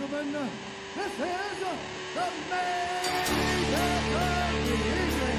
gentlemen, this is the main event of the evening.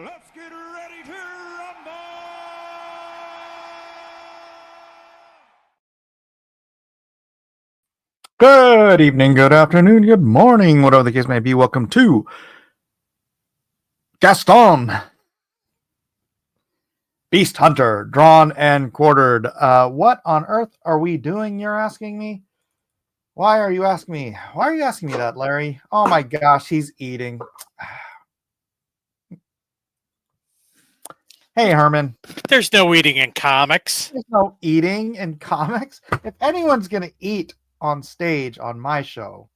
Let's get ready to rumble! Good evening, good afternoon, good morning, whatever the case may be. Welcome to Gaston, Beast Hunter, drawn and quartered. What on earth are we doing, you're asking me? Why are you asking me? Why are you asking me that, Larry? Oh my gosh, he's eating. Hey, Herman. There's no eating in comics. There's no eating in comics. If anyone's going to eat on stage on my show,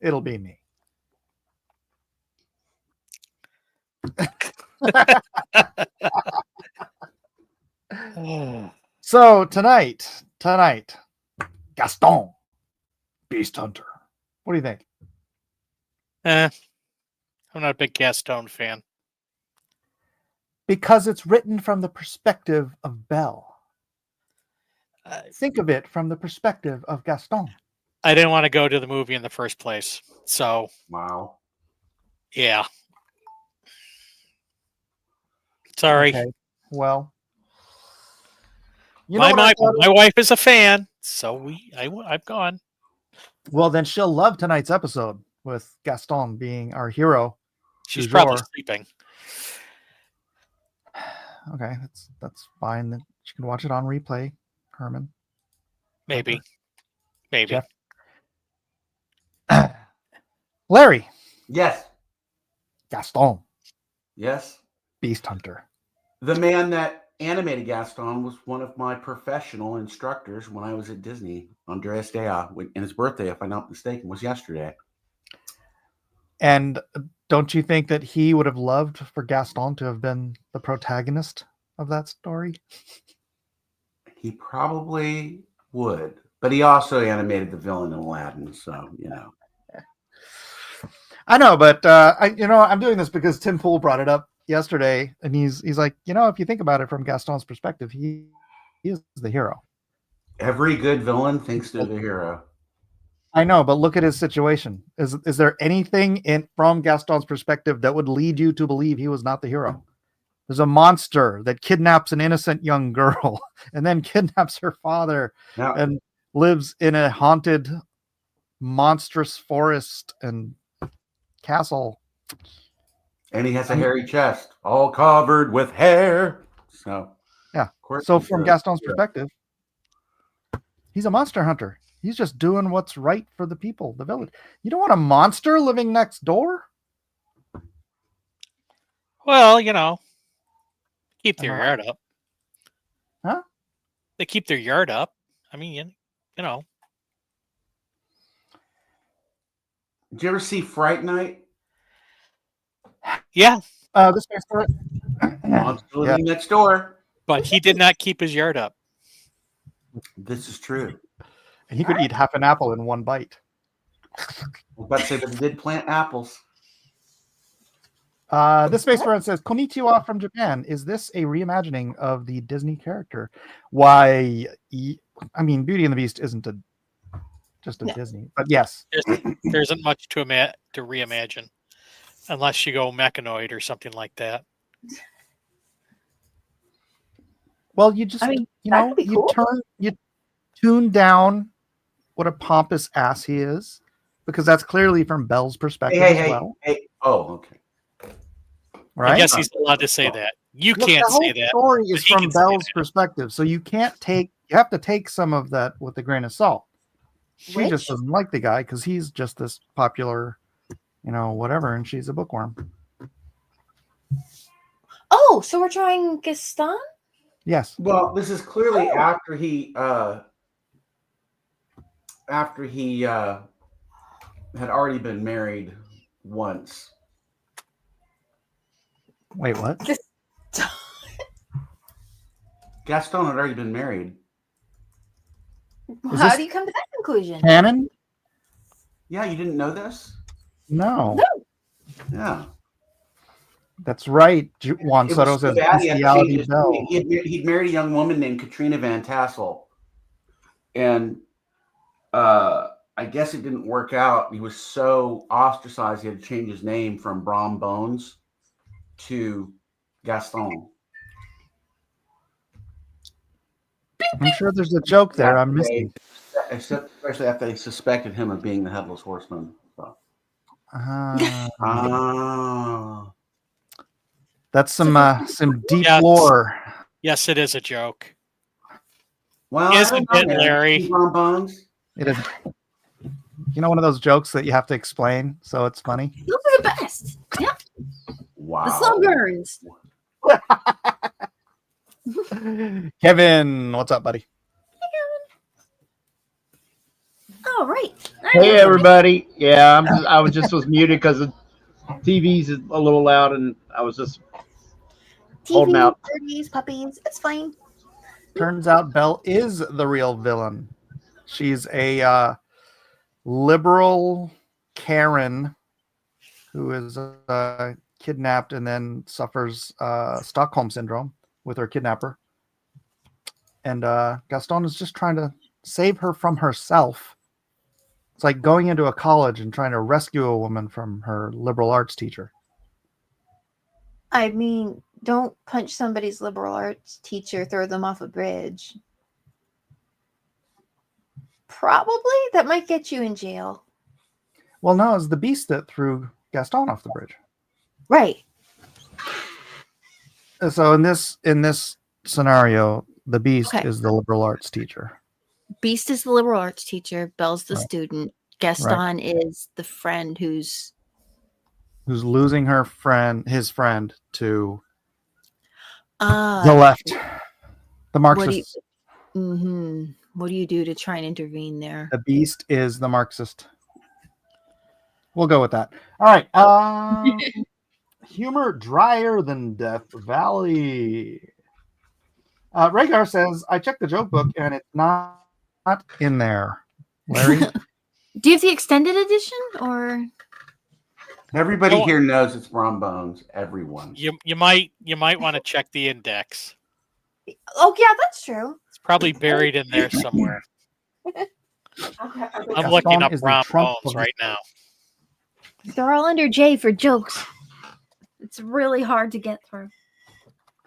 it'll be me. So tonight, Gaston, Beast Hunter. What do you think? I'm not a big Gaston fan. Because it's written from the perspective of Belle. Think of it from the perspective of Gaston. I didn't want to go to the movie in the first place. So, wow. Yeah. Sorry. Okay. Well, my wife is a fan, so I've gone. Well, then she'll love tonight's episode with Gaston being our hero. She's probably sleeping. Okay, that's fine. Then she can watch it on replay, Herman. Maybe. Jeff. Larry. Yes. Gaston. Yes. Beast Hunter. The man that animated Gaston was one of my professional instructors when I was at Disney. Andreas Dea, and his birthday, if I'm not mistaken, was yesterday. And don't you think that he would have loved for Gaston to have been the protagonist of that story? He probably would, but he also animated the villain in Aladdin, so you know. I know, but I'm doing this because Tim Pool brought it up yesterday, and he's like, if you think about it from Gaston's perspective, he is the hero. Every good villain thinks they're the hero. I know, but look at his situation. Is there anything from Gaston's perspective that would lead you to believe he was not the hero? There's a monster that kidnaps an innocent young girl and then kidnaps her father and lives in a haunted, monstrous forest and castle. And he has a hairy chest, all covered with hair. So, yeah. So from Gaston's perspective, he's a monster hunter. He's just doing what's right for the people, the village. You don't want a monster living next door? Well, keep their yard up. Huh? They keep their yard up. I mean, Did you ever see Fright Night? Yeah. This Monster living next door. But he did not keep his yard up. This is true. He could eat half an apple in one bite. I was about to say, but he did plant apples. This space friend says, Konnichiwa from Japan. Is this a reimagining of the Disney character? Why, I mean, Beauty and the Beast isn't just a Disney, but yes. There isn't much to reimagine, unless you go Mechanoid or something like that. Well, you just, you tune down what a pompous ass he is, because that's clearly from Belle's perspective as well. Oh, okay. Right? I guess he's allowed to say that. You can't say that. The story is from Belle's perspective, so you have to take some of that with a grain of salt. She Which? just doesn't like the guy because he's just this popular, whatever, and she's a bookworm. Oh, so we're trying Gaston? Yes. Well, this is clearly Oh. after he had already been married once. Wait, what? Gaston had already been married. Is How this do you come to that conclusion? canon? Yeah, you didn't know this? No. Yeah. That's right. Juan It Soto was so says bad he had to change bestiality his Bell. name. He'd married a young woman named Katrina Van Tassel. And I guess it didn't work out. He was so ostracized he had to change his name from Brom Bones to Gaston. I'm sure there's a joke there I'm missing. Especially after they suspected him of being the Headless Horseman. So. That's some deep Yes. lore. Yes, it is a joke. Well, I Isn't don't know, it, man. Larry? Brom Bones. It is. One of those jokes that you have to explain, so it's funny. Those are the best. Yeah. Wow. The slow burns. Kevin, what's up, buddy? All right. Hey everybody! Yeah, I was muted because the TV's a little loud, and I was just holding TV, out. birdies, puppies. It's fine. Turns out Belle is the real villain. She's a liberal Karen who is kidnapped and then suffers Stockholm syndrome with her kidnapper. And Gaston is just trying to save her from herself. It's like going into a college and trying to rescue a woman from her liberal arts teacher. I mean, don't punch somebody's liberal arts teacher, throw them off a bridge. Probably that might get you in jail. Well, no, it's the beast that threw Gaston off the bridge. Right. So in this scenario, the beast Okay. is the liberal arts teacher. Beast is the liberal arts teacher. Belle's the Right. student. Gaston is the friend who's losing his friend to the the left, the Marxist. What do you do to try and intervene there? The beast is the Marxist. We'll go with that. All right. Humor drier than Death Valley. Rhaegar says, I checked the joke book and it's not in there. Larry? Do you have the extended edition or? Everybody Well- here knows it's Brom Bones. Everyone. You might want to check the index. Oh yeah, that's true. It's probably buried in there somewhere. Okay. I'm looking up is the Ron Trump Bones of- right now. They're all under J for jokes. It's really hard to get through.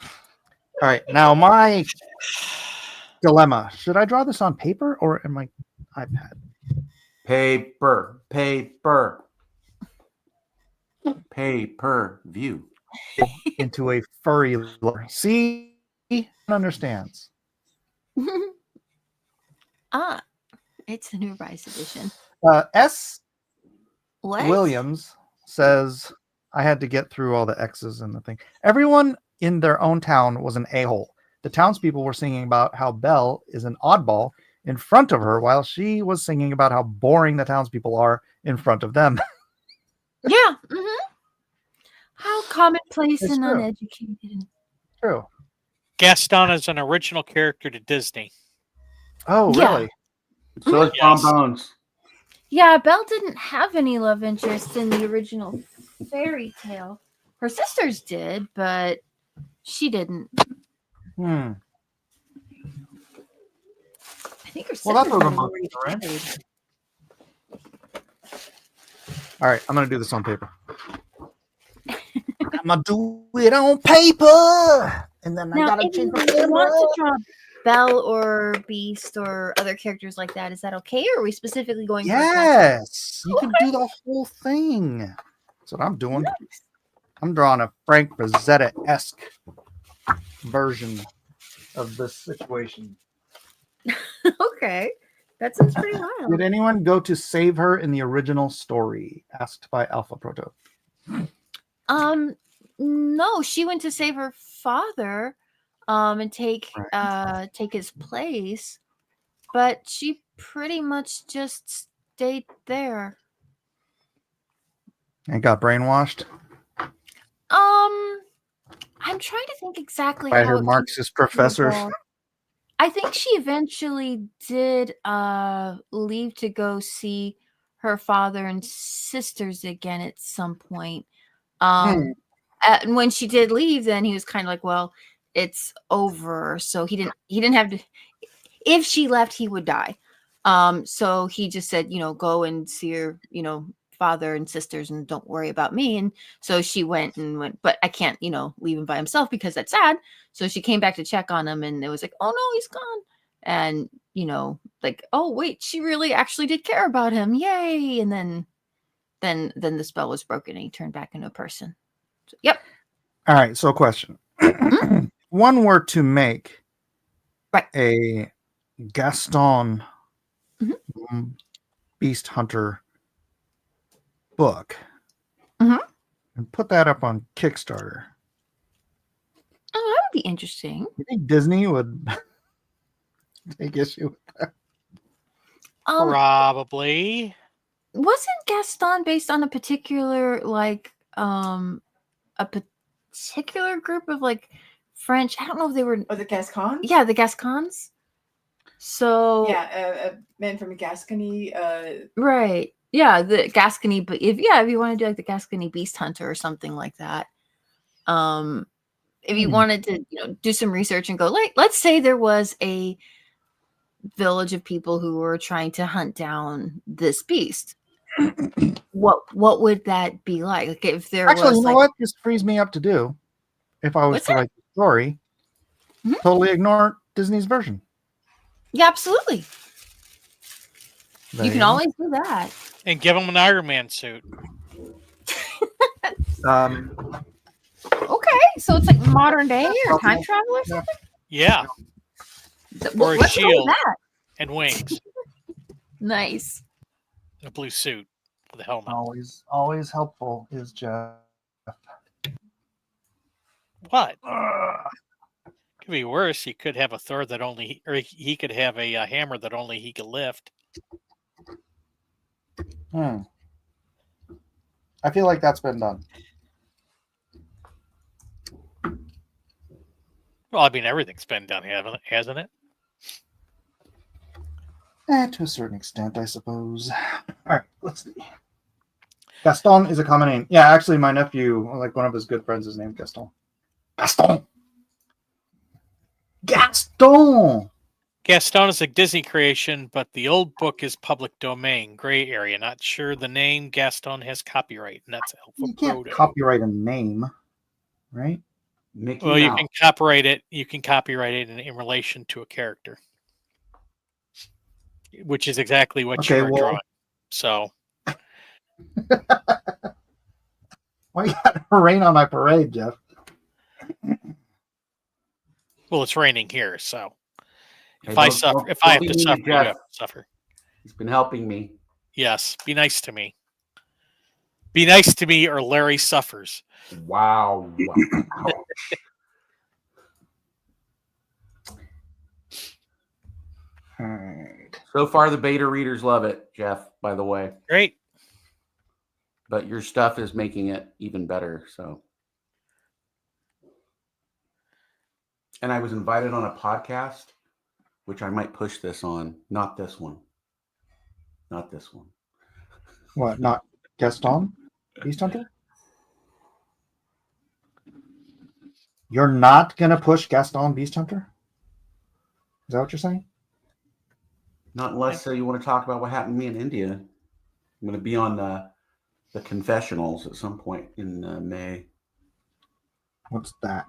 All right. Now, my dilemma. Should I draw this on paper or in my iPad? Paper. Pay-per-view. Into a furry lore. See? Understands. It's the new Rise edition. S. What? Williams says, I had to get through all the X's in the thing. Everyone in their own town was an a-hole. The townspeople were singing about how Belle is an oddball in front of her while she was singing about how boring the townspeople are in front of them. Yeah. How commonplace It's and true. uneducated. True. Gaston is an original character to Disney. Oh, Yeah. really? So is Yes. Brom Bones. Yeah, Belle didn't have any love interest in the original fairy tale. Her sisters did, but she didn't. Hmm. I think her sisters Well, that's what might I'm have already right? married. All right, I'm going to do this on paper. I'm going to do it on paper. And then I Now, got to if change my you want camera. to draw Belle or Beast or other characters like that, is that okay? Or are we specifically going for Yes. You can do the whole thing. That's what I'm doing. I'm drawing a Frank Frazetta-esque version of this situation. Okay. That sounds pretty wild. Did anyone go to save her in the original story? Asked by Alpha Proto. No, she went to save her father, and take his place, but she pretty much just stayed there. And got brainwashed I'm trying to think exactly by how her it Marxist professors. evolved. I think she eventually did leave to go see her father and sisters again at some point. And when she did leave, then he was kind of like, well, it's over. So he didn't have to, if she left, he would die. So he just said, go and see your, father and sisters and don't worry about me. And so she went, but I can't, leave him by himself because that's sad. So she came back to check on him and it was like, oh no, he's gone. And, like, oh wait, she really actually did care about him. Yay. And then the spell was broken and he turned back into a person. So, yep. All right. So, question: one were to make a Gaston Beast Hunter book and put that up on Kickstarter. Oh, that would be interesting. You think Disney would take issue with that? Probably. Wasn't Gaston based on a particular a particular group of French? I don't know if they were. Oh, the Gascons? Yeah, the Gascons. So Yeah, a man from Gascony. right. Yeah, the Gascony. But if you want to do the Gascony Beast Hunter or something like that, if you wanted to, do some research and go, let's say there was a village of people who were trying to hunt down this beast. What would that be like? Like if there Actually, was you know what? This frees me up to do if I was What's to write the story. Totally ignore Disney's version. Yeah, absolutely. There You can go. always do that. And give him an Iron Man suit. Okay, so it's like modern day or time travel or something. Yeah. Or a Let's go with shield that. and wings. Nice. A blue suit with a helmet. Always helpful is Jeff. What? Could be worse. He could have a Thor that only, or he could have a hammer that only he could lift. I feel like that's been done. Well, I mean, everything's been done, hasn't it? To a certain extent, I suppose. All right, let's see. Gaston is a common name. Yeah, actually, my nephew, one of his good friends, is named Gaston. Gaston! Gaston! Gaston is a Disney creation, but the old book is public domain, gray area. Not sure the name Gaston has copyright, and that's Alpha You can't Proto. copyright a name, right? Mickey Well, you Mouse. can copyright it. You can copyright it in relation to a character, which is exactly what Okay, you're well- drawing. So, Why you got to rain on my parade, Jeff? well, it's raining here, so Hey, if I don't- suffer, don't- if I have don't to be mean suffer, you Jeff. have to suffer. He's been helping me. Yes, be nice to me. Be nice to me, or Larry suffers. Wow. All right. So far, the beta readers love it, Jeff, by the way. Great. But your stuff is making it even better. So, and I was invited on a podcast, which I might push this on. Not this one. Not this one. What, not Gaston? Beast Hunter? You're not going to push Gaston Beast Hunter? Is that what you're saying? Not unless you want to talk about what happened to me in India. I'm going to be on the confessionals at some point in May. What's that?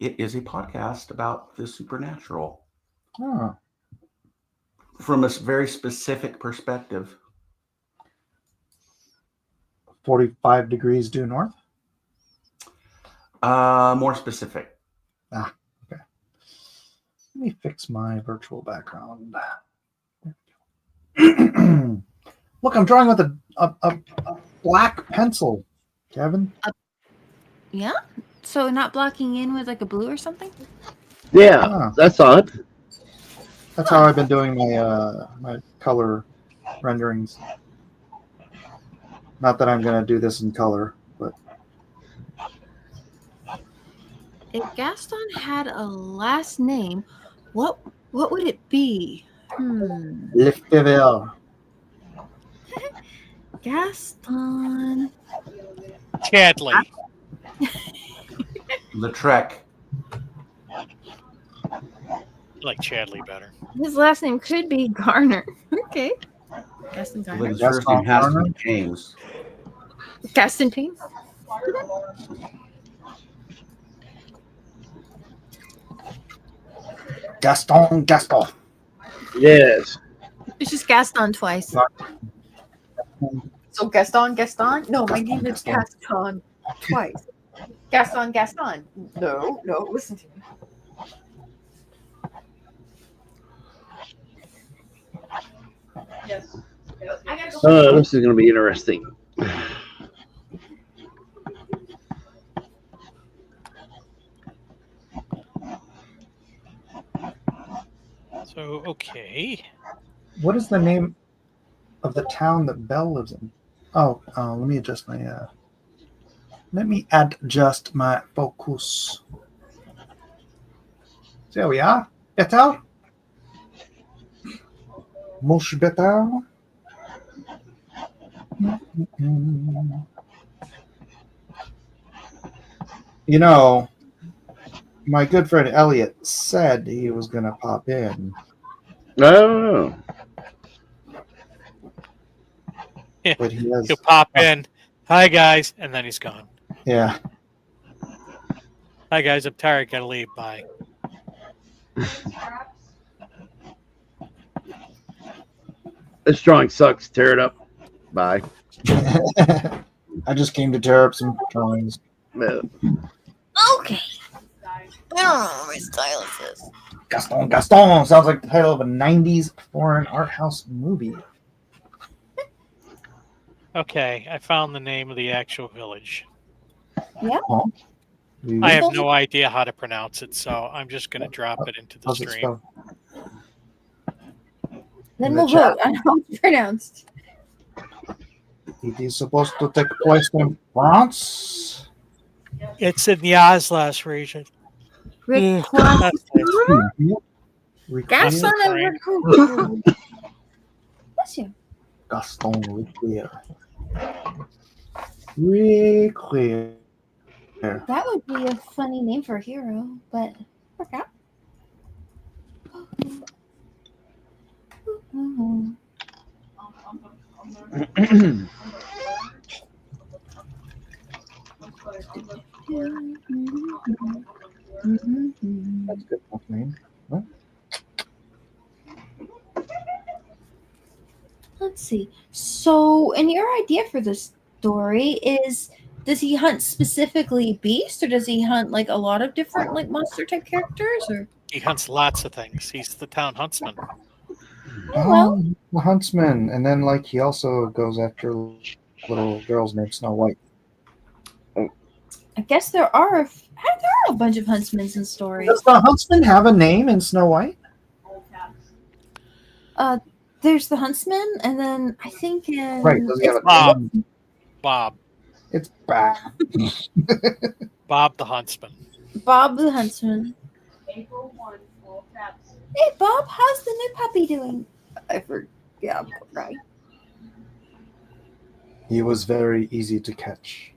It is a podcast about the supernatural Oh. from a very specific perspective. 45 degrees due north? More specific. Okay. Let me fix my virtual background. There we go. Look, I'm drawing with a black pencil, Kevin. Yeah. So not blocking in with like a blue or something. Yeah, Ah. that's odd. That's how I've been doing my color renderings. Not that I'm going to do this in color, but If Gaston had a last name, what would it be? Lefebvre. Gaston. Chadley. Lautrec. I like Chadley better. His last name could be Garner. Okay. Gaston But Garner. his first name has to be James. Gaston James. Gaston. Yes. It's just Gaston twice. So Gaston. No, my name is Gaston twice. Gaston. No, listen to me. Yes. I gotta go. This is going to be interesting. So, okay. What is the name of the town that Belle lives in? Oh, let me adjust my focus. So there we are. Better? Much better? You know, my good friend Elliot said he was going to pop in. Oh. Yeah. But he has, He'll pop in. Hi, guys. And then he's gone. yeah. Hi, guys. I'm tired. Gotta leave. Bye. This drawing sucks. Tear it up. Bye. I just came to tear up some drawings. Okay. I don't know what my stylus is. Gaston sounds like the title of a 90s foreign art house movie. Okay. I found the name of the actual village. Huh? I have no idea how to pronounce it, so I'm just going to drop it into the How's it stream. spelled? Then In we'll the chat. vote on how it's pronounced. It is supposed to take place in France. It's in the Oslas region. Rick That's Gaston and Frank. Rick. Bless you. Gaston Riquier. Riquier. That would be a funny name for a hero, but work out. That's a good enough name. Huh? Let's see. So, and your idea for this story is, does he hunt specifically beasts, or does he hunt like a lot of different like monster type characters? Or He hunts lots of things. He's the town huntsman. oh, well, The huntsman, and then like he also goes after little girls named Snow White. I guess there are a bunch of huntsmen in stories. Does the huntsman have a name in Snow White? There's the huntsman, and then I think in Right. Does he have a Bob. name? Bob. It's Bob. Bob the huntsman. Bob the huntsman. April 1, all caps. Hey Bob, how's the new puppy doing? I forgot. Right. He was very easy to catch.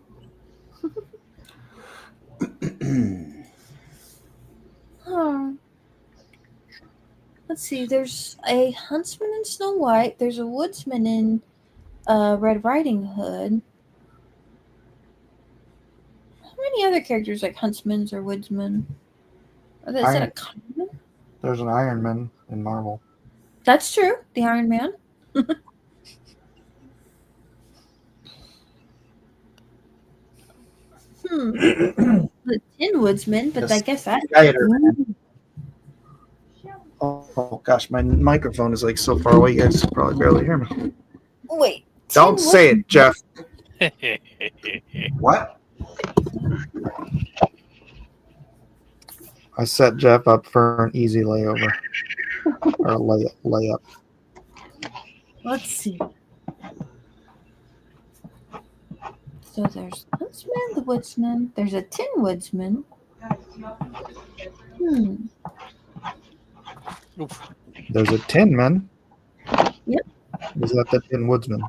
Let's see. There's a huntsman in Snow White. There's a woodsman in Red Riding Hood. How many other characters like huntsmen or woodsmen? Is that a common? There's an Iron Man in Marvel. That's true. The Iron Man. The Tin Woodsman, but I guess that. Oh gosh, my microphone is like so far away, you guys probably barely hear me. Wait. Don't Tin say it, Jeff. What? I set Jeff up for an easy layover or layup. Let's see. So there's Huntsman, the Woodsman. There's a Tin Woodsman. There's a Tin Man. Yep. Is that the Tin Woodsman?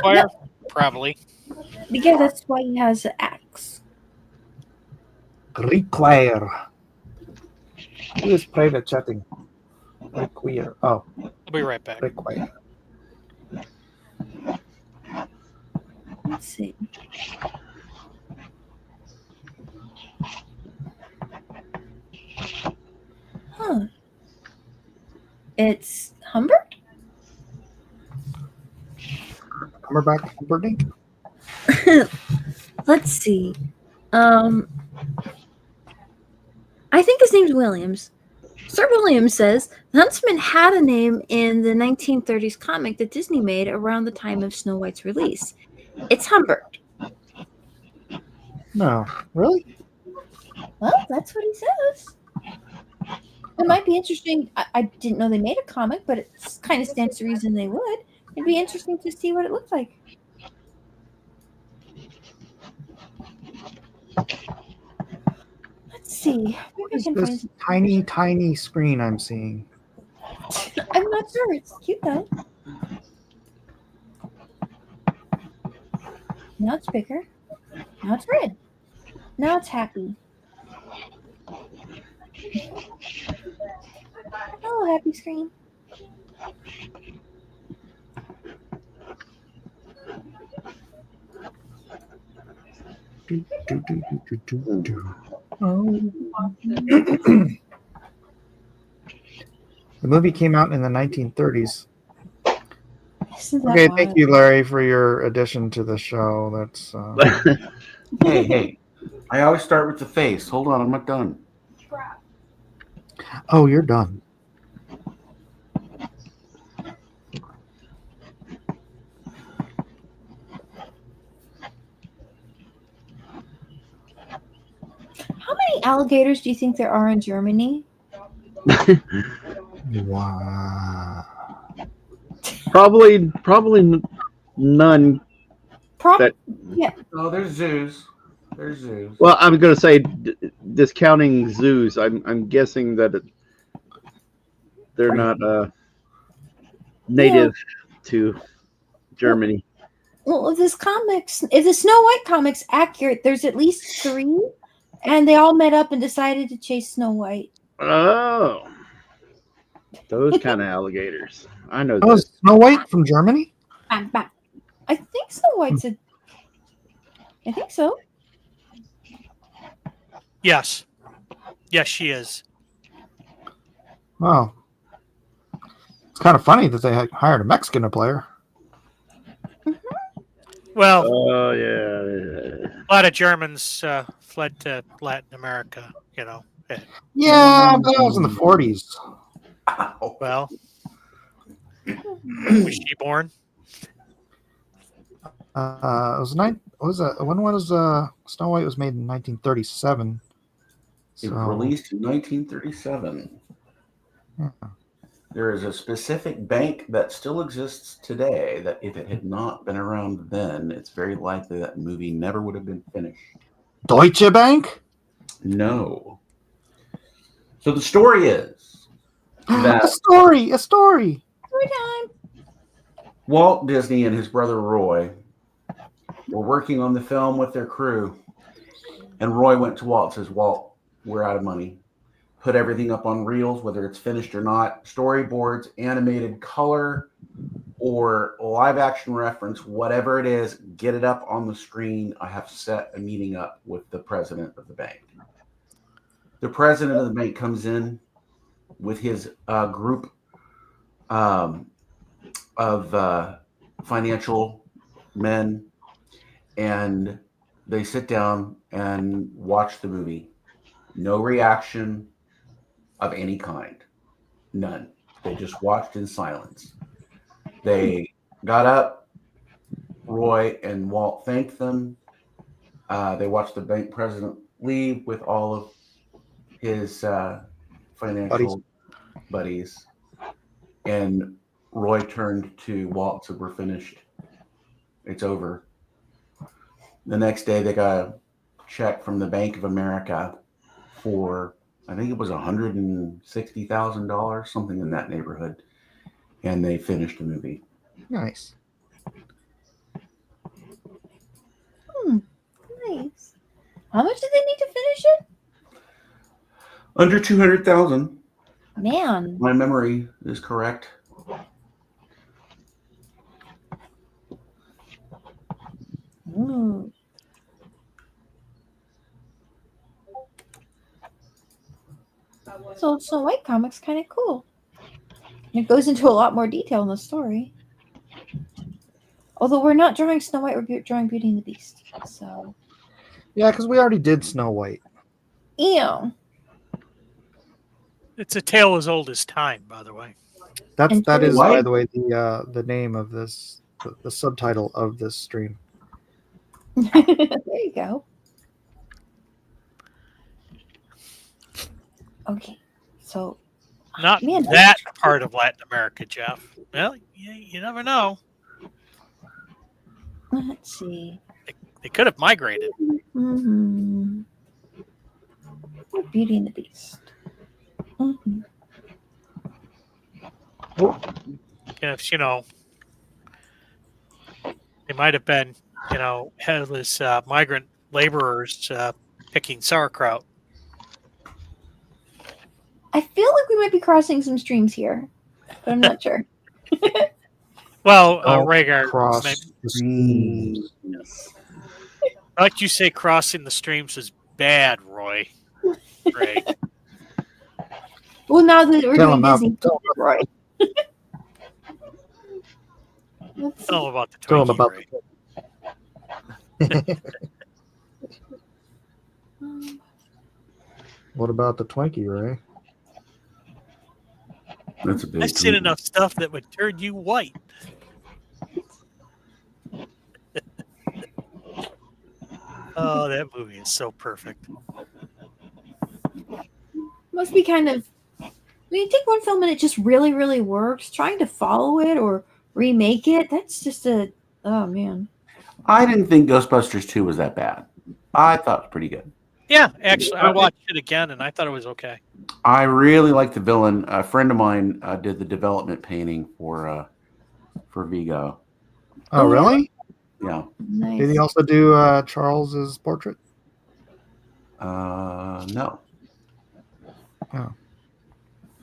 Fire? Probably. Because that's why he has an axe. Require. Who is private chatting? Require. Oh, I'll be right back. require. Let's see. Huh. It's Humbert? Humberback, Humperdinck? Let's see. I think his name's Williams. Sir Williams says the Huntsman had a name in the 1930s comic that Disney made around the time of Snow White's release. It's Humbert. No, really? Well, that's what he says. It might be interesting. I didn't know they made a comic, but it kind of stands to reason they would. It'd be interesting to see what it looks like. Let's see. Maybe I can find This tiny screen I'm seeing. I'm not sure. It's cute though. Now it's bigger. Now it's red. Now it's happy. Hello, happy screen. The movie came out in the 1930s. Isn't that Okay, wild? thank you, Larry, for your addition to the show. That's Hey. I always start with the face. Hold on, I'm not done. oh, you're done. How many alligators do you think there are in Germany? Wow. Probably none. Probably. No, there's zoos. There's zoos. Well, I'm going to say discounting zoos. I'm guessing that they're not native to Germany. Well, if the Snow White comic's accurate, there's at least 3, and they all met up and decided to chase Snow White. Oh, those kind of alligators. I know Oh, that. is Snow White from Germany? Bam, bam. I think Snow White's I think so. Yes. Yes, she is. Wow. It's kind of funny that they hired a Mexican to play her. Well, Oh yeah. a lot of Germans fled to Latin America, Yeah, but that was in the 40s. Well, was she born? It was when was Snow White was made in 1937. It was released in 1937. Yeah. There is a specific bank that still exists today that if it had not been around then, it's very likely that movie never would have been finished. Deutsche Bank? No. So the story is that A story. Every time. Walt Disney and his brother Roy were working on the film with their crew. And Roy went to Walt and says, Walt, we're out of money. Put everything up on reels, whether it's finished or not, storyboards, animated color, or live action reference, whatever it is, get it up on the screen. I have set a meeting up with the president of the bank. The president of the bank comes in with his group of financial men, and they sit down and watch the movie. No reaction of any kind. None. They just watched in silence. They got up. Roy and Walt thanked them. They watched the bank president leave with all of his financial buddies. And Roy turned to Walt and said, "We're finished. It's over." The next day, they got a check from the Bank of America for, I think it was $160,000, something in that neighborhood. And they finished the movie. Nice. Nice. How much did they need to finish it? Under 200,000. Man. My memory is correct. Mm. So Snow White comic's kind of cool. And it goes into a lot more detail in the story. Although we're not drawing Snow White, we're drawing Beauty and the Beast. So Yeah, because we already did Snow White. ew. It's a tale as old as time, by the way. That is, What? by the way, the name of this, the subtitle of this stream. There you go. Okay, so Not Man, that part of Latin America, Jeff. Well, you never know. let's see. They could have migrated. Mm-hmm. Beauty and the Beast. Mm-hmm. If, they might have been, headless migrant laborers picking sauerkraut. I feel like we might be crossing some streams here, but I'm not sure. Well, Don't Rhaegar, cross the streams. I like you say crossing the streams is bad, Roy. Right. Well, now that we're Tell doing him out. Disney, right? Let's Tell see. him about the Tell him Twinkie, about Ray. What about the Twinkie, Ray? That's a big I've seen Twinkie. enough stuff that would turn you white. Oh, that movie is so perfect. Must be kind of. When you take one film and it just really, really works, trying to follow it or remake it, that's just a. Oh, man. I didn't think Ghostbusters 2 was that bad. I thought it was pretty good. Yeah, actually, I watched it again and I thought it was okay. I really like the villain. A friend of mine did the development painting for Vigo. Oh, really? Yeah. Nice. Did he also do Charles's portrait? No. Oh.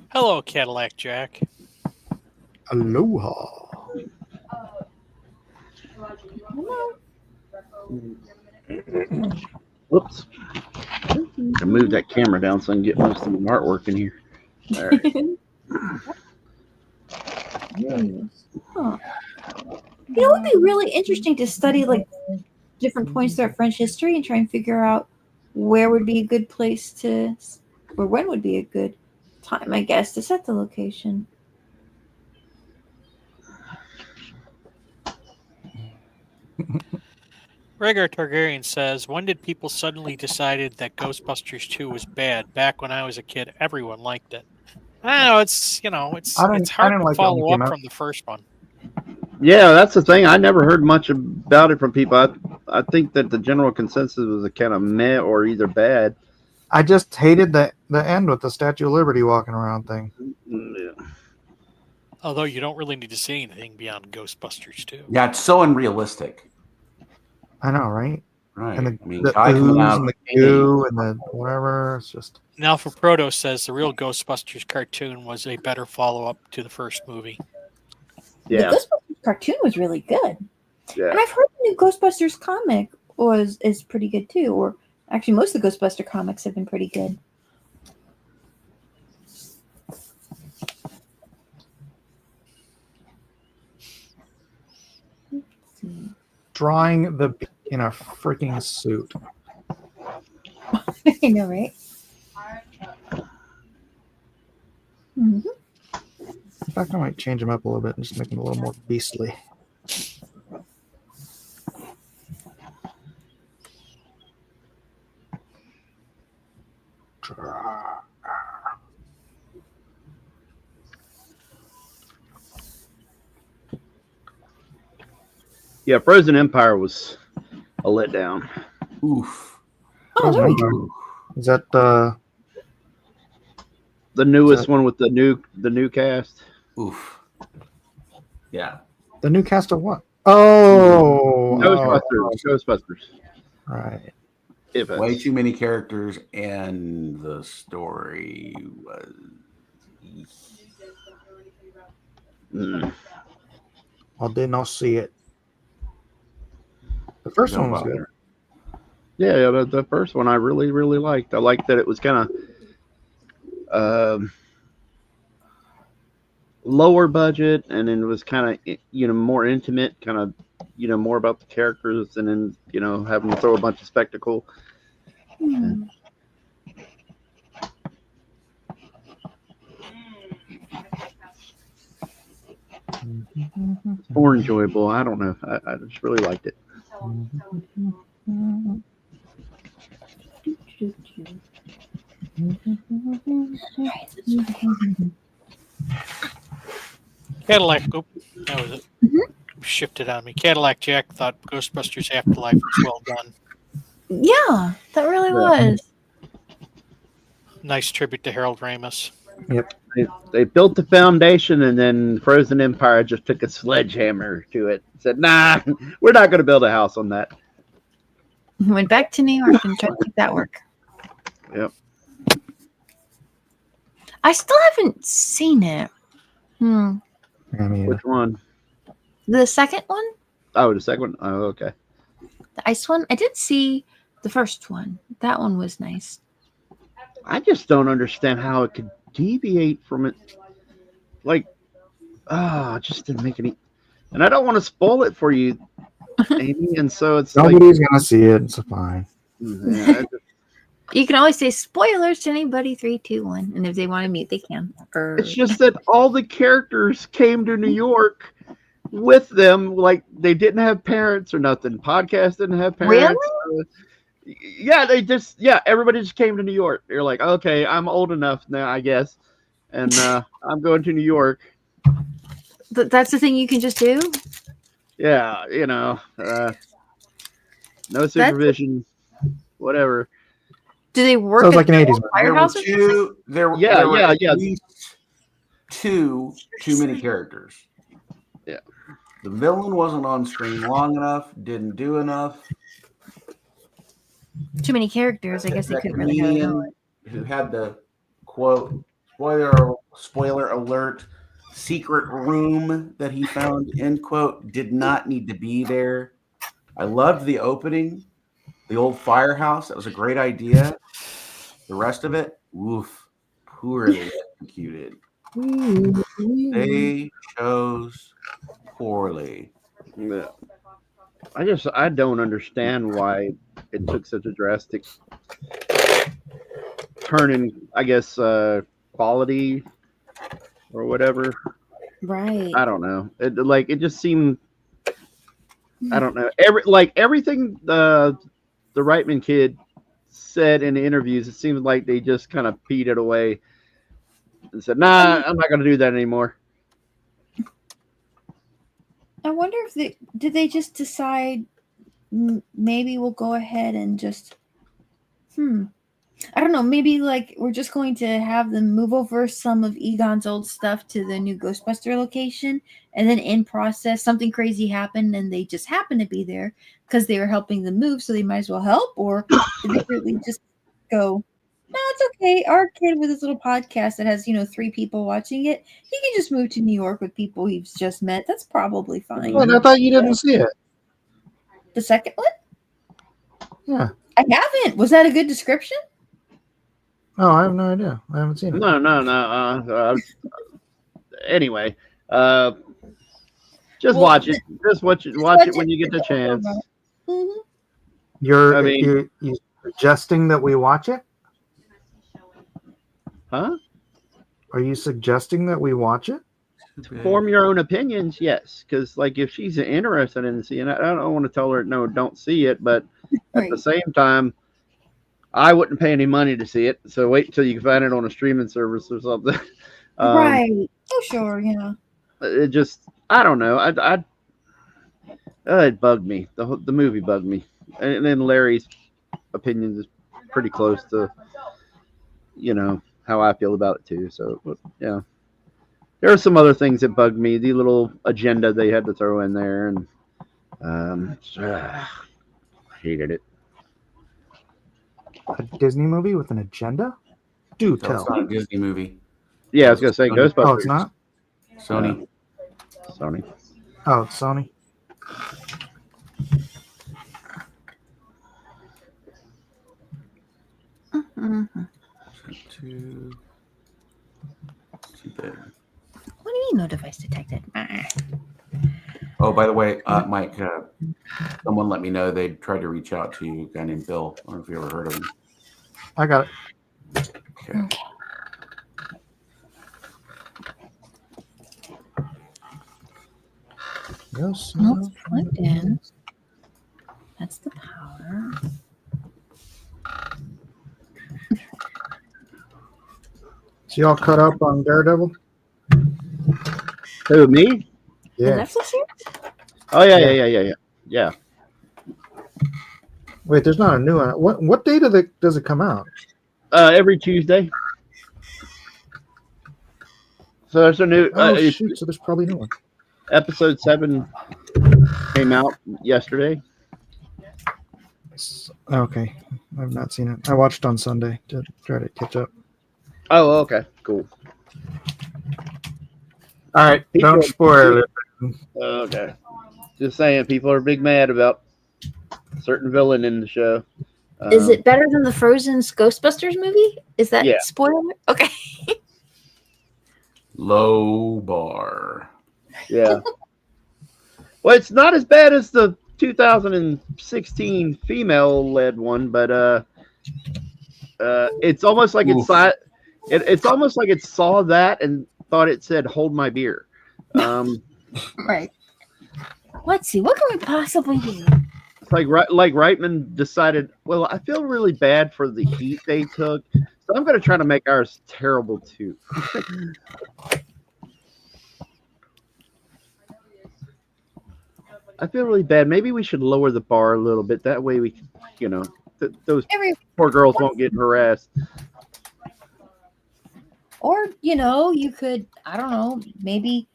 Hello, Cadillac Jack. Aloha. Whoops. I moved that camera down so I can get most of my artwork in here. All right. Huh. You know, it would be really interesting to study like different points throughout French history and try and figure out where would be a good place to, or when would be a good time, I guess, to set the location. Rhaegar Targaryen says, when did people suddenly decided that Ghostbusters 2 was bad? Back when I was a kid, everyone liked it. I know it's I hard didn't to like it when it follow came up out. from the first one. Yeah, that's the thing. I never heard much about it from people. I think that the general consensus was a kind of meh or either bad. I just hated the end with the Statue of Liberty walking around thing. Yeah. Although you don't really need to see anything beyond Ghostbusters 2. Yeah, it's so unrealistic. I know, right? Right. And I mean, the guy coming ooze out and the painting. goo and the whatever. It's just Now for Proto says the real Ghostbusters cartoon was a better follow-up to the first movie. Yeah. The Ghostbusters cartoon was really good. Yeah. And I've heard the new Ghostbusters comic is pretty good too. Or actually, most of the Ghostbuster comics have been pretty good. Let's see. drawing the in a freaking suit. I know, right? Mm-hmm. In fact, I might change him up a little bit and just make him a little more beastly. Yeah, Frozen Empire was a letdown. Oof. Oh, there we go. Oof. Is that The newest one with the new cast. Oof. Yeah. the new cast of what? Oh, Ghostbusters. Right. If it's- Way too many characters, and the story was. I did not see it. The first one was good. Yeah, the first one I really, really liked. I liked that it was kind of lower budget, and then it was kind of more intimate, kind of more about the characters, and then having to throw a bunch of spectacle. More enjoyable. I don't know. I just really liked it. Cadillac. Oop, that was it. Shifted on me. Cadillac Jack thought Ghostbusters Afterlife was well done. Yeah, that really was. Nice tribute to Harold Ramis. Yep. They built the foundation, and then Frozen Empire just took a sledgehammer to it. Said, "Nah, we're not going to build a house on that." Went back to New York and tried to make that work. Yep. I still haven't seen it. I mean, Which one? The second one, Oh, the second one. Oh, okay. the ice one. I did see the first one. That one was nice. I just don't understand how it could deviate from it. Like, it just didn't make any. And I don't want to spoil it for you, Amy. And so it's nobody's gonna see it. It's fine. yeah, You can always say spoilers to anybody. 3, 2, 1, and if they want to mute, they can. it's just that all the characters came to New York with them. Like, they didn't have parents or nothing. Podcast didn't have parents. Yeah, everybody just came to New York. They're like, okay, I'm old enough now, I guess, and I'm going to New York. That's the thing you can just do. Yeah, no supervision, whatever. Do they work? Sounds at like an the 80s old movie. There were firehouse? two. There were at least too many characters. Yeah. The villain wasn't on screen long enough. Didn't do enough. Too many characters. I guess they That couldn't really handle comedian it. who had the quote spoiler alert secret room that he found end quote did not need to be there. I loved the opening, the old firehouse. That was a great idea. The rest of it, woof, poorly executed. They chose poorly. Yeah. I don't understand why it took such a drastic turn in, I guess, quality or whatever. Right. I don't know. It just seemed, I don't know. Everything the Reitman kid said in the interviews, it seemed like they just kind of peed it away and said, "Nah, I'm not going to do that anymore." I wonder if did they just decide maybe we'll go ahead and just I don't know, maybe like we're just going to have them move over some of Egon's old stuff to the new Ghostbuster location, and then in process something crazy happened and they just happened to be there because they were helping them move, so they might as well help, or did they really just go, no, it's okay. Our kid with his little podcast that has 3 people watching it, he can just move to New York with people he's just met. That's probably fine. Wait, I thought you didn't see it. The second one? Yeah. I haven't. Was that a good description? Oh, I have no idea. I haven't seen it. No. Anyway, just watch it. Just watch it when you get the chance. Mm-hmm. You're suggesting that we watch it? Huh? Are you suggesting that we watch it? form your own opinions, yes. Because like if she's interested in seeing it, I don't want to tell her no, don't see it. But at the same time, I wouldn't pay any money to see it. So wait until you can find it on a streaming service or something. Right. Oh, sure. Yeah. It just, I don't know. It bugged me. The movie bugged me, and then Larry's opinion is pretty close to, how I feel about it too. So yeah, there are some other things that bugged me. The little agenda they had to throw in there, and hated it. A Disney movie with an agenda? Do No, tell. it's not a Disney movie. Yeah, I was gonna say Ghostbusters. Oh, it's not? Sony. Sony. Oh, it's Sony. Too bad. What do you mean no device detected? Oh, by the way, Mike, someone let me know they tried to reach out to you, a guy named Bill. I don't know if you ever heard of him. I got it. Okay. Yes. No, it's plugged in. That's the power. So y'all caught up on Daredevil? Who, me? The Yeah. Netflix series? Oh yeah. Wait, there's not a new one. What day does it come out? Every Tuesday. So there's a new Oh shoot! So there's probably a new one. episode 7 came out yesterday. Okay, I've not seen it. I watched on Sunday to try to catch up. Oh, okay, cool. All right, People- don't spoil it. Okay, just saying, people are big mad about a certain villain in the show. Is it better than the Frozen's Ghostbusters movie? Is that Yeah. spoiler? Okay. Low bar. Yeah. Well, it's not as bad as the 2016 female-led one, but it's almost like it's almost like it saw that and thought it said "Hold my beer." Right. Let's see. What can we possibly do? It's like Reitman decided, well, I feel really bad for the heat they took, so I'm going to try to make ours terrible too. I feel really bad. Maybe we should lower the bar a little bit. That way we can, those poor girls won't get harassed. Or, you could, I don't know, maybe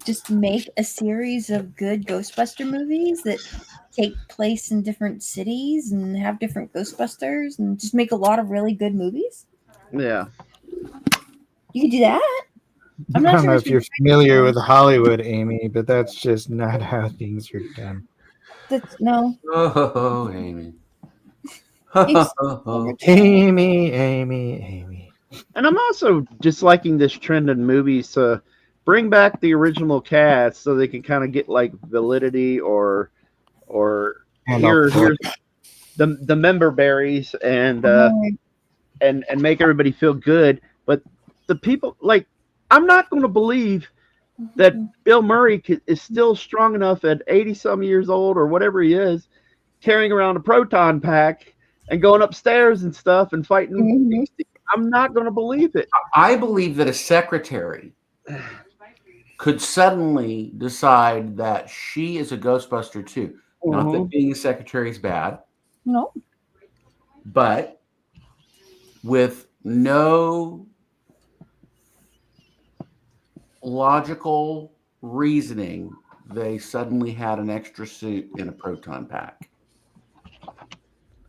just make a series of good Ghostbuster movies that take place in different cities and have different Ghostbusters and just make a lot of really good movies. Yeah. You could do that. I I'm not don't sure know if if you're familiar with Hollywood, Amy, but that's just not how things are done. No. Oh, Amy. Amy. And I'm also just liking this trend in movies to bring back the original cast so they can kind of get like validity or here's the member berries and make everybody feel good. But the people, like, I'm not going to believe that Bill Murray is still strong enough at 80 some years old or whatever he is, carrying around a proton pack and going upstairs and stuff and fighting. I'm not going to believe it. I believe that a secretary could suddenly decide that she is a Ghostbuster too. Not that being a secretary is bad. No. But with no logical reasoning, they suddenly had an extra suit in a proton pack.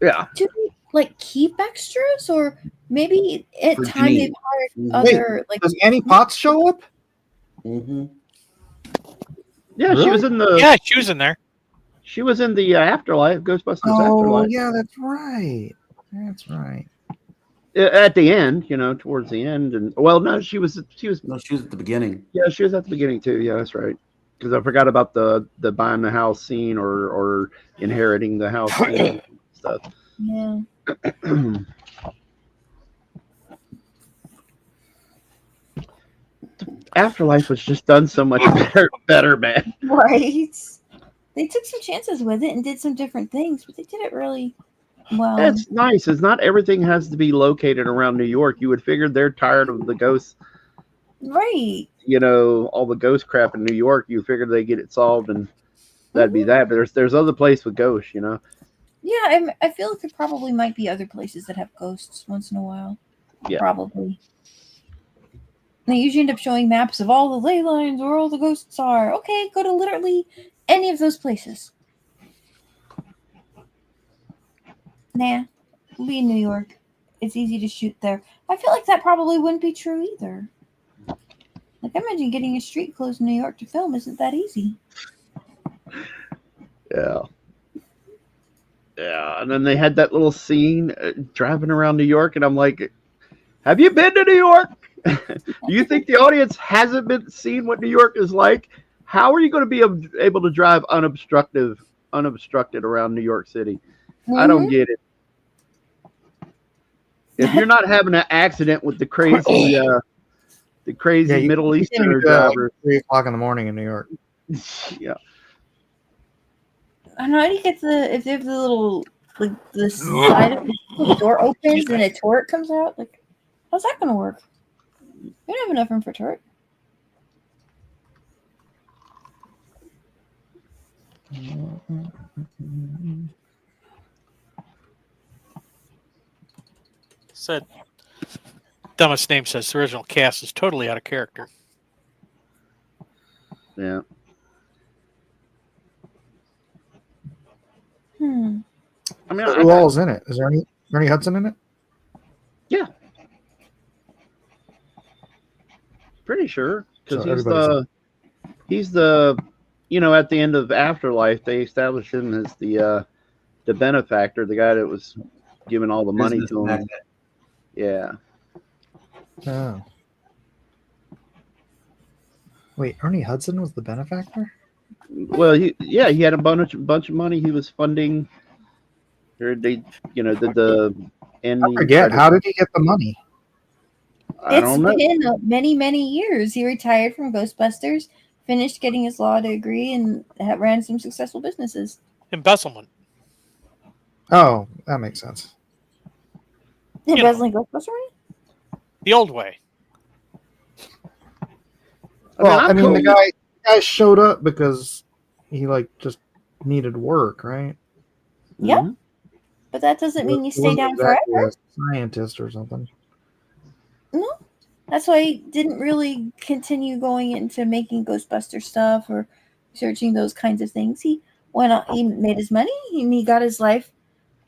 Yeah. Do they keep extras, or maybe at For time they've Janine. hired other Does Annie Potts show up? Mm-hmm. Yeah, Really? she was in the Yeah, she was in there. She was in the Afterlife, Ghostbusters Oh, Afterlife. yeah, that's right. That's right. At the end, towards the end, and well, no, she was. No, she was at the beginning. Yeah, she was at the beginning too. Yeah, that's right. Because I forgot about the buying the house scene or inheriting the house scene and stuff. Yeah. Afterlife was just done so much better, man. Right. They took some chances with it and did some different things, but they did it really well. It's nice. It's not everything has to be located around New York. You would figure they're tired of the ghosts, Right. all the ghost crap in New York. You figure they get it solved and that'd be that. But there's other places with ghosts, Yeah, I feel like there probably might be other places that have ghosts once in a while. Yeah. Probably. They usually end up showing maps of all the ley lines where all the ghosts are. Okay, go to literally any of those places. Nah, we'll be in New York. It's easy to shoot there. I feel like that probably wouldn't be true either. Like, I imagine getting a street closed in New York to film isn't that easy. Yeah. Yeah, and then they had that little scene driving around New York, and I'm like, have you been to New York? Do you think the audience hasn't been seen what New York is like? How are you going to be able to drive unobstructed around New York City? I don't get it. If you're not having an accident with the crazy Middle Easterner driver, 3:00 in the morning in New York. Yeah. I don't know how do you get if they have the little the side of the door opens and a turret comes out? Like, how's that gonna work? You don't have enough room for a turret. Said dumbest name says the original cast is totally out of character. Yeah. I mean, who all's in it? Is there Ernie Hudson in it? Yeah. Pretty sure. Because he's the at the end of Afterlife, they established him as the benefactor, the guy that was giving all the money to him. Magnet. Yeah. Oh. Wait, Ernie Hudson was the benefactor? Well, he had a bunch of money he was funding. Or they, did the end. I forget. How did he get the money? I don't know. It's been many, many years. He retired from Ghostbusters, finished getting his law degree, and ran some successful businesses. Embezzlement. Oh, that makes sense. Embezzling Ghostbusters? The old way. Well, the guy showed up because he just needed work, right? Yep. Mm-hmm. But that doesn't mean you stay down forever. A scientist or something. No. That's why he didn't really continue going into making Ghostbuster stuff or researching those kinds of things. He went on, he made his money, and he got his life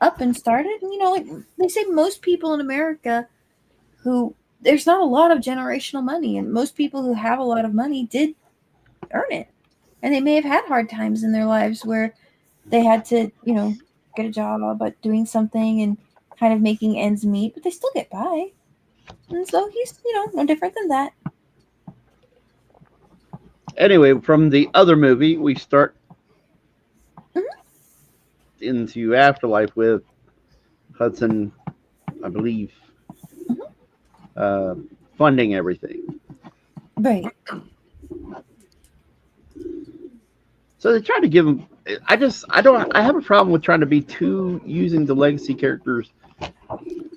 up and started. And, they say most people in America there's not a lot of generational money, and most people who have a lot of money did earn it. And they may have had hard times in their lives where they had to, get a job at doing something and kind of making ends meet, but they still get by. And so he's, no different than that. Anyway, from the other movie, we start into Afterlife with Hudson, I believe, funding everything. Right. So they try to give him. I have a problem with trying to be too using the legacy characters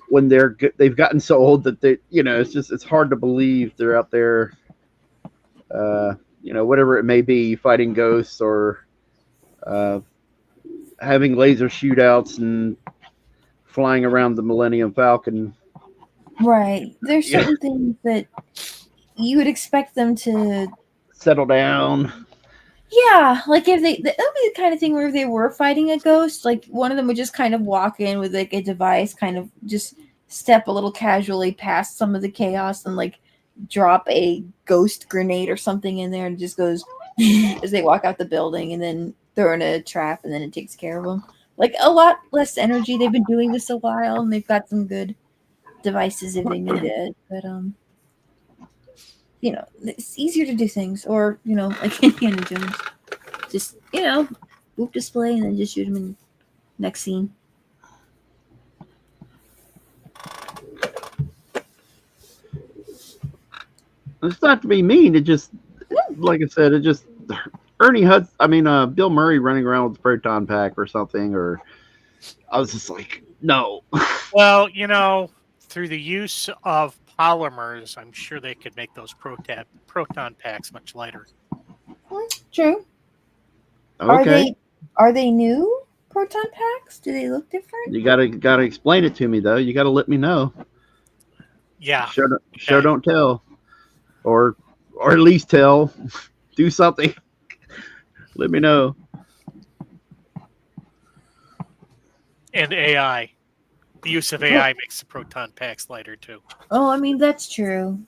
when they've gotten so old that they, it's hard to believe they're out there, whatever it may be, fighting ghosts or having laser shootouts and flying around the Millennium Falcon. Right. There's certain things that you would expect them to settle down. Yeah, like if that would be the kind of thing where if they were fighting a ghost, like one of them would just kind of walk in with a device, kind of just step a little casually past some of the chaos and drop a ghost grenade or something in there and just goes as they walk out the building and then throw in a trap and then it takes care of them. A lot less energy. They've been doing this a while and they've got some good devices if they need it, but it's easier to do things, or like Indiana Jones, just boop display and then just shoot them in next scene. It's not to be mean. It just, like I said, it just Bill Murray running around with the proton pack or something, or I was just like, no. Well, through the use of polymers, I'm sure they could make those proton packs much lighter. True. Okay, Are they new proton packs? Do they look different? you gotta explain it to me though. You gotta let me know. Yeah. Show don't tell, or at least tell. Do something. Let me know. And AI. The use of AI makes the proton packs lighter too. Oh, I mean that's true.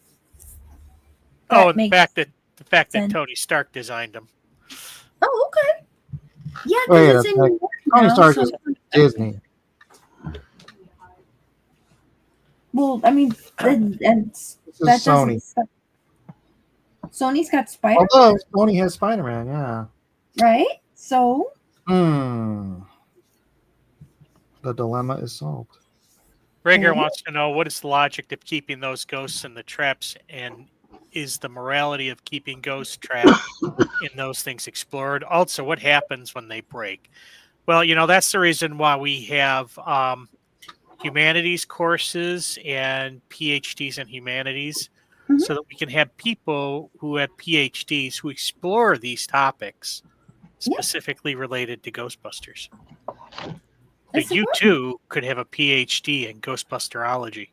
Oh, That and the fact that sense. Tony Stark designed them. Oh, okay. Yeah, Oh, yeah, because it's in that's New York Tony now. Stark So, is Disney. well, I mean, and This is that Sony. doesn't. Sony's got Spider, Although Sony has Spider-Man, yeah. right? So The dilemma is solved. Rager Mhm. wants to know what is the logic of keeping those ghosts in the traps, and is the morality of keeping ghosts trapped in those things explored? Also, what happens when they break? Well, that's the reason why we have humanities courses and PhDs in humanities, Mhm. so that we can have people who have PhDs who explore these topics Yeah. specifically related to Ghostbusters. that's So you important. too could have a PhD in Ghostbusterology.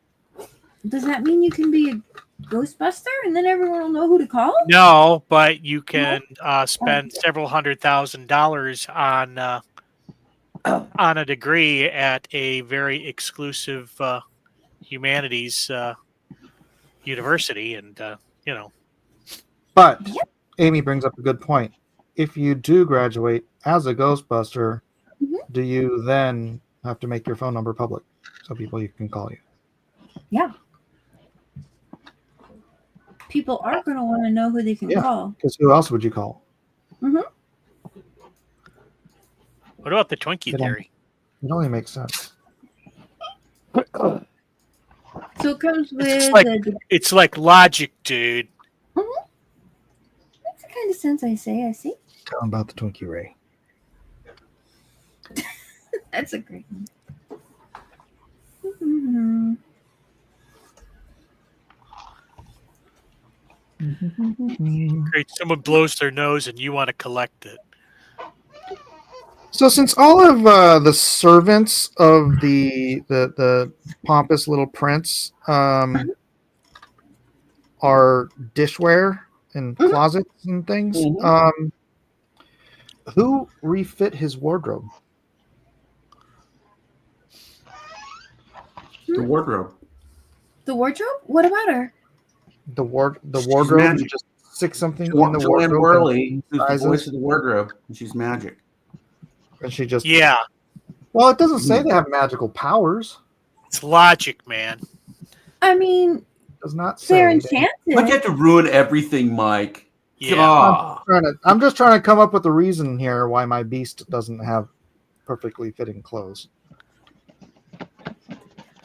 Does that mean you can be a Ghostbuster and then everyone will know who to call? No, but you can spend several $100,000 on a degree at a very exclusive humanities university, and But Yep. Amy brings up a good point. If you do graduate as a Ghostbuster, Mhm. do you then have to make your phone number public so people you can call you? Yeah. People are going to want to know who they can Yeah. call. Because who else would you call? what about the Twinkie It theory? It only makes sense. So it comes with It's like logic, dude. That's the kind of sense I say. I see. Tell them about the Twinkie Ray. That's a great one. Great. Someone blows their nose and you want to collect it. So, since all of the servants of the pompous little prince are dishware and closets and things, who refit his wardrobe? The wardrobe. The wardrobe? What about her? The She's wardrobe. magic. You just stick something in the Joanne wardrobe. Worley, who's the sizes. voice of the wardrobe, and she's magic. And she just Yeah, Well, it doesn't say they have magical powers. it's logic, man. I mean, It does not they're say. enchanted. Why'd you have to ruin everything, Mike? Yeah. God. I'm just trying to come up with a reason here why my beast doesn't have perfectly fitting clothes.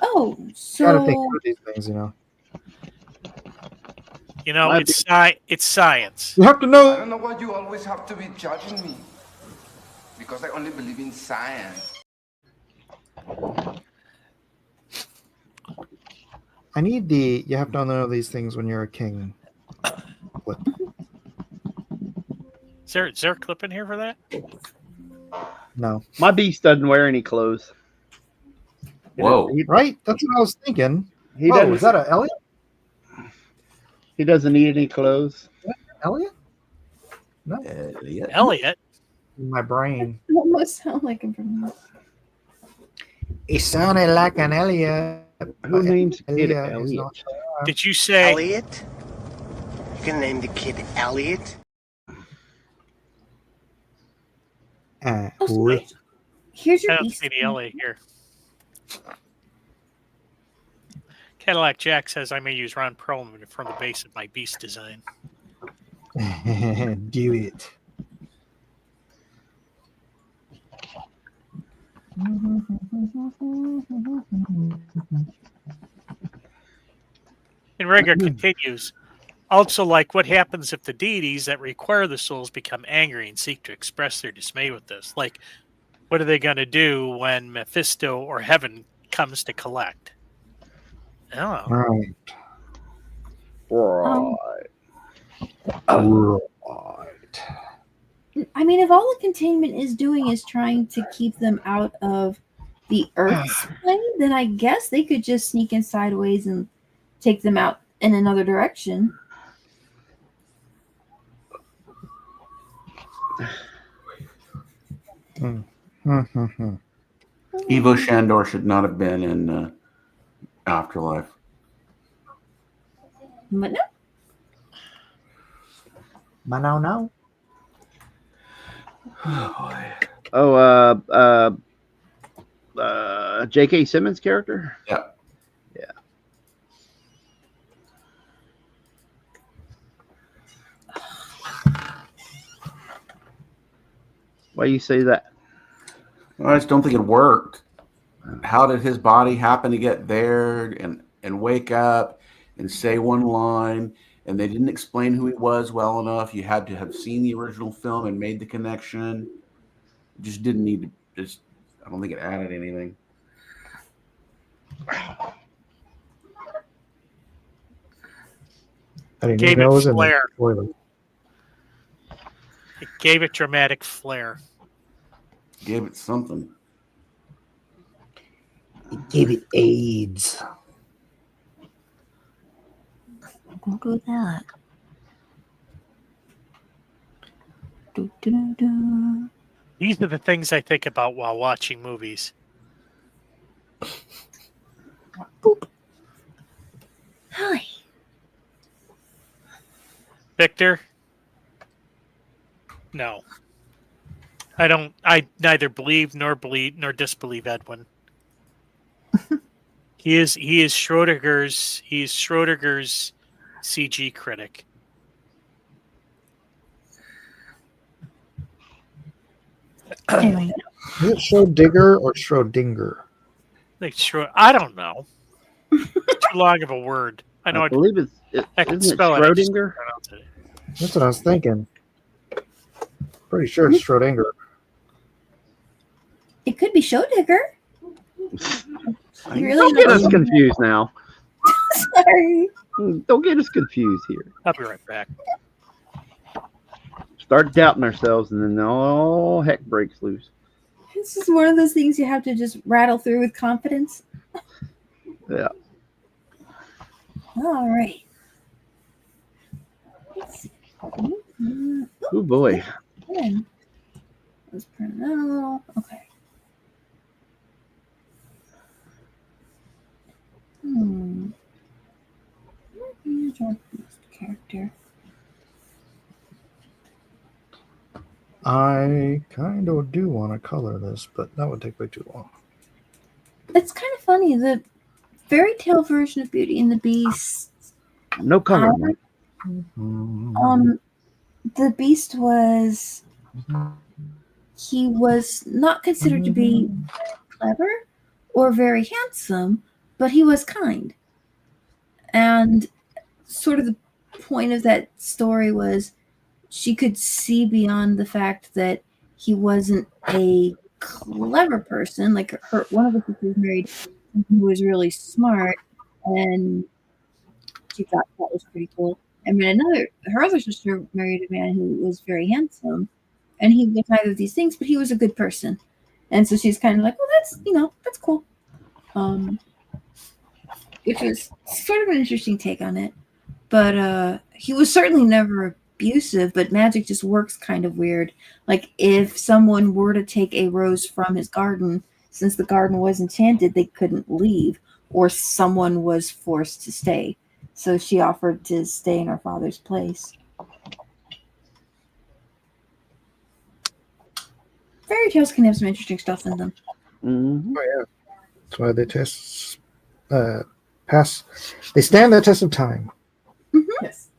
Oh, Gotta think so through these things, you know. It's science. You have to I know. don't know why you always have to be judging me. Because I only believe in science. I need the. You have to know these things when you're a king. Flip. Is there a clip in here for that? No, My beast doesn't wear any clothes. Whoa. right? That's what I was thinking. He Oh, doesn't. is that a Elliot? He doesn't need any clothes. Elliot? Elliot? In my brain. it almost sound like him from this. It sounded like an Elliot. Who names a kid Elliot is Elliot? not- Did you say Elliot? You can name the kid Elliot? oui. Here's I your don't beast. see the Elliot here? Cadillac Jack says I may use Ron Perlman from the base of my beast design. Do it. And Rager continues, Also, like, what happens if the deities that require the souls become angry and seek to express their dismay with this? Like, what are they going to do when Mephisto or Heaven comes to collect? I don't know. Right. Right. I mean, if all the containment is doing is trying to keep them out of the Earth's way, then I guess they could just sneak in sideways and take them out in another direction. Ivo Shandor should not have been in Afterlife. But no. No. Oh, J.K. Simmons' character? Yeah. Yeah. Why you say that? I just don't think it worked. How did his body happen to get there and wake up and say one line? And they didn't explain who he was well enough. You had to have seen the original film and made the connection. It just didn't need to. Just, I don't think it added anything. I didn't Gave know it that was in flair. the spoiler. It gave it dramatic flair. Gave it something. It gave it AIDS. Don't do that. Do. These are the things I think about while watching movies. Boop. Hi. Victor? No. I neither believe nor disbelieve Edwin. He is Schrodinger's CG critic. Anyway, Is it Schrodinger or Schrodinger? Like I don't know. It's too long of a word. I know. I believe I can isn't it spell it. I just Schrodinger? can't pronounce it. That's what I was thinking. Pretty sure it's Schrodinger. It could be Showdigger. Don't get us confused now. Sorry. Don't get us confused here. I'll be right back. Start doubting ourselves, and then all heck breaks loose. This is one of those things you have to just rattle through with confidence. Yeah. All right. Oh boy. Let's print it out. Okay. Character. I kind of do want to color this, but that would take way too long. It's kind of funny. The fairy tale version of Beauty and the Beast. No color. Mike. The Beast was. He was not considered to be clever or very handsome, but he was kind. And sort of the point of that story was she could see beyond the fact that he wasn't a clever person. Like one of the sisters married someone who was really smart, and she thought that was pretty cool. And then her other sister married a man who was very handsome, and he was neither of these things, but he was a good person. And so she's kind of like, well, that's cool. Which was sort of an interesting take on it. But he was certainly never abusive, but magic just works kind of weird. Like if someone were to take a rose from his garden, since the garden was enchanted, they couldn't leave, or someone was forced to stay. So she offered to stay in her father's place. Fairy tales can have some interesting stuff in them. Mm-hmm. Oh yeah, that's why they pass. They stand the test of time. Mm-hmm. Yes.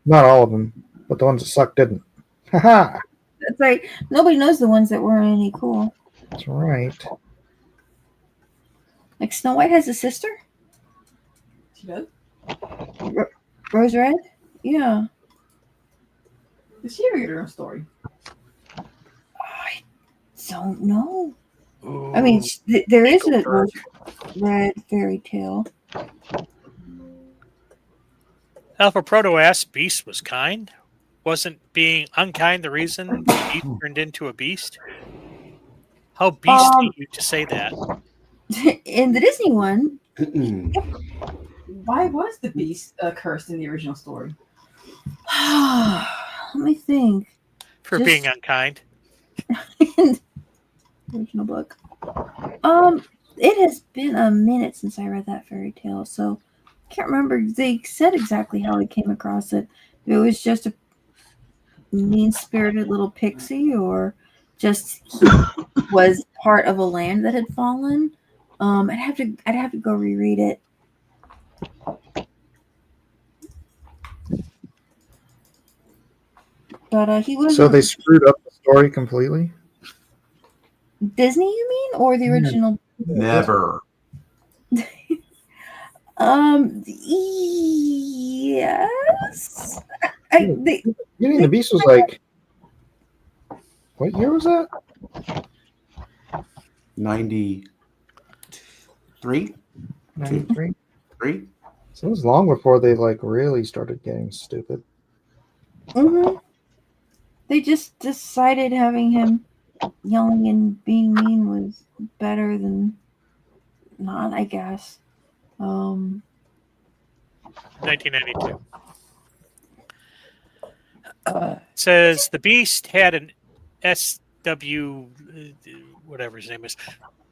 Not all of them, but the ones that suck didn't. Haha. It's like nobody knows the ones that weren't any cool. That's right. Like Snow White has a sister? She does? Rose Red? Yeah. Did she ever get her own story? I don't know. I mean, there is a Rose Red fairy tale. Alpha Proto asks, Beast was kind? Wasn't being unkind the reason Beast turned into a beast? How beastly you to say that. In the Disney one, Why was the beast cursed in the original story? let me think. For being unkind. Original book. It has been a minute since I read that fairy tale, so I can't remember. They said exactly how I came across it. If it was just a mean-spirited little pixie, or just he was part of a land that had fallen. I'd have to go reread it. But he was. So they screwed up the story completely. Disney, you mean, or the original? Never. Yes. You mean the Beast was like? What year was that? 93. 93. 3. So it was long before they like really started getting stupid. Mm-hmm. They just decided having him yelling and being mean was better than not, I guess. 1992. Says the Beast had an SW, whatever his name is.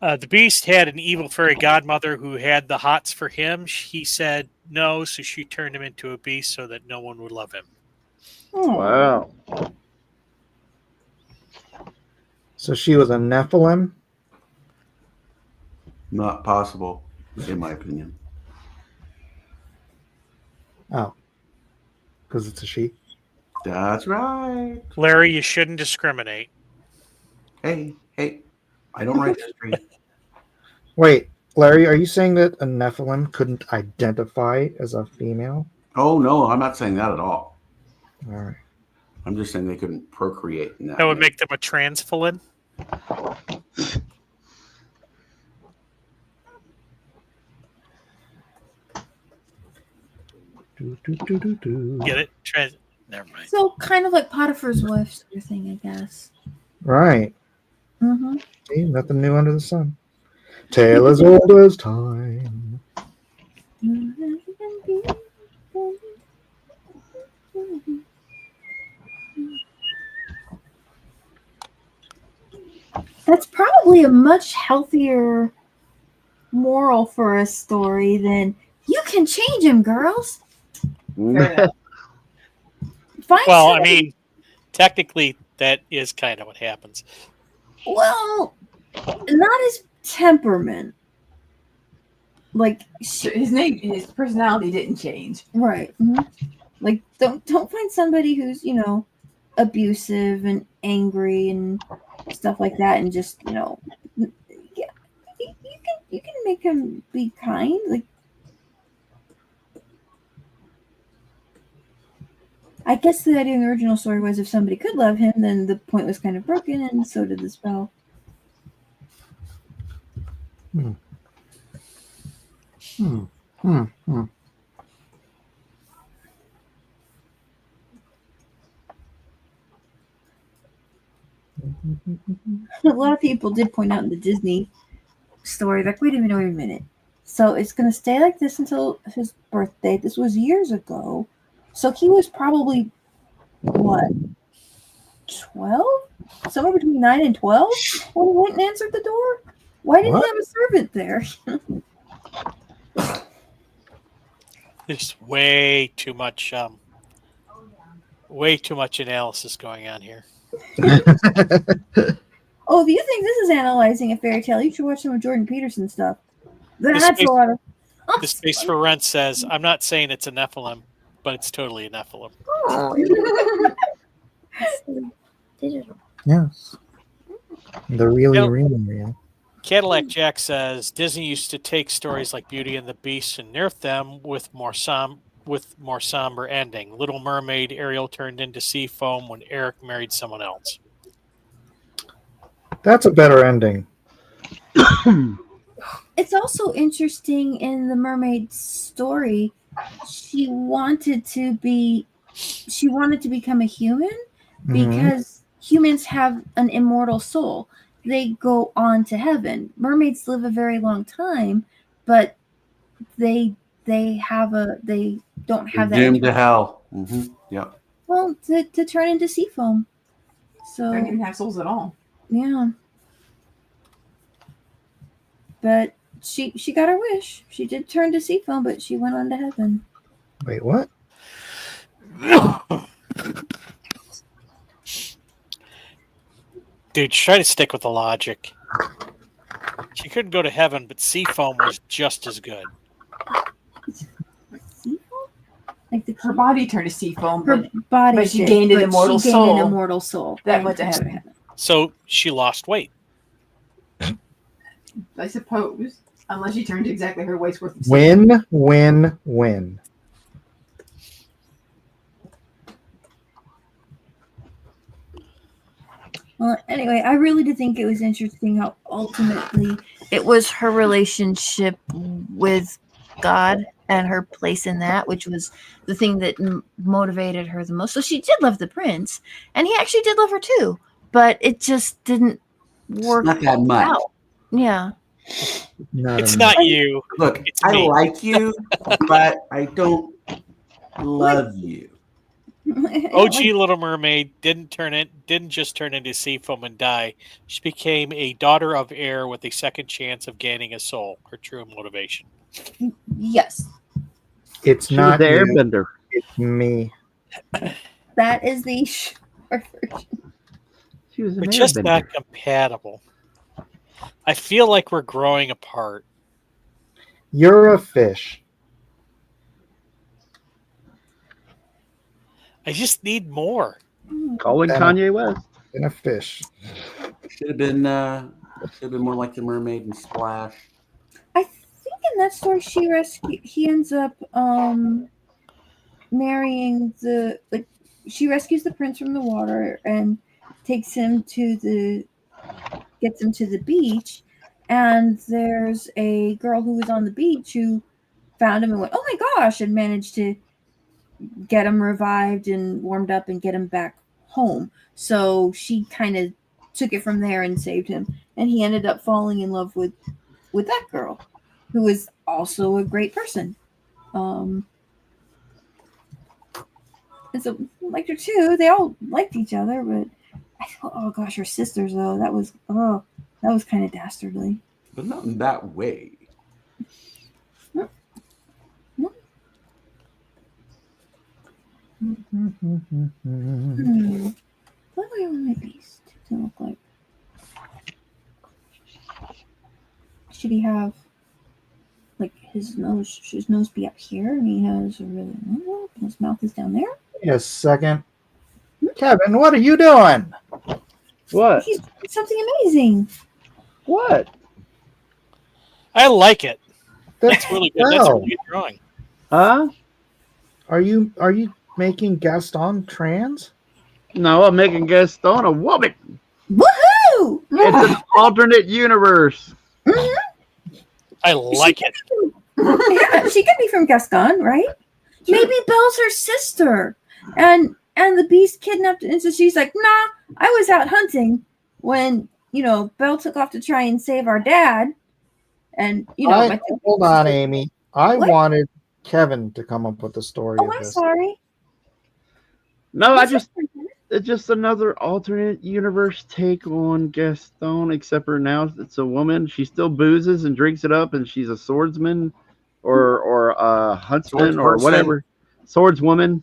The Beast had an evil fairy godmother who had the hots for him. He said no, so she turned him into a beast so that no one would love him. Wow. So she was a Nephilim? Not possible, in my opinion. Oh. Because it's a she? That's right. Larry, you shouldn't discriminate. Hey, I don't write history. Wait, Larry, are you saying that a Nephilim couldn't identify as a female? Oh, no, I'm not saying that at all. All right. I'm just saying they couldn't procreate in that. That would way. make them a transphilim. Get it? Never mind. So kind of like Potiphar's wife sort of thing, I guess. Right. Mm-hmm. See, nothing new under the sun. Tale as old as time. That's probably a much healthier moral for a story than you can change him, girls. Well, I mean, technically, that is kind of what happens. Well, not his temperament. Like his personality didn't change. Right. Mm-hmm. Like don't find somebody who's abusive and angry and stuff like that, and just yeah, you can make him be kind. Like I guess the idea in the original story was if somebody could love him, then the point was kind of broken, and so did the spell. A lot of people did point out in the Disney story, like, wait a minute. So it's going to stay like this until his birthday. This was years ago. So he was probably, what, 12? Somewhere between 9 and 12 when he went and answered the door? Why didn't he have a servant there? There's way too much analysis going on here. Oh, if you think this is analyzing a fairy tale, you should watch some of Jordan Peterson stuff. That's a lot of... The Space for Rent says, I'm not saying it's a Nephilim, but it's totally a Nephilim. Oh, digital. Yes. The really real. Cadillac Jack says Disney used to take stories like Beauty and the Beast and nerf them with more somber ending. Little Mermaid, Ariel turned into sea foam when Eric married someone else. That's a better ending. It's also interesting in the mermaid story. She wanted to become a human because humans have an immortal soul. They go on to heaven. Mermaids live a very long time, but they don't have that. Doomed to hell. Yeah. Well, to turn into sea foam. So They don't even have souls at all. yeah. But she got her wish. She did turn to sea foam, but she went on to heaven. Wait, what? Dude, try to stick with the logic. She couldn't go to heaven, but sea foam was just as good. Sea foam? Like her body turned to sea foam, her body, but she gained an immortal soul. An immortal soul that went to heaven. So she lost weight. I suppose, unless she turned exactly her waist worth. Win, win, win. Well, anyway, I really did think it was interesting how ultimately It was her relationship with God and her place in that, which was the thing that motivated her the most. So she did love the prince, and he actually did love her too, but it just didn't work Not that much. out. Yeah. It's not you. Look, It's I me. like you, but I don't love you. OG Little Mermaid didn't just turn into sea foam and die. She became a daughter of air with a second chance of gaining a soul. Her true motivation. Yes, It's She not was the you, airbender. it's me. that is the short version. She was an We're just airbender. not compatible. I feel like we're growing apart. You're a fish. I just need more. Calling And Kanye West. And a fish. Should have been more like the mermaid and Splash. I think in that story he ends up marrying she rescues the prince from the water and gets him to the beach, and there's a girl who was on the beach who found him and went, oh my gosh, and managed to get him revived and warmed up and get him back home. So she kind of took it from there and saved him, and he ended up falling in love with that girl, who was also a great person. And so liked her too. They all liked each other, but I thought, oh gosh, her sisters though, that was kind of dastardly. But not in that way. What do I want my beast to look like? Should he have like his nose? Should his nose be up here, and he has a really and his mouth is down there? Wait a second. Kevin, what are you doing? What? He's doing something amazing. What? I like it. That's Really good. That's a really good drawing. Huh? Are you making Gaston trans? No, I'm making Gaston a woman. Woohoo! It's an alternate universe. I like it. Yeah, she could be from Gaston, right? Maybe Belle's her sister, and the beast kidnapped, and so she's like, "Nah, I was out hunting when Belle took off to try and save our dad." And Hold on, Amy. I What? wanted Kevin to come up with the story Oh, of I'm this. sorry. No, it's just another alternate universe take on Gaston, except for now it's a woman. She still boozes and drinks it up, and she's a swordsman or a huntsman or Swordsperson. whatever. Swordswoman.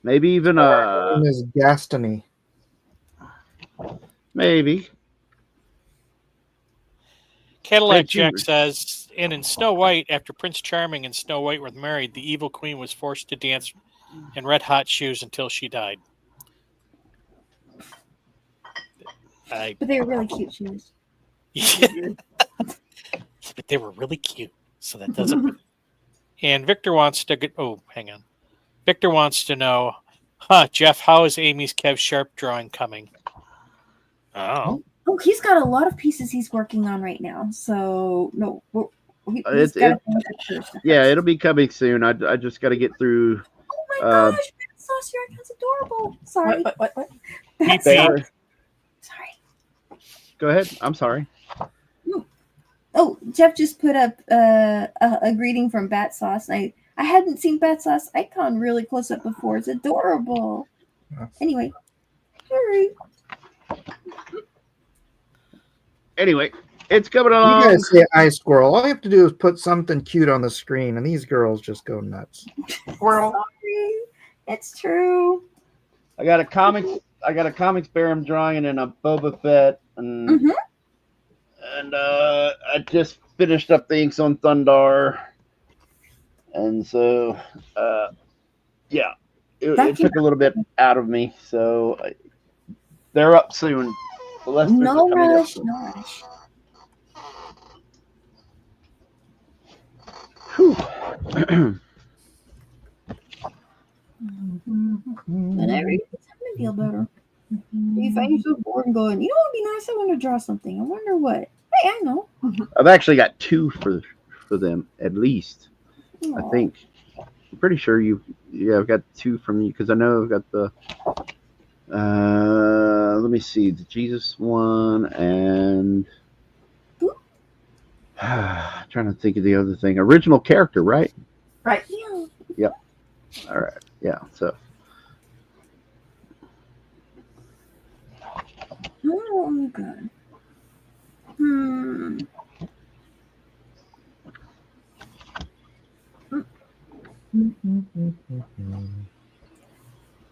Maybe even Her name is Gastony. maybe. Cadillac Right, Jack you- says, and in Snow White, after Prince Charming and Snow White were married, the evil queen was forced to dance in red hot shoes until she died. I, But they were really cute shoes. but they were really cute, so that doesn't. And Victor wants to get. Oh, hang on. Victor wants to know, Jeff, how is Amy's Kev Sharp drawing coming? Oh, Oh, he's got a lot of pieces he's working on right now. So no, he's It's- got it- to finish that first. Yeah, it'll be coming soon. I just got to get through. Oh my gosh, Bat Sauce, your icon's adorable. Sorry. What? Bat Beep, Sauce. beep. Sorry. Go ahead. I'm sorry. Oh, Jeff just put up a greeting from Bat Sauce. I hadn't seen Bat Sauce icon really close up before. It's adorable. Anyway, sorry. Anyway, it's coming You along. guys say ice squirrel. All you have to do is put something cute on the screen, and these girls just go nuts. Sorry. It's true. I got a comics bear I'm drawing, and then a Boba Fett, and I just finished up the inks on Thundar, and so yeah, it took a little bit out of me. So they're up soon. The Lesters No are coming up rush, soon. no rush. Whew. And every time I feel better. You find yourself bored and going, you know what would be nice? I want to draw something. I wonder what. Hey, I know. I've actually got 2 for them at least. I think. I'm pretty sure I've got 2 from you because I know I've got the let me see, the Jesus one and trying to think of the other thing. Original character, right? Right. Yeah. Yep. All right. Yeah. So Oh, good.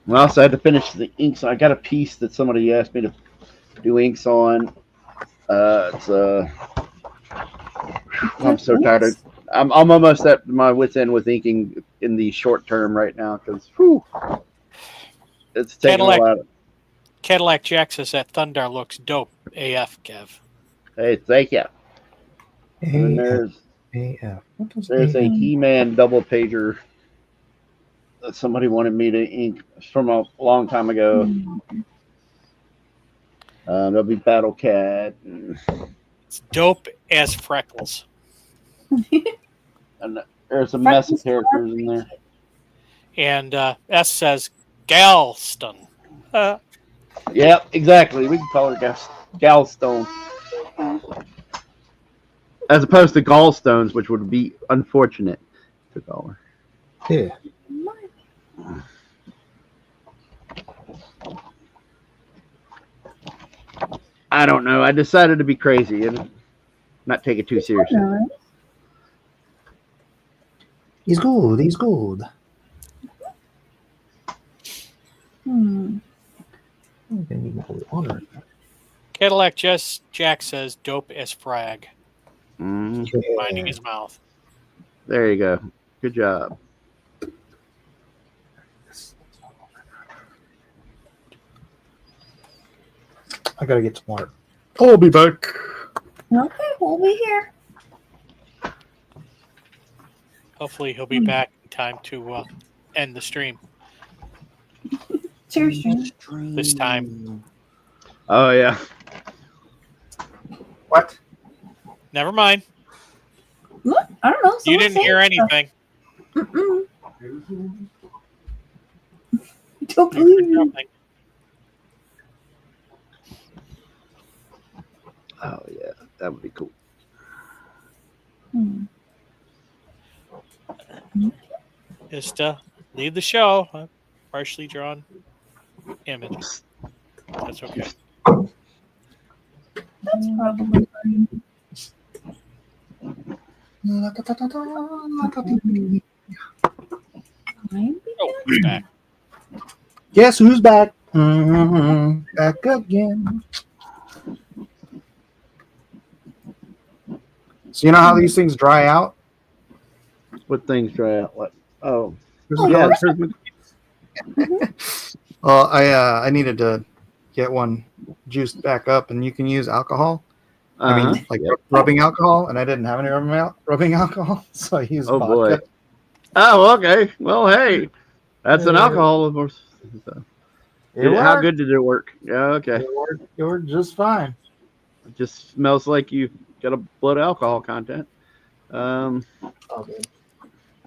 well, so I had to finish the inks. I got a piece that somebody asked me to do inks on. I'm so tired. I'm almost at my wit's end with inking in the short term right now because it's taking a lot. Cadillac Jack says that Thundar looks dope. AF, Kev. Hey, thank you. And there's AF. a He-Man double pager that somebody wanted me to ink from a long time ago. There'll be Battle Cat. It's dope as Freckles. And there's a mess of characters in there. And S says Galston. Yep, exactly. We can call her Galstone. As opposed to gallstones, which would be unfortunate to call her. Yeah. I don't know. I decided to be crazy and not take it too seriously. He's good. He's good. Cadillac Jack says dope as frag. Mm. Minding his mouth. There you go. Good job. I gotta get smart. I'll be back. Okay, we'll be here. Hopefully he'll be back in time to end the stream Seriously. this time. Oh, yeah. What? Never mind. Look, I don't know. You didn't hear anything. Don't believe me. Nothing. Oh, yeah. That would be cool. Just leave the show. Partially drawn image. That's okay. That's probably fine. Oh, he's back. Guess who's back? Back again. So you know how these things dry out? What things dry out? What? Oh. Oh, Yeah. Well, I needed to get one juiced back up, and you can use alcohol. I Uh-huh. mean, like Yep. rubbing alcohol, and I didn't have any rubbing alcohol, so I used Oh vodka. boy. Oh, okay. Well, hey, that's an alcohol, of course. So, how good did it work? Yeah, okay. It worked just fine. It just smells like you got a blood alcohol content. Okay.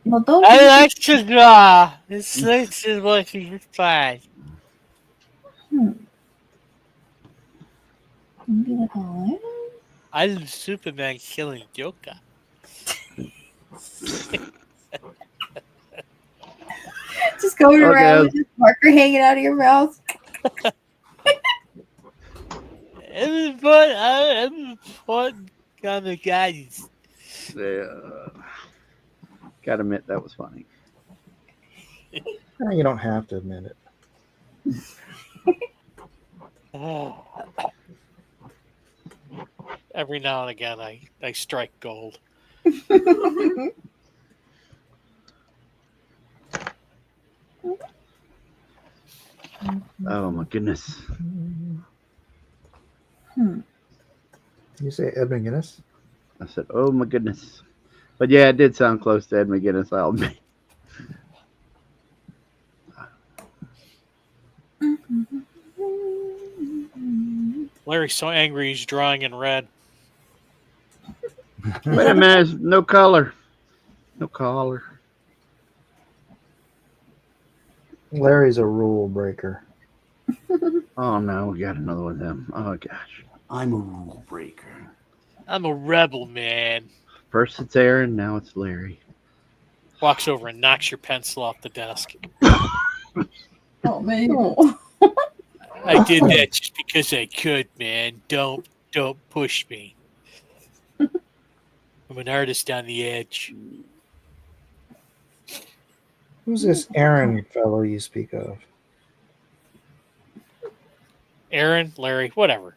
Well, don't I you like to draw. This looks like it's fine. be like, oh, I'm Superman killing Joker. just going Okay, around with this marker hanging out of your mouth. I'm a fun kind of guy. Yeah. Gotta admit that was funny. You don't have to admit it. Every now and again, I strike gold. Oh my goodness. You say Ed McGuinness? I said, oh my goodness. But yeah, it did sound close to Ed McGuinness. I'll admit. Larry's so angry he's drawing in red. Wait a minute, no color. No collar. Larry's a rule breaker. Oh no, we got another one of them. Oh gosh. I'm a rule breaker. I'm a rebel, man. First it's Aaron, now it's Larry. Walks over and knocks your pencil off the desk. Oh man. I did that just because I could, man. Don't push me. I'm an artist on the edge. Who's this Aaron fellow you speak of? Aaron, Larry, whatever.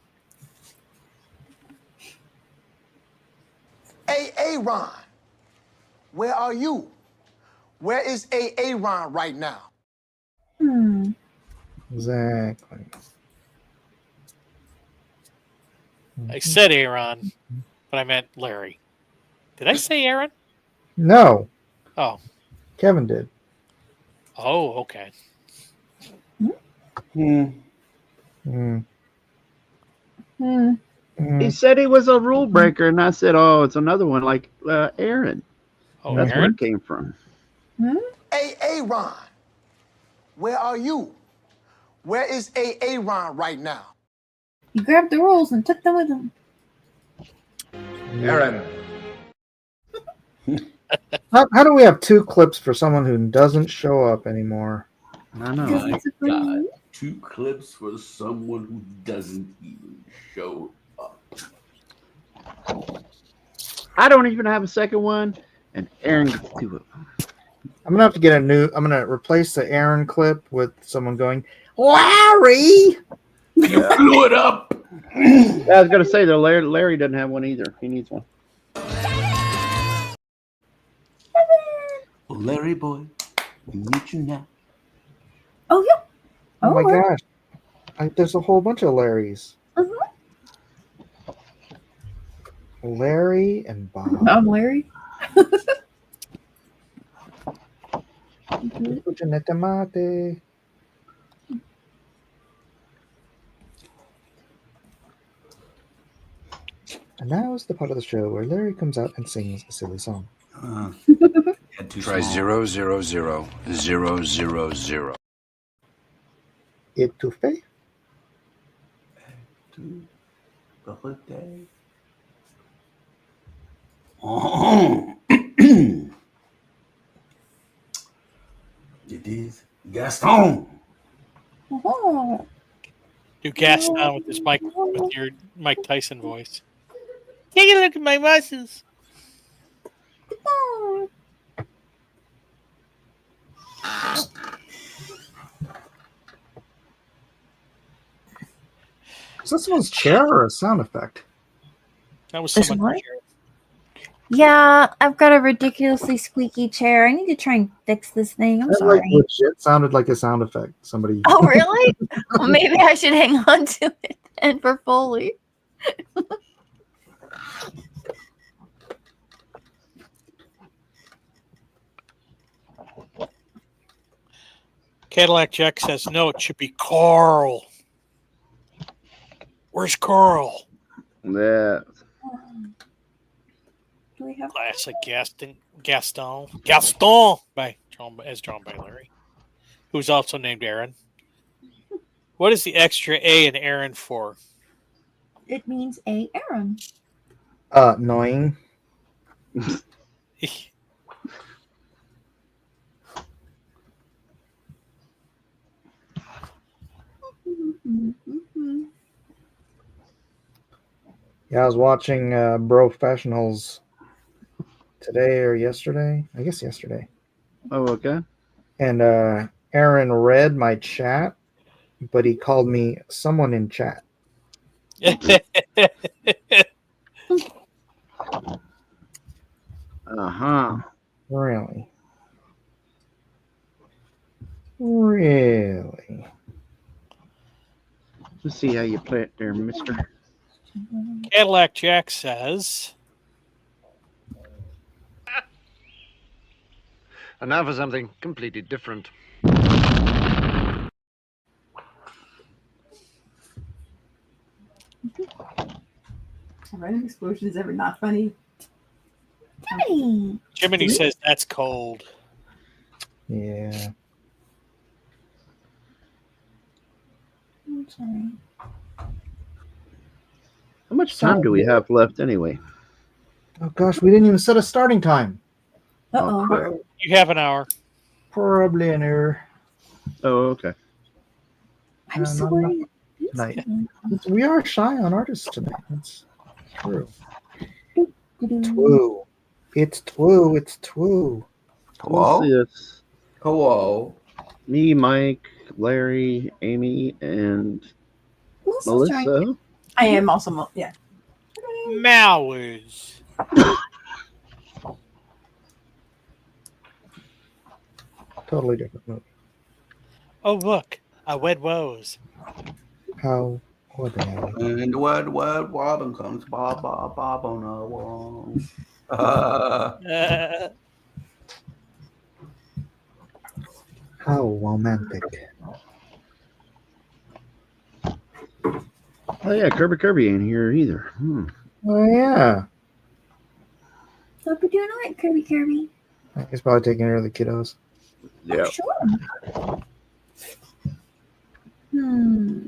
Hey, Aaron, where are you? Where is Aaron right now? Exactly. I said Aaron, but I meant Larry. Did I say Aaron? No, Oh. Kevin did. Oh, okay. He said he was a rule breaker, and I said, oh, it's another one like Aaron. Oh, That's where Aaron? it came from. Hey, Aaron, where are you? Where is Aaron right now? He grabbed the rules and took them with him. Aaron. How do we have two clips for someone who doesn't show up anymore? I know. My God. 2 clips for someone who doesn't even show up. I don't even have a second one, and Aaron gets 2 of them. I'm gonna have to get a new. I'm gonna replace the Aaron clip with someone going, Larry. You blew it up. I was gonna say though, Larry doesn't have one either. He needs one. Larry boy, we need you now. Oh yeah. Oh my gosh. There's a whole bunch of Larrys. Larry and Bob. I'm Larry. Tomate. And now is the part of the show where Larry comes out and sings a silly song. Try 0, 0, 0, 0, 0, 0. Étouffé. Oh. It is Gaston. Do Gaston with his with your Mike Tyson voice. Take a look at my muscles. Is that someone's chair or a sound effect? That was This someone. what? Yeah, I've got a ridiculously squeaky chair. I need to try and fix this thing. I'm That sorry. like legit sounded like a sound effect. Somebody. Oh, really? Well, maybe I should hang on to it then for Foley. Cadillac Jack says, no, it should be Carl. Where's Carl? Yeah. Do we have Classic Gaston by John by Larry, who's also named Aaron. What is the extra A in Aaron for? It means a Aaron. Annoying. Yeah, I was watching Professionals today or yesterday. I guess yesterday. Oh, okay. And Aaron read my chat, but he called me someone in chat. Uh-huh. Really? Really? Let's see how you play it there, mister. Cadillac Jack says, And now for something completely different. Random explosions ever not funny? Hey. Jiminy says that's cold. Yeah. I'm sorry. How much time do we have left anyway? Oh gosh, we didn't even set a starting time. Uh-oh. crap. You have an hour. Probably an error. Oh, okay. I'm so not worried. tonight. We are shy on artists tonight. That's true. Twoo. It's Twoo. It's Twoo. What's this? Hello. Me, Mike, Larry, Amy, and Who's also trying Melissa. I am also, yeah. Mowers. Totally different movie. Oh, look. A wed woes. How would they? And what Robin comes Bob on a wall. How romantic. Oh yeah, Kirby ain't here either. Oh yeah. Hope you're doing all right, Kirby. He's probably taking care of the kiddos. Yeah. Oh, sure. Hmm.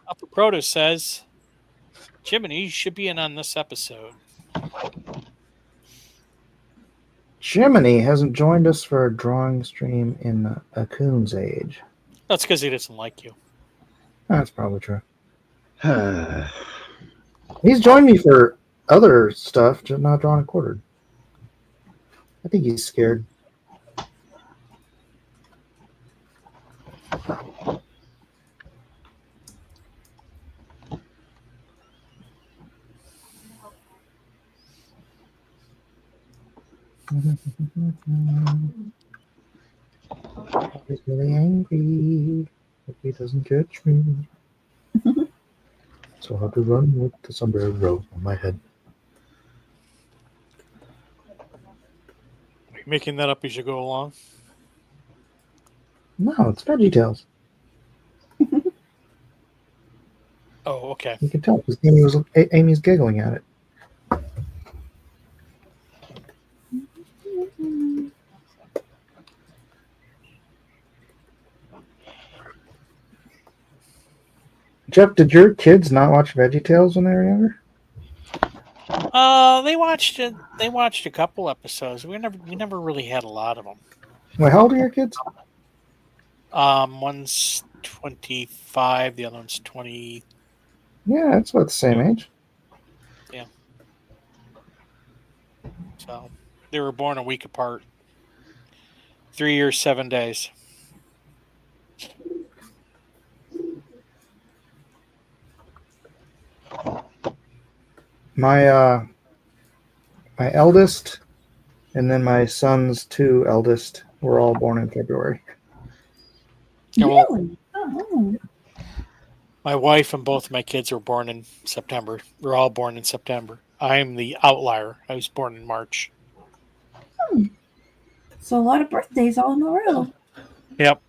Upper Proto says, Jiminy should be in on this episode. Jiminy hasn't joined us for a drawing stream in a coon's age. That's because he doesn't like you. That's probably true. He's joined me for other stuff, just not drawing and quartered. I think he's scared. He's really angry if he doesn't catch me. So I have to run with the sombrero on my head. Are you making that up as you go along? No, it's VeggieTales. Oh, okay. You can tell because Amy's giggling at it. Jeff, did your kids not watch VeggieTales when they were younger? They watched it. They watched a couple episodes. We never really had a lot of them. Wait, how old are your kids? One's 25, the other one's 20. Yeah, that's about the same age. Yeah. So they were born a week apart. 3 years, 7 days. My eldest and then my son's 2 eldest were all born in February. Yeah, well, Really? Oh. my wife and both of my kids were born in September. We're all born in September. I'm the outlier. I was born in March. So a lot of birthdays all in a row. Yep.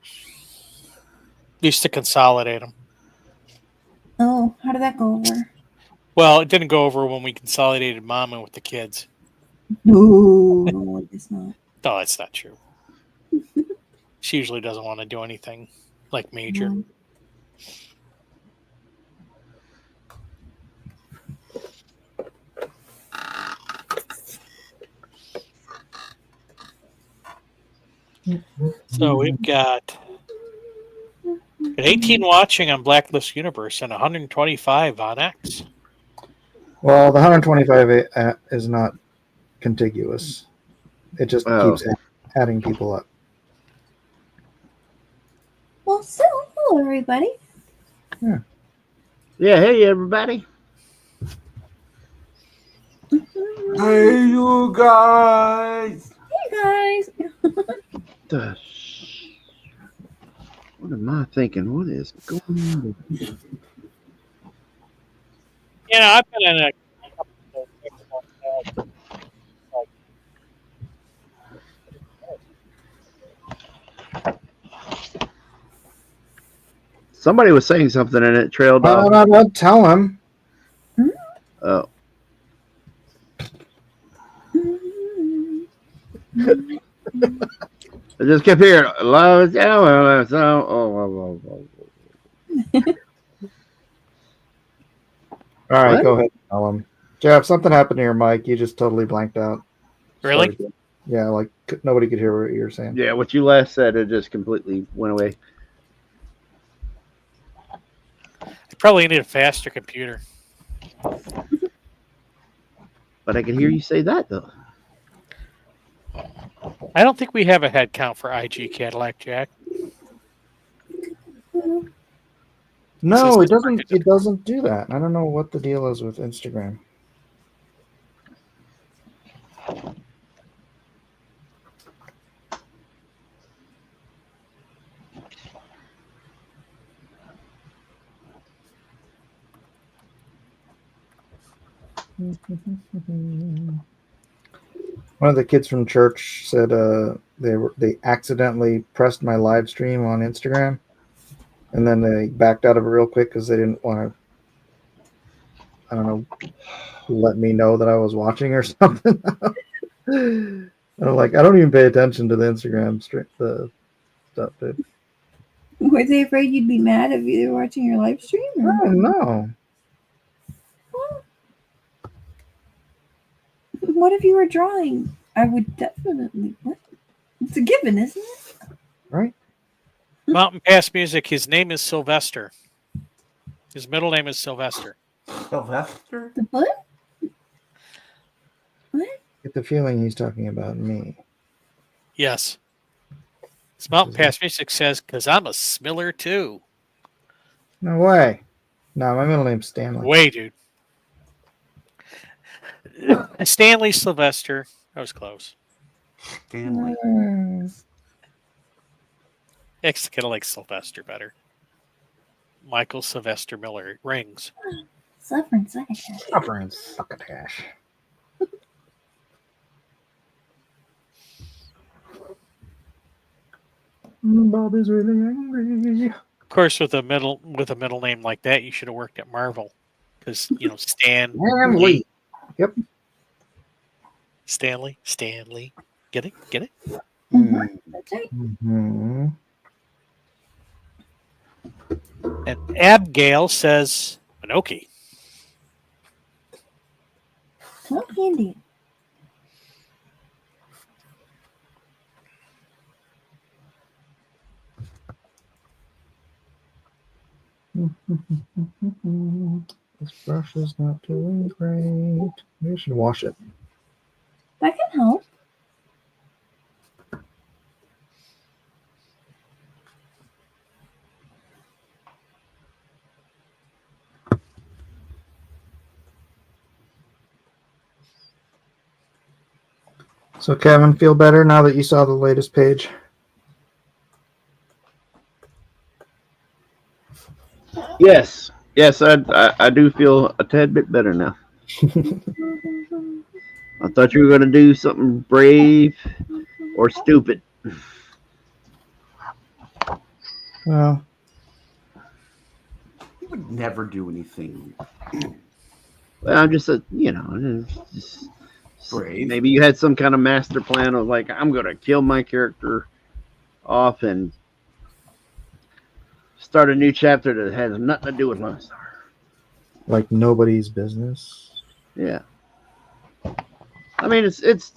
Used to consolidate them. Oh, how did that go over? Well, it didn't go over when we consolidated Mama with the kids. No, it's not. No, that's not true. She usually doesn't want to do anything like major. No. So we've got an 18 watching on Blacklist Universe and 125 on X. Well, the 125 is not contiguous. It just keeps adding people up. Well, so hello everybody. Yeah. Yeah, hey everybody. Hey, you guys. Hey guys. What am I thinking? What is going on? You know, I've been in a Somebody was saying something and it trailed off. Don't tell him. Oh. I just kept hearing love is All right, What? go ahead. Tell him. Jeff, something happened to your mic. You just totally blanked out. Really? Yeah, like nobody could hear what you were saying. Yeah, what you last said, it just completely went away. I probably need a faster computer. But I can hear you say that though. I don't think we have a head count for IG Cadillac, Jack. No, it doesn't. It doesn't do that. I don't know what the deal is with Instagram. One of the kids from church said they accidentally pressed my live stream on Instagram, and then they backed out of it real quick because they didn't want to, I don't know, let me know that I was watching or something. And I'm like, I don't even pay attention to the Instagram the stuff, dude. Were they afraid you'd be mad if you were watching your live stream? Or? I don't know. What if you were drawing? I would definitely. What? It's a given, isn't it? Right. Mountain Pass Music, his name is Sylvester. His middle name is Sylvester. Sylvester? The what? What? Get the feeling he's talking about me. Yes. His Mountain Pass Music says, because I'm a Smiller too. No way. No, my middle name's Stanley. Way, dude. Stanley Sylvester. That was close. Stanley. X kind of like Sylvester better. Michael Sylvester Miller rings. Suffering succotash. Bobby's really angry. Of course, with a middle name like that, you should have worked at Marvel, because Stanley. Yep. Stanley. Get it? Mm-hmm. That's right. Mm-hmm. And Abigail says Minoki. So handy. This brush is not doing great. Maybe I should wash it. That can So, Kevin, feel better now that you saw the latest page? Yes, I do feel a tad bit better now. I thought you were going to do something brave or stupid. Well, He would never do anything. Well, I'm just Brave. maybe you had some kind of master plan of like, I'm going to kill my character off and start a new chapter that has nothing to do with Lone Star. like nobody's business. Yeah. I mean, it's.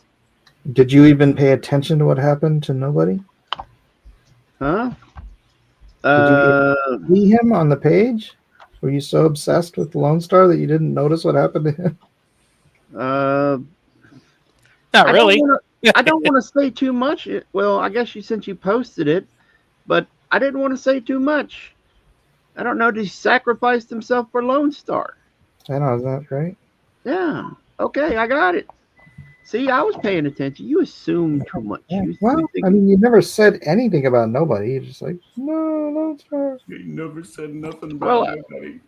Did you even pay attention to what happened to nobody? Huh? Did you see him on the page? Were you so obsessed with Lone Star that you didn't notice what happened to him? Not really. I don't want to say too much. Well, I guess since you posted it, but I didn't want to say too much. I don't know. Did he sacrifice himself for Lone Star? I know, is that right? Yeah. Okay, I got it. See, I was paying attention. You assumed too much. Well, I mean, you never said anything about nobody. You're just like, no, Lone Star. He never said nothing about nobody.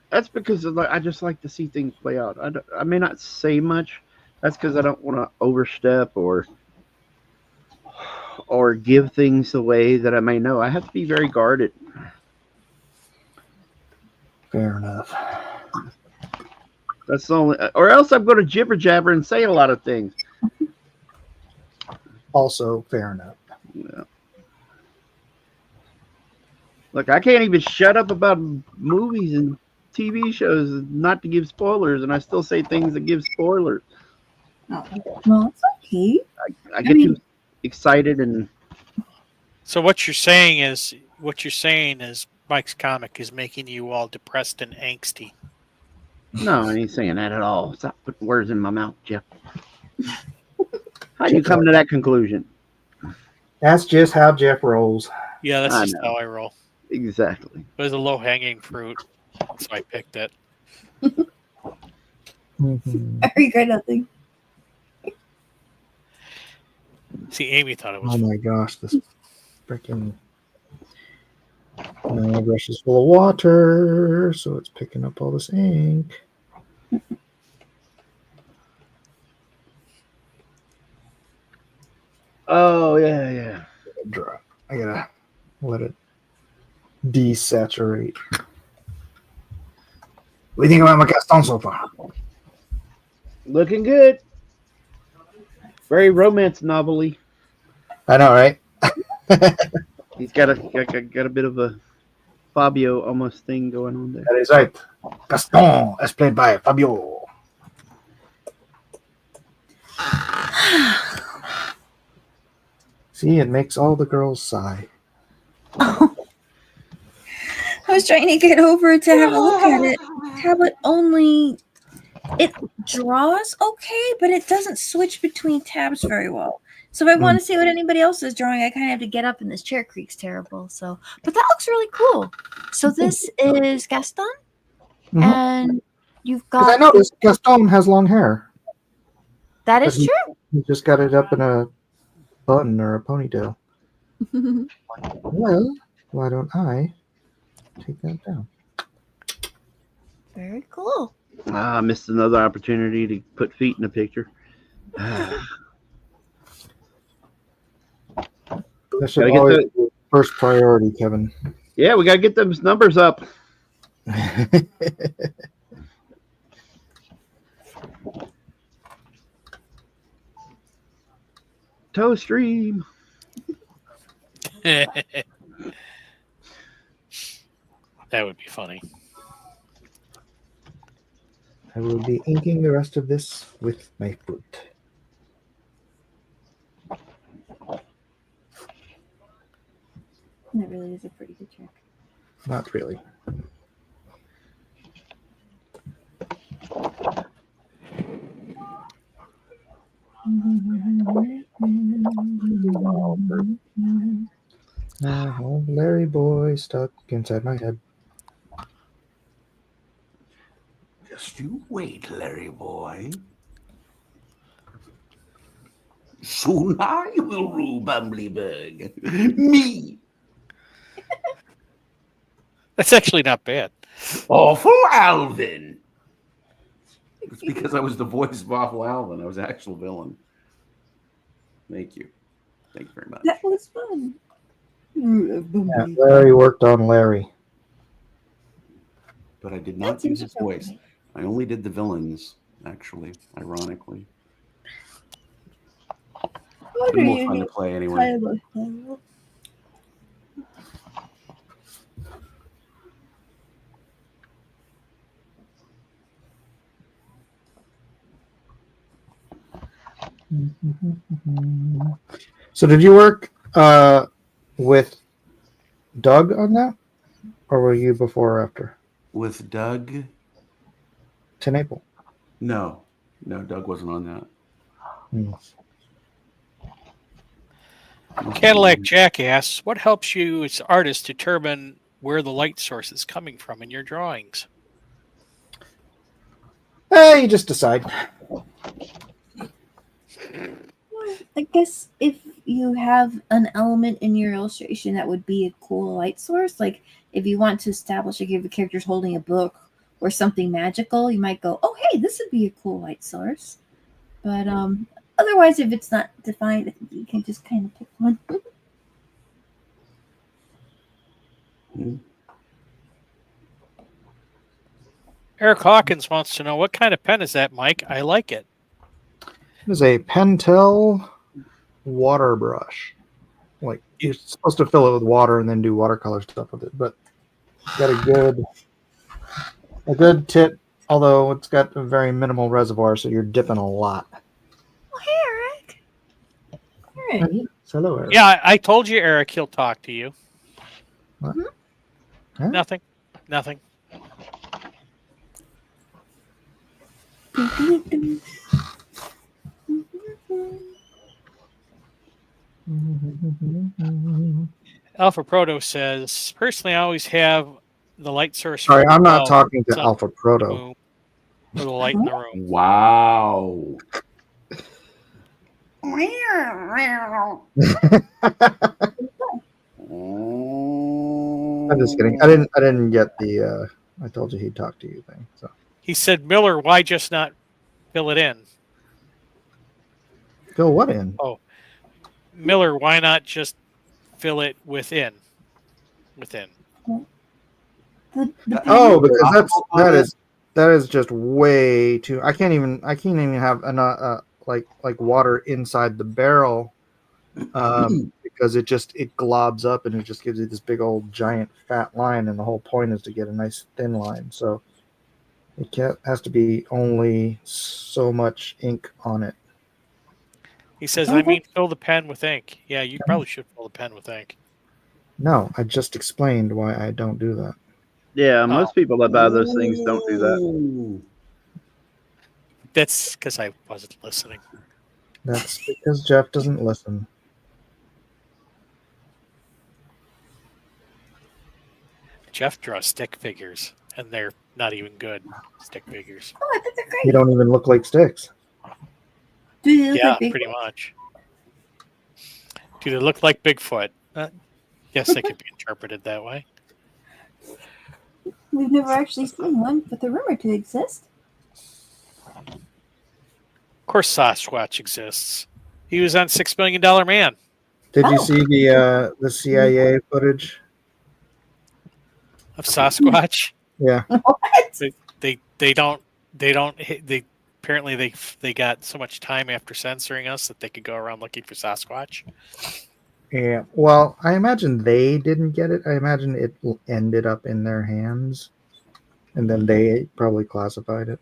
That's because I just like to see things play out. I may not say much. That's because I don't want to overstep or give things away that I may know. I have to be very guarded. Fair enough. That's the only, or else I'm going to jibber jabber and say a lot of things. Also, fair enough. Yeah. Look, I can't even shut up about movies and TV shows not to give spoilers, and I still say things that give spoilers. Well, it's okay. I get too excited and. So what you're saying is Mike's comic is making you all depressed and angsty. No, I ain't saying that at all. Stop putting words in my mouth, Jeff. How do you come to that conclusion? That's just how Jeff rolls. Yeah, that's just how I roll. Exactly. It was a low-hanging fruit, so I picked it. I regret nothing. See, Amy thought it was. Oh my gosh, this freaking brush is full of water, so it's picking up all this ink. Oh yeah. I gotta let it desaturate. What do you think about my Gaston so far? Looking good. Very romance novel-y. I know, right? He's got a bit of a Fabio almost thing going on there. That is right. Gaston, as played by Fabio. See, it makes all the girls sigh. I was trying to get over to have a look at it. Tablet only, it draws okay, but it doesn't switch between tabs very well. So if I want to see what anybody else is drawing, I kind of have to get up, and this chair creak's terrible. So, but that looks really cool. So this is Gaston, and you've got. I noticed Gaston has long hair. That is true. He just got it up in a bun or a ponytail. Well, why don't I take that down? Very cool. I missed another opportunity to put feet in the picture. That should always be first priority, Kevin. Yeah, we got to get those numbers up. Toe stream. That would be funny. I will be inking the rest of this with my foot. That really is a pretty good trick. Not really. Oh, Larry boy stuck inside my head. Just you wait, Larry boy. Soon I will rule Bumbleberg. Me. That's actually not bad. Awful Alvin. It's because I was the voice of Awful Alvin. I was the actual villain. Thank you. Thank you very much. That was fun. Yeah, Larry worked on Larry. But I did not use his voice. I only did the villains, actually, ironically. What Be are more you fun to doing? play anyway. So did you work with Doug on that? Or were you before or after? With Doug? 10 April. No, Doug wasn't on that. Cadillac Jack asks, what helps you as artist determine where the light source is coming from in your drawings? You just decide. I guess if you have an element in your illustration that would be a cool light source, like if you want to establish, like if the character's holding a book or something magical, you might go, oh, hey, this would be a cool light source. But otherwise, if it's not defined, I think you can just kind of pick one. Eric Hawkins wants to know, what kind of pen is that, Mike? I like it. It is a Pentel water brush. Like, you're supposed to fill it with water and then do watercolor stuff with it, but it's got a good tip, although it's got a very minimal reservoir, so you're dipping a lot. Oh, hey, Eric. All right. Hello, Eric. Yeah, I told you, Eric, he'll talk to you. What? Huh? Nothing. Alpha Proto says, personally, I always have the light source. Sorry, I'm not above, talking to sun, Alpha Proto. moon, or the light in the room. Wow. I'm just kidding. I didn't get the I told you he'd talk to you thing. So He said, Miller, why just not fill it in? fill what in? Oh, Miller, why not just fill it within? Oh, because that is just way too. I can't even have like water inside the barrel, because it globs up and it just gives you this big old giant fat line, and the whole point is to get a nice thin line. So it has to be only so much ink on it. He says, I mean, fill the pen with ink. Yeah, you probably should fill the pen with ink. No, I just explained why I don't do that. Yeah, most people that buy those things don't do that. That's because I wasn't listening. That's because Jeff doesn't listen. Jeff draws stick figures, and they're not even good stick figures. Oh, I think they're great. You don't even look like sticks. Do they look Yeah, like Bigfoot? pretty much. Do they look like Bigfoot? Yes, they could be interpreted that way. We've never actually seen one, but they're rumored to exist. Of course, Sasquatch exists. He was on $6 Million Man. Did you see the CIA footage of Sasquatch? Yeah. What? They apparently they got so much time after censoring us that they could go around looking for Sasquatch. Yeah. Well, I imagine they didn't get it. I imagine it ended up in their hands, and then they probably classified it.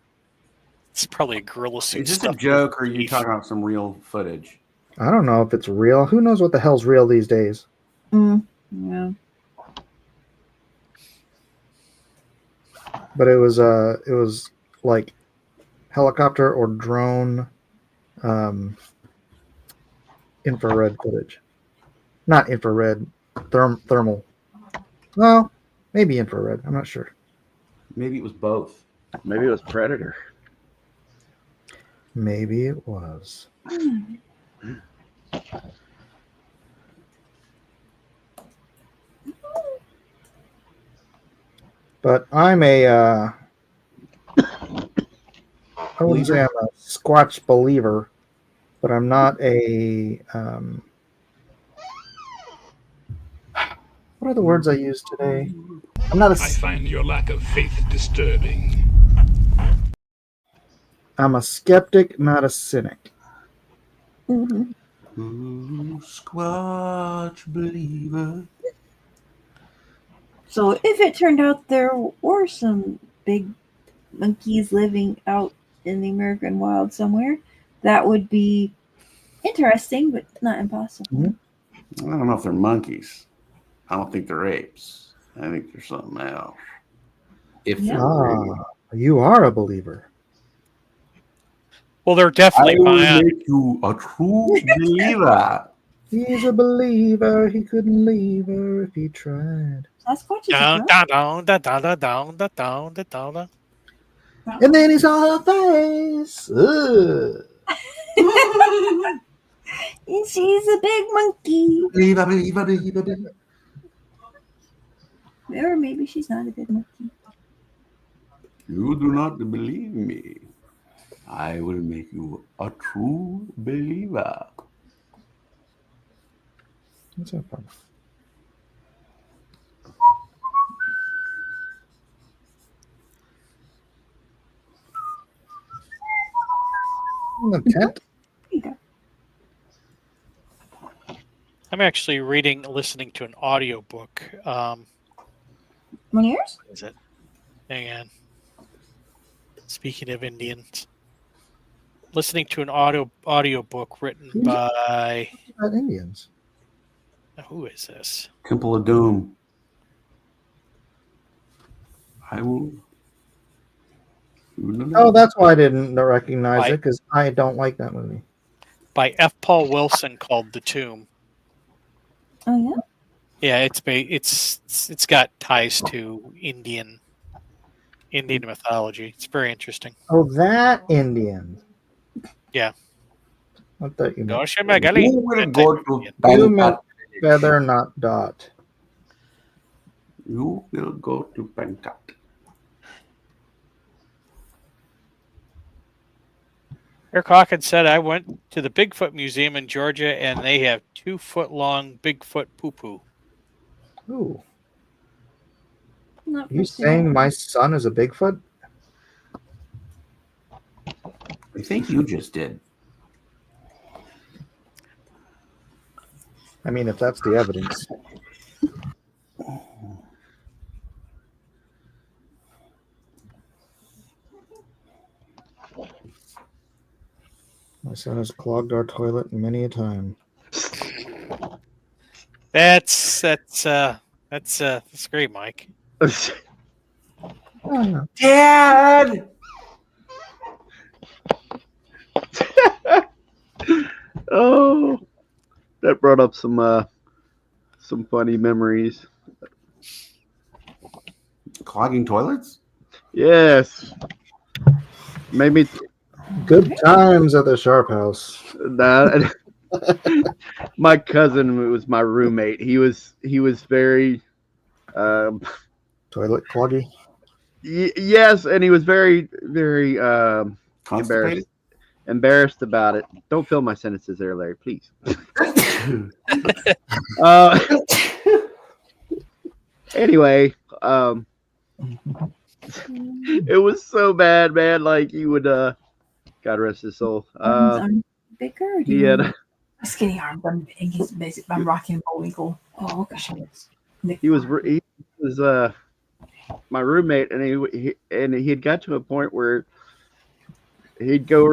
It's probably a gorilla suit. Is this a joke, or are you talking about some real footage? I don't know if it's real. Who knows what the hell's real these days? Yeah. But it was like helicopter or drone infrared footage. Not infrared, thermal. Well, maybe infrared. I'm not sure. Maybe it was both. Maybe it was Predator. Maybe it was. But I'm I wouldn't say I'm a Squatch believer, but I'm not a what are the words I used today? I'm not a. I find your lack of faith disturbing. I'm a skeptic, not a cynic. Mhm. Squatch believer. So if it turned out there were some big monkeys living out in the American wild somewhere, that would be interesting, but not impossible. I don't know if they're monkeys. I don't think they're apes. I think they're something else. If they're real. You are a believer. Well, they're definitely I will bionic. make you a true believer. He's a believer. He couldn't leave her if he tried. Sasquatch is Down, a down, down, down, down, down, down, down, down. And then he saw her face. Ugh. And she's a big monkey. Believer. Or maybe she's not a big monkey. You do not believe me. I will make you a true believer. What's that from? The tent? I'm actually listening to an audiobook. One of yours? What is it? Hang on. Speaking of Indians, listening to an audiobook written by About Indians. who is this? Temple of Doom. I will. Oh, that's why I didn't recognize Right. it, because I don't like that movie. By F. Paul Wilson, called The Tomb. Oh yeah. Yeah, it's got ties to Indian mythology. It's very interesting. Oh, that Indian. Yeah. I thought you meant. Gosha Magali. Who will go to You meant Bangkok? feather, not dot. You will go to Bangkok. Eric Hawkins said, I went to the Bigfoot Museum in Georgia, and they have 2-foot-long Bigfoot poo-poo. Ooh. Not You for saying sale. my son is a Bigfoot? I think you just did. I mean, if that's the evidence. My son has clogged our toilet many a time. That's great, Mike. Oh, Dad! Oh, that brought up some funny memories. Clogging toilets? Yes. Maybe good times at the Sharp House. that. My cousin was my roommate. He was very Toilet cloggy. yes, and he was very Constipated? embarrassed about it. Don't fill my sentences there, Larry, please. Anyway, it was so bad, man. Like he would, God rest his soul. I'm bigger. He had, Skinny arm. I'm Rocky and Bullwinkle. Oh, okay. he was my roommate, and he had got to a point where he'd go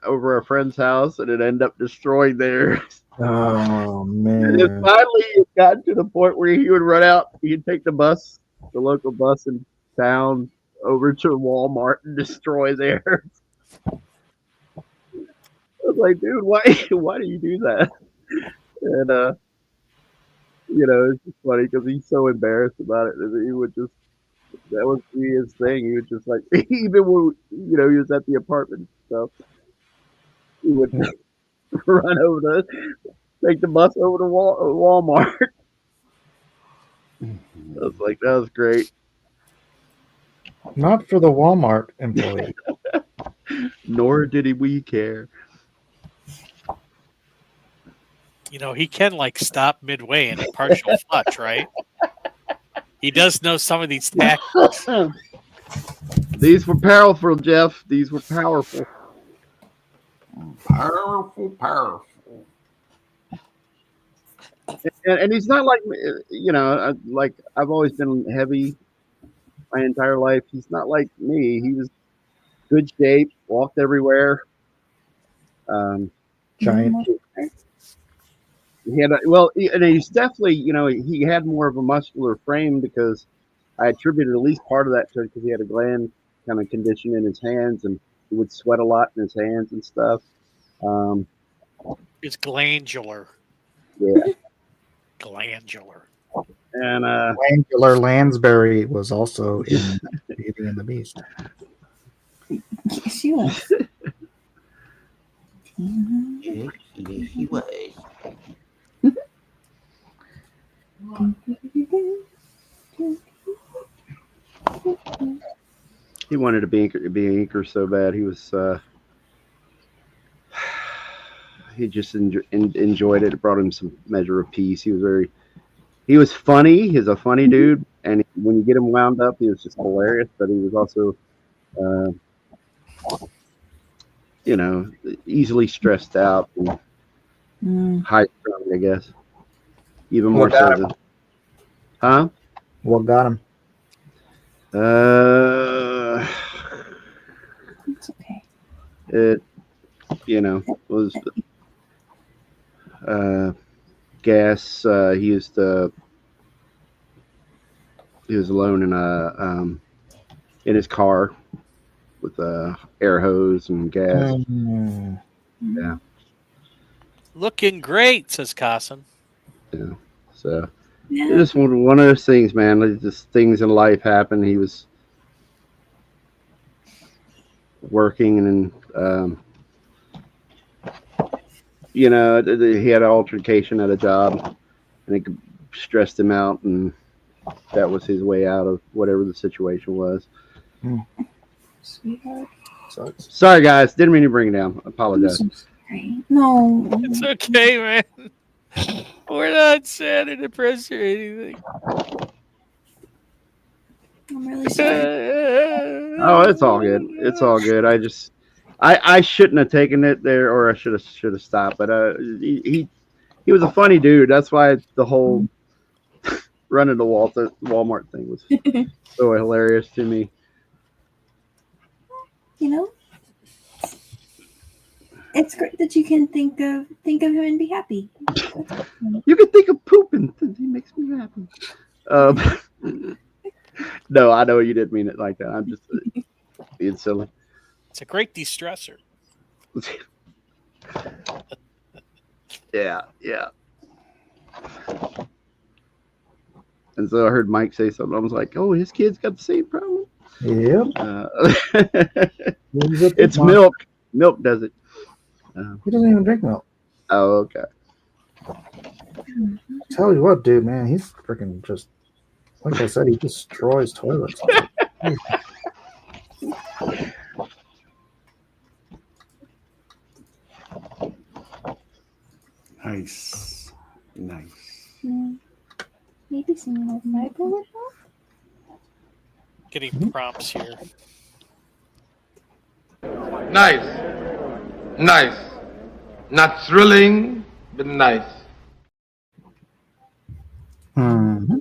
over a friend's house and it'd end up destroying theirs. Oh And man! then finally, it got to the point where he would run out. He'd take the local bus in town, over to Walmart and destroy theirs. I was like, dude, why do you do that? And it's just funny because he's so embarrassed about it that he would just. That was his thing. He would just like, even when he was at the apartment and stuff, he would run over to take the bus over to Walmart. I was like, that was great. Not for the Walmart employee. Nor did we care. You know, he can like stop midway in a partial clutch, right? He does know some of these tactics. These were powerful, Jeff. These were powerful. Powerful. And he's not like, you know, like I've always been heavy my entire life. He's not like me. He was good shape, walked everywhere. Giant. He had and he's definitely, you know, he had more of a muscular frame because I attributed at least part of that to because he had a gland kind of condition in his hands and he would sweat a lot in his hands and stuff. It's glandular. Yeah. Glandular. And Glandular Lansbury was also in Beauty and the Beast. Yes, she was. Yes, he was. he wanted to be an inker so bad. He was he just enjoyed it. It brought him some measure of peace. He was funny. He's a funny dude, and when you get him wound up, he was just hilarious. But he was also, you know, easily stressed out and high strung, I guess. Even more so than, huh? What got him? It's okay. It, you know, was gas. He was alone in his car with a air hose and gas. Yeah. Looking great, says Carson. Yeah. So it's just one of those things, man. Like, just things in life happen. He was working and you know, he had an altercation at a job and it stressed him out, and that was his way out of whatever the situation was. Sweetheart. Sorry, guys. Didn't mean to bring it down. I apologize. No. It's okay, man. We're not sad or depressed or anything. I'm really sorry. Oh, it's all good. It's all good. I shouldn't have taken it there, or I should have stopped. But he was a funny dude. That's why the whole running to Walmart thing was so hilarious to me. You know, it's great that you can think of him and be happy. You can think of pooping. He makes me happy. No, I know you didn't mean it like that. I'm just being silly. It's a great de-stressor. Yeah. And so I heard Mike say something. I was like, "Oh, his kid's got the same problem." Yeah. It's milk. Milk does it. He doesn't even drink milk. Oh, okay. Tell you what, dude, man, he's freaking just like I said, he destroys toilets. Nice. Maybe some more fiber would help. Getting prompts here. Nice. Not thrilling, but nice. Mm-hmm.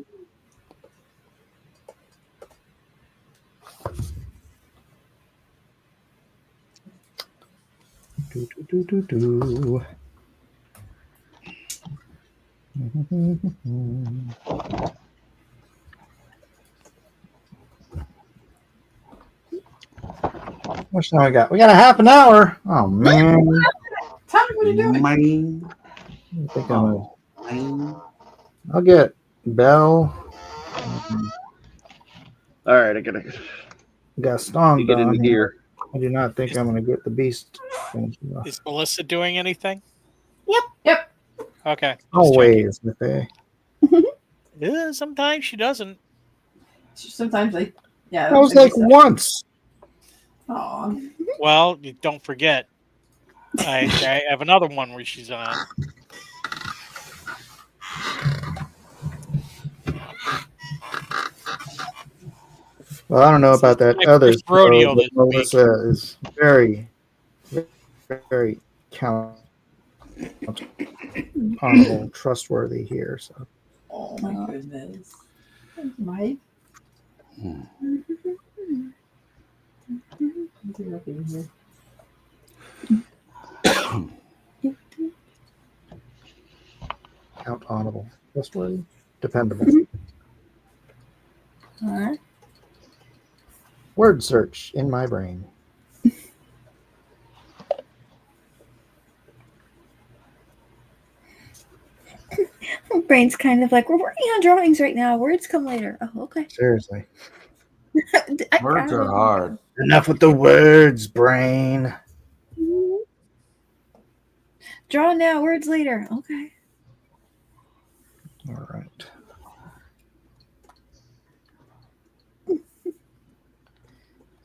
Do. How much time we got? We got a half an hour. Oh man. Tommy, what are you doing? I think I'll get Bell. All right, I gotta Gaston get in done here. I do not think I'm going to get the Beast finished. Is Melissa doing anything? Yep. Okay. Always, Miffy. Yeah, sometimes she doesn't. Sometimes I. Yeah. That was like once. Aw. Well, you don't forget. I have another one where she's on. Well, I don't know about that my other first rodeo show, but this week. Melissa is very, very honorable, trustworthy here. So. Oh my goodness. Thank you, Mike. Count honorable, trustworthy, dependable. Alright. Word search in my brain. My brain's kind of like, we're working on drawings right now. Words come later. Oh, okay. Seriously. Words are hard. Enough with the words, brain. Draw now, words later. Okay. All right.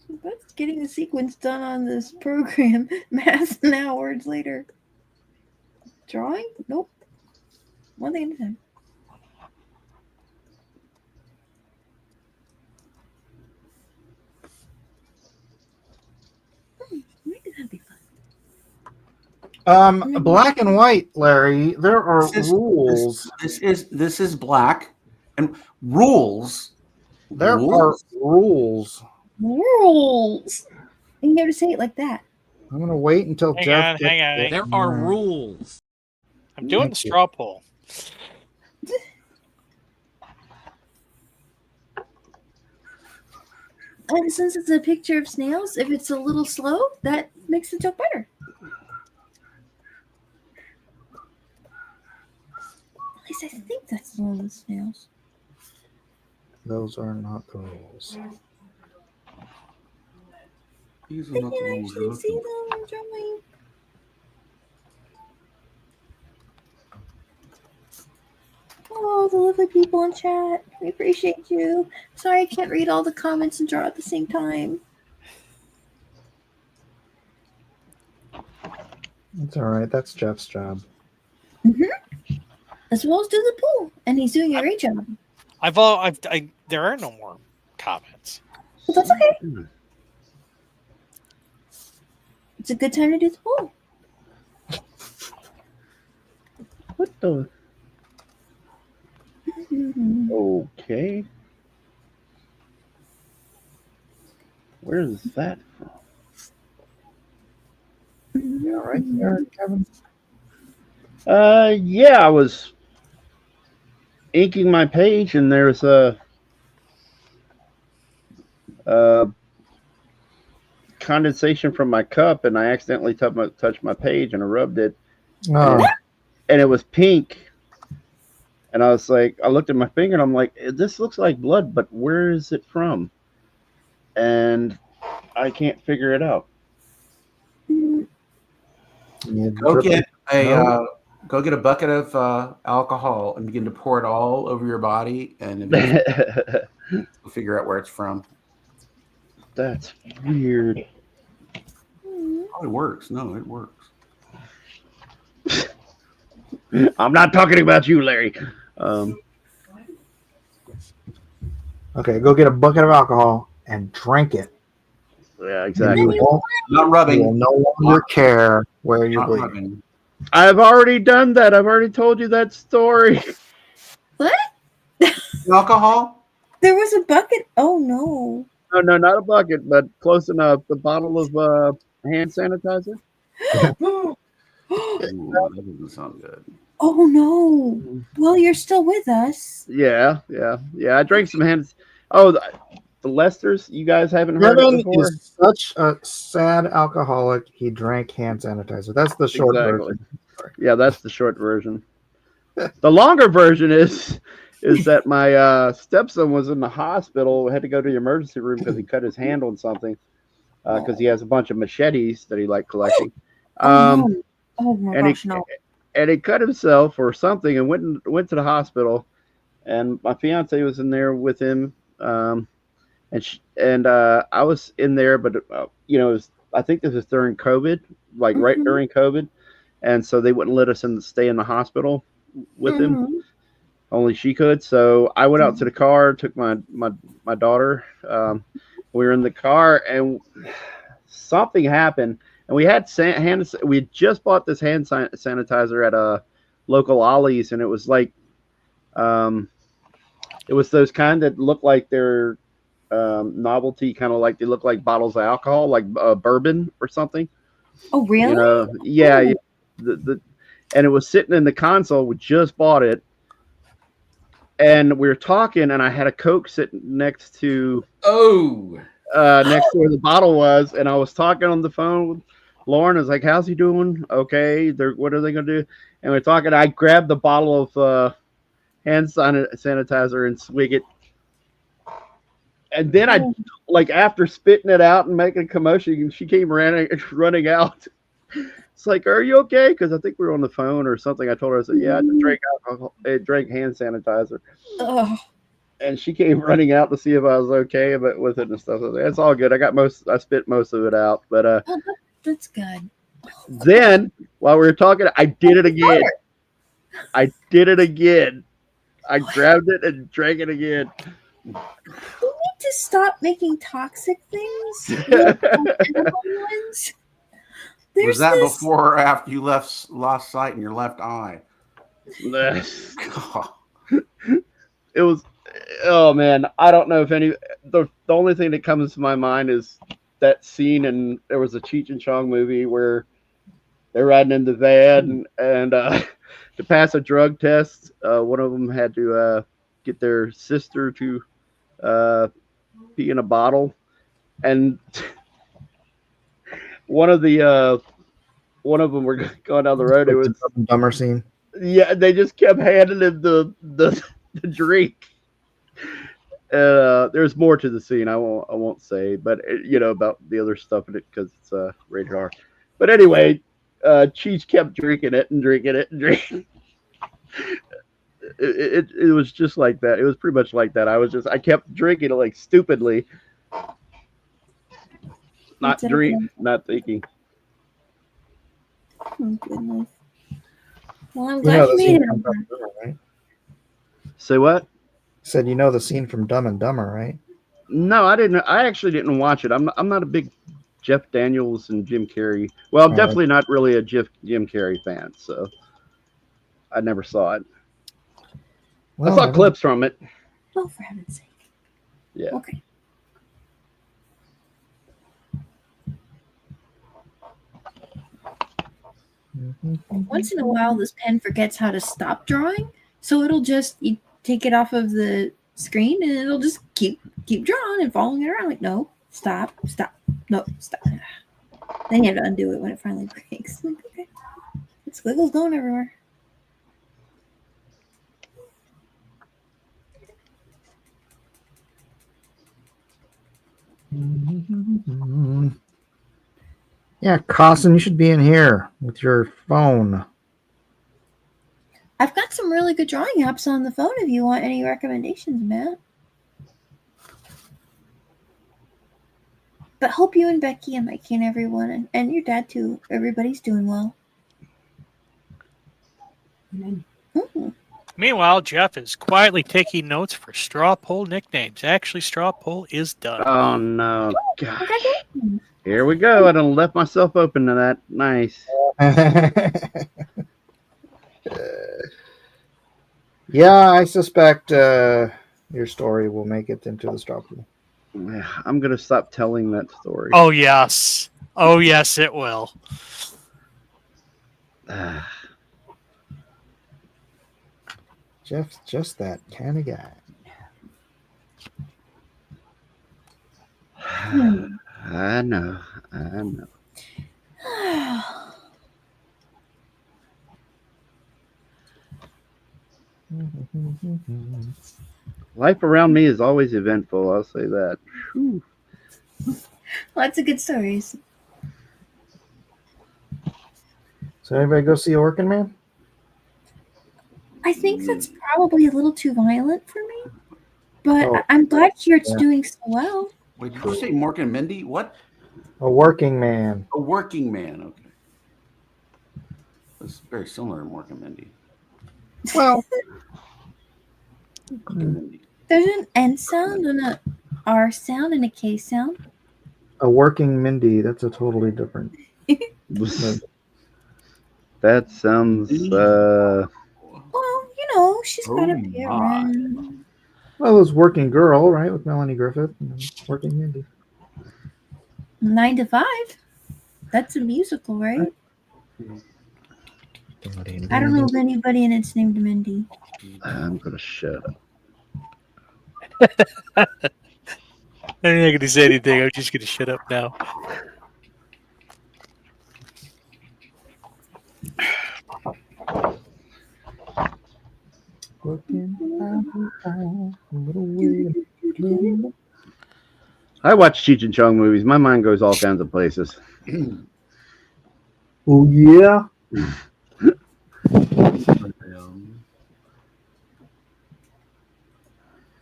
So that's getting the sequence done on this program. Math now, words later. Drawing? Nope. One thing at a time. Maybe that'd be fun. Black and white, Larry. There are rules. This is black, and rules. There are rules. Rules. You never say it like that. I'm gonna wait until Jeff. Hang on. There are rules. I'm doing the straw poll. And since it's a picture of snails, if it's a little slow, that makes the joke better. At least I think that's one of the snails. Those are not the rules. These I can actually see them drawing. Oh, the lovely people in chat. We appreciate you. Sorry I can't read all the comments and draw at the same time. It's all right. That's Jeff's job. As well as do the pool. And he's doing a great job. There are no more comments. But that's okay. It's a good time to do the pool. What the? Okay. Where's that from? Yeah, right there, Kevin. Yeah, I was inking my page, and there's a condensation from my cup, and I accidentally touched my page, and I rubbed it, and it was pink. And I was like, I looked at my finger, and I'm like, this looks like blood, but where is it from? And I can't figure it out. Go get a bucket of alcohol and begin to pour it all over your body, and you'll figure out where it's from. That's weird. Oh, it works. No, it works. I'm not talking about you, Larry. Okay, go get a bucket of alcohol and drink it. Yeah, exactly. Not rubbing. You will no longer care where you're bleeding. I've already done that. I've already told you that story. What? Alcohol? There was a bucket. Oh, no. No, not a bucket, but close enough. The bottle of hand sanitizer. Ooh, that doesn't sound good. Oh, no. Well, you're still with us. Yeah. I drank some hands. Oh, the Lesters. You guys haven't heard Kevin it before? is such a sad alcoholic. He drank hand sanitizer. That's the short version. Yeah, that's the short version. The longer version is that my stepson was in the hospital. Had to go to the emergency room because he cut his hand on something. Because he has a bunch of machetes that he liked collecting. Oh my and gosh, no. and he cut himself or something, and went to the hospital. And my fiance was in there with him, and I was in there, but it was, I think this was during COVID, like right during COVID, and so they wouldn't let us stay in the hospital with him. Only she could. So I went out to the car, took my daughter. We were in the car, and something happened, and we had we had just bought this hand sanitizer at a local Ollie's, and it was like, it was those kind that look like they're novelty, kind of like they look like bottles of alcohol, like bourbon or something. Oh, really? Yeah. And it was sitting in the console. We just bought it, and we were talking, and I had a Coke sitting next to next to where the bottle was, and I was talking on the phone with Lauren. I was like, "How's he doing? Okay, what are they gonna do?" And we're talking. I grabbed the bottle of hand sanitizer and swig it, and then I, like, after spitting it out and making a commotion, she came running out. It's like, "Are you okay?" Because I think we were on the phone or something. I told her, I said, "Yeah, I just drank alcohol. I drank hand sanitizer." And she came running out to see if I was okay with it and stuff. I was like, "It's all good. I spit most of it out." But that's good. Then while we were talking, I did it again. I grabbed it and drank it again. We need to stop making toxic things. Was that before or after you lost sight in your left eye? It was, oh man, I don't know if the only thing that comes to my mind is that scene, and there was a Cheech and Chong movie where they're riding in the van, and to pass a drug test, one of them had to get their sister to pee in a bottle, and one of them were going down the road. It was a dumber scene. Yeah, they just kept handing him the drink. There's more to the scene. I won't say, but about the other stuff in it because it's rated R. But anyway, Cheech kept drinking it and drinking it and drinking. It was just like that. It was pretty much like that. I kept drinking it like stupidly, not thinking. Oh goodness. Well, I'm glad you made it. Right? Say what? Said the scene from Dumb and Dumber, right? No, I didn't. I actually didn't watch it. I'm not a big Jeff Daniels and Jim Carrey. Well, I'm definitely not really a Jim Carrey fan, so I never saw it. Well, I saw clips from it. Oh, for heaven's sake! Yeah. Okay. Once in a while, this pen forgets how to stop drawing, so it'll just you take it off of the screen and it'll just keep drawing and following it around. Like, no, stop, no, stop. Then you have to undo it when it finally breaks. Like, okay, the squiggle's going everywhere. Yeah, Carson, you should be in here with your phone. I've got some really good drawing apps on the phone if you want any recommendations, Matt. But hope you and Becky and Mikey and everyone, and your dad too, everybody's doing well. Mm-hmm. Meanwhile, Jeff is quietly taking notes for straw poll nicknames. Actually, straw poll is done. Oh no, gosh. Here we go. I done left myself open to that. Nice. Yeah, I suspect your story will make it into the straw poll. I'm gonna stop telling that story. Oh yes, it will. Jeff's just that kind of guy. I know. Life around me is always eventful. I'll say that. Whew. Lots of good stories. So everybody go see A Working Man? I think that's probably a little too violent for me, but Oh, I'm glad it's yeah. doing so well. Wait, did you say Mork and Mindy? What? A working man. A working man. Okay. That's very similar to Mork and Mindy. Well, Mork and Mindy. There's an N sound and a R sound and a K sound. a working Mindy. That's a totally different. That sounds. Well, she's got a Oh, parent. Well, it was Working Girl, right, with Melanie Griffith, and then Working Mindy. 9 to 5. That's a musical, right? I don't know of anybody and it's named Mindy. I'm gonna shut up. I'm not going to say anything. I'm just going to shut up now. I watch Cheech and Chong movies. My mind goes all kinds of places. Oh yeah.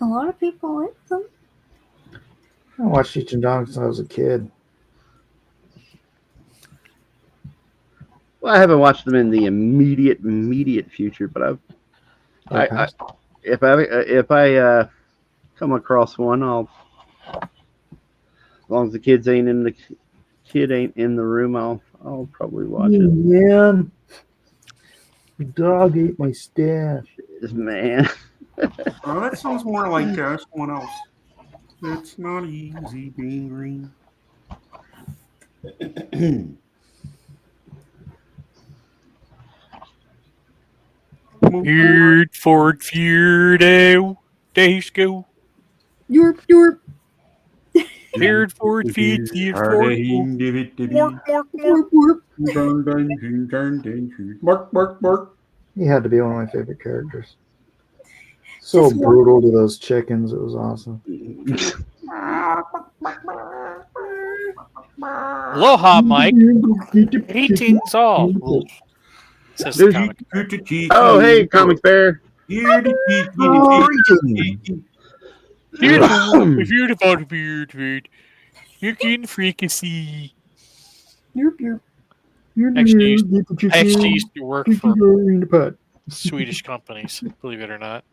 A lot of people like them. I watched Cheech and Chong since I was a kid. Well, I haven't watched them in the immediate future, but if I come across one, as long as the kid ain't in the room, I'll probably watch it. Man, the dog ate my stash. Man. Oh, that sounds more like someone else. It's not easy being green. Feared Ford Feardo. Days go. Yorp. Feared Ford Feed. Feared Ford. Mark. He had to be one of my favorite characters. So Just brutal to those chickens. It was awesome. Aloha, Mike. Greetings all. Says the comic. Oh, hey, Comics Bear. Beautiful, beautiful. You can freakacy. Yorp. I actually used to work for Swedish companies, believe it or not.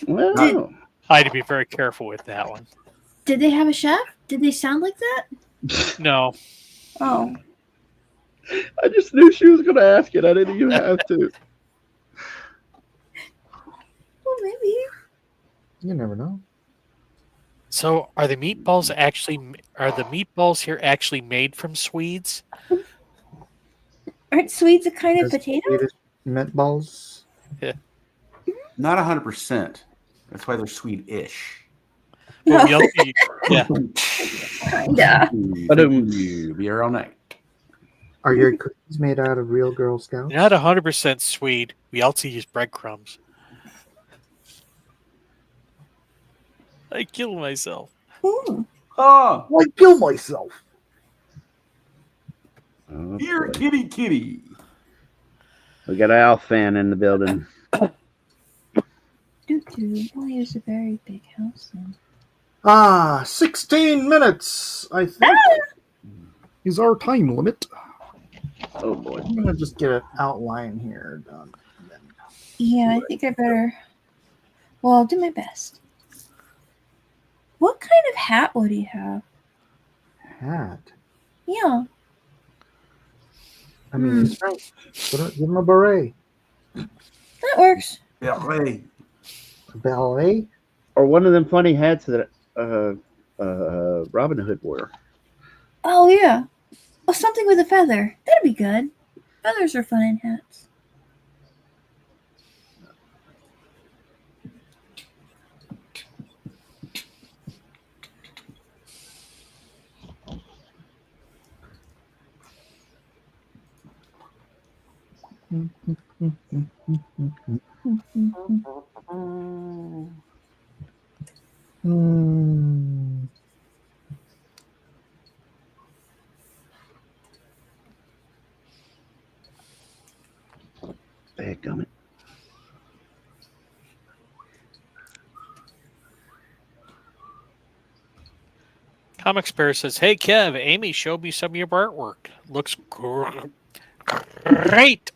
Well, I had to be very careful with that one. Did they have a chef? Did they sound like that? No. Oh. I just knew she was going to ask it. I didn't even have to. Well, maybe. You never know. So, are the meatballs here actually made from Swedes? Aren't Swedes a kind of potato? Swedish meatballs. Yeah. Not 100%. That's why they're Swedish. Well, yeah. Kinda. Be here all night. Are your cookies made out of real Girl Scouts? Not 100% Swede. We also use breadcrumbs. I kill myself. Ooh. Oh, I kill myself. Oh, here, boy. kitty. We got Al fan in the building. Well, here's a very big house then. 16 minutes, I think, is our time limit. Oh, boy. I'm going to just get an outline here done. Yeah, I think I better. Well, I'll do my best. What kind of hat would he have? Hat? Yeah. I mean, he's right. Give him a beret. That works. Yeah, hey. Ballet? Or one of them funny hats that Robin Hood wore. Oh, yeah. Oh, something with a feather. That'd be good. Feathers are fun in hats. Dadgummit. Comics Bear says, "Hey Kev, Amy showed me some of your artwork. Looks great."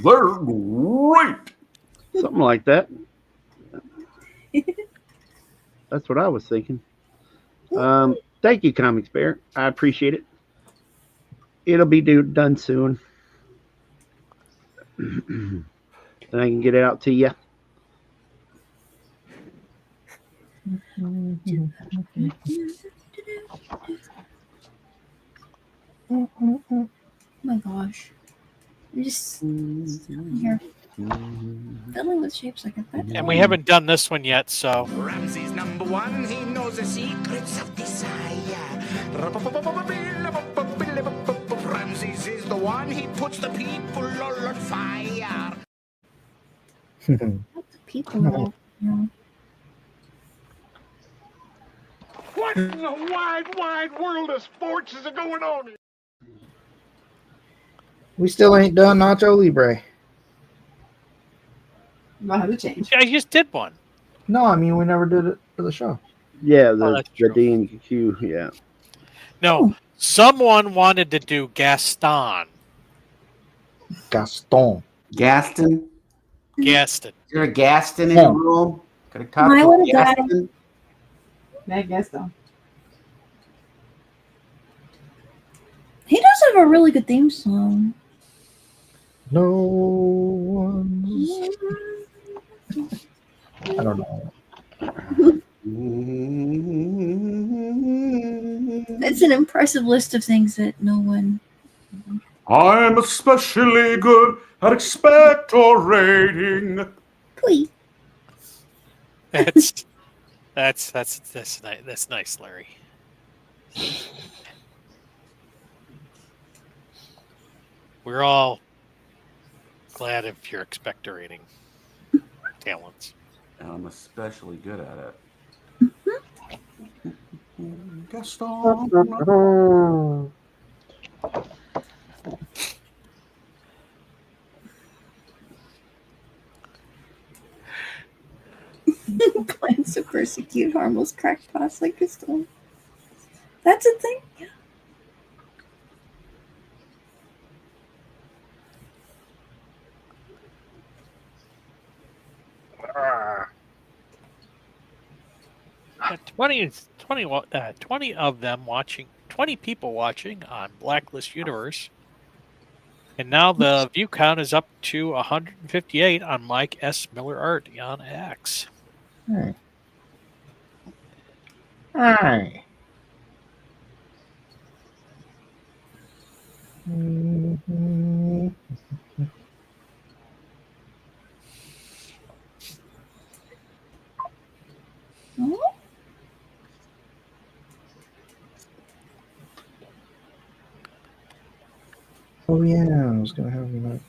They're great. Something like that. That's what I was thinking. Thank you, Comics Bear. I appreciate it. It'll be done soon. Then I can get it out to you. Oh my gosh. I'm just sitting here fiddling with shapes like a pet. And we haven't done this one yet, so. Ramsey's number one, he knows the secrets of desire. Ramses is the one, he puts the people all on fire. What the people? What in the wide world of sports is going on here? We still ain't done Nacho Libre. Might have to change. I just did one. No, I mean we never did it for the show. Yeah, Oh, the D&Q, yeah. No, someone wanted to do Gaston. Gaston. Gaston. Gaston. Is there a Gaston in the room? Could have talked I to would have got Gaston. That Gaston. He does have a really good theme song. No one's. I don't know. It's an impressive list of things that no one. I'm especially good at expectorating. Please. That's nice, Larry. We're all glad if you're expectorating talents. I'm especially good at it. Gaston. Plans to persecute harmless crackpots like Gaston. That's a thing. Uh, 20 of them watching, 20 people watching on Blacklist Universe. And now the view count is up to 158 on Mike S. Miller Art on X. Hey. Hi. Oh yeah, I was gonna have him.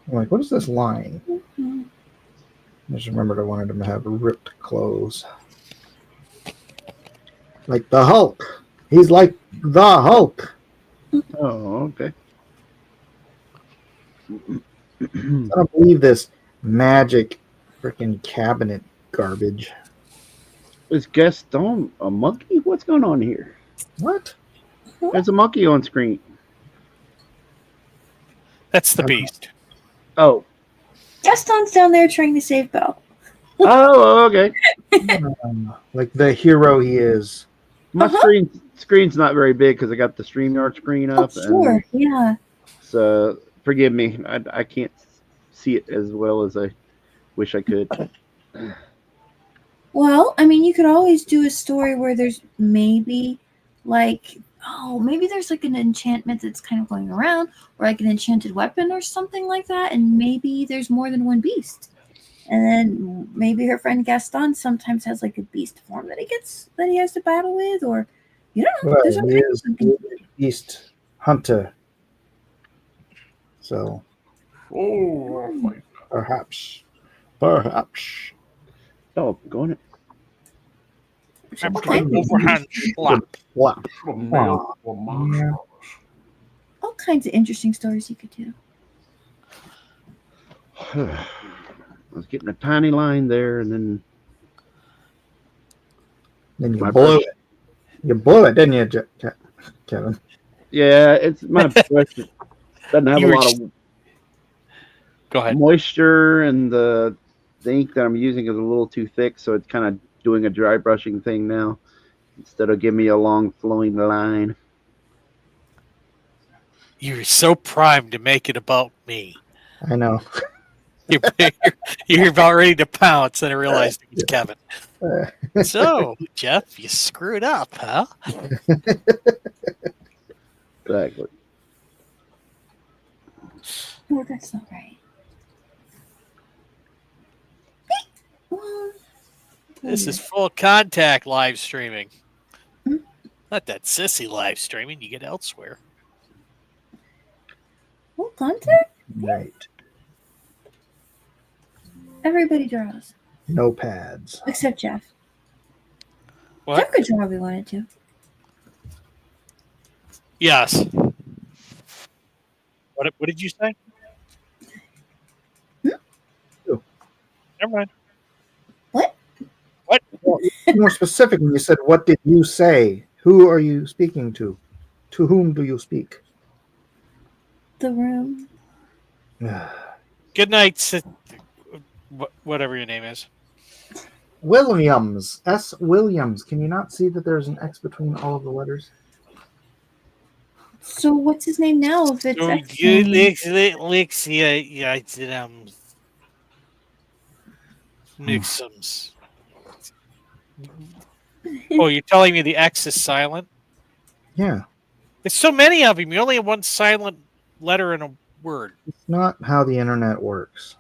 I'm like, what is this line? I just remembered I wanted him to have ripped clothes, like the Hulk. He's like the Hulk. Oh, okay. I don't believe this magic freaking cabinet garbage. Is Gaston a monkey? What's going on here? What? There's a monkey on screen. That's the beast. Oh. Gaston's down there trying to save Belle. Oh, okay. Like the hero he is. My screen's not very big because I got the StreamYard screen up. Sure, yeah. So forgive me, I can't see it as well as I wish I could. Well, I mean, you could always do a story where there's maybe maybe there's like an enchantment that's kind of going around, or like an enchanted weapon or something like that, and maybe there's more than one beast. And then maybe her friend Gaston sometimes has like a beast form that he has to battle with, or you don't know. Well, There's all he kinds of is something. beast hunter. So perhaps. Oh, go on it. Overhand slap. All kinds of interesting stories you could do. I was getting a tiny line there, and then you my blow brush, it. You blew it, didn't you, Kevin? Yeah, it's my brush doesn't have You a were lot just- of Go ahead. moisture, and the ink that I'm using is a little too thick, so it's kind of doing a dry brushing thing now instead of giving me a long flowing line. You're so primed to make it about me. I know. You're about ready to pounce, and I realized it was Kevin. So, Jeff, you screwed up, huh? Exactly. Oh, that's not right. Well, This is full contact live streaming. Not that sissy live streaming you get elsewhere. full contact? Right. Everybody draws. No pads. Except Jeff. What? Jeff could draw if he wanted to. Yes. What did you say? Never mind. What? What? Well, more specific, when you said, "What did you say?" Who are you speaking to? To whom do you speak? The room. Good night, whatever your name is. Williams. S. Williams. Can you not see that there's an X between all of the letters? So what's his name now? If it's So X you, name? Nixums. Oh, you're telling me the X is silent? Yeah. There's so many of them. You only have one silent letter in a word. It's not how the internet works.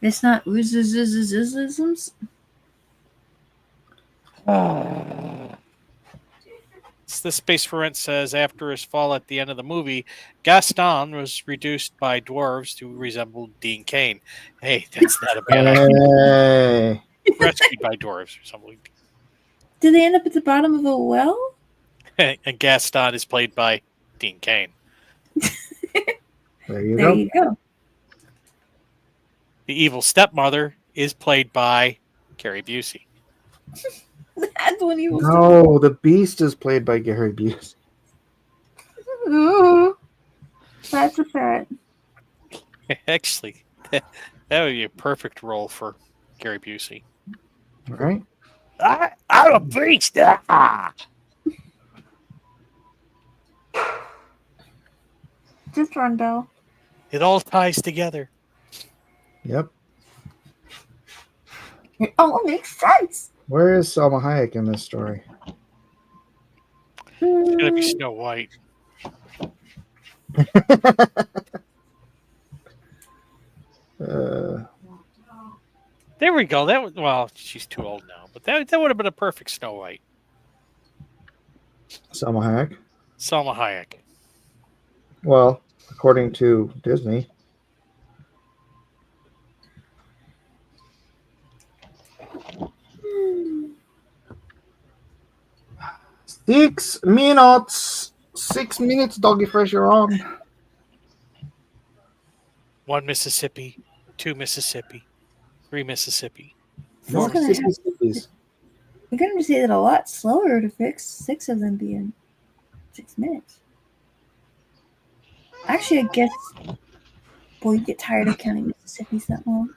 It's not isms. The Space for Rent says after his fall at the end of the movie, Gaston was reduced by dwarves to resemble Dean Cain. Hey, that's not a bad idea. Rescued by dwarves or something. Did they end up at the bottom of a well? And Gaston is played by Dean Cain. There you There go. you go. The evil stepmother is played by Carrie Busey. That's when he was. No, the Beast is played by Gary Busey. Ooh, that's a threat. Actually, that would be a perfect role for Gary Busey. All right. I'm a beast. Just Rondell. It all ties together. Yep. It all makes sense. Where is Salma Hayek in this story? It's gonna be Snow White. There we go. That was, well, she's too old now, but that would have been a perfect Snow White. Salma Hayek. Salma Hayek. Well, according to Disney. Six minutes, Doggy Fresh, you're on. 1 Mississippi, 2 Mississippi, 3 Mississippi. More Mississippi's. We're going to say that a lot slower to fix 6 of them be in 6 minutes. Actually, I guess, boy, you get tired of counting Mississippi's that long.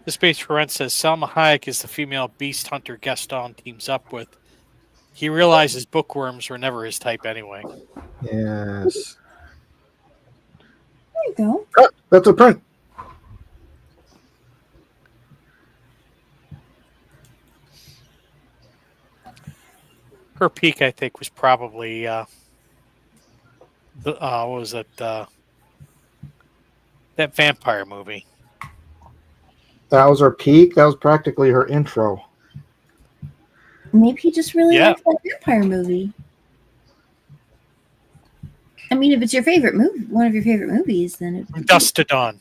The Space for Rent says Salma Hayek is the female beast hunter Gaston teams up with. He realizes bookworms were never his type anyway. Yes. There you go. Oh, that's a print. Her peak, I think, was probably what was it? That vampire movie. That was her peak. That was practically her intro. Maybe he just really likes that vampire movie. I mean, if it's your favorite movie, one of your favorite movies, then it. Dusk to Dawn.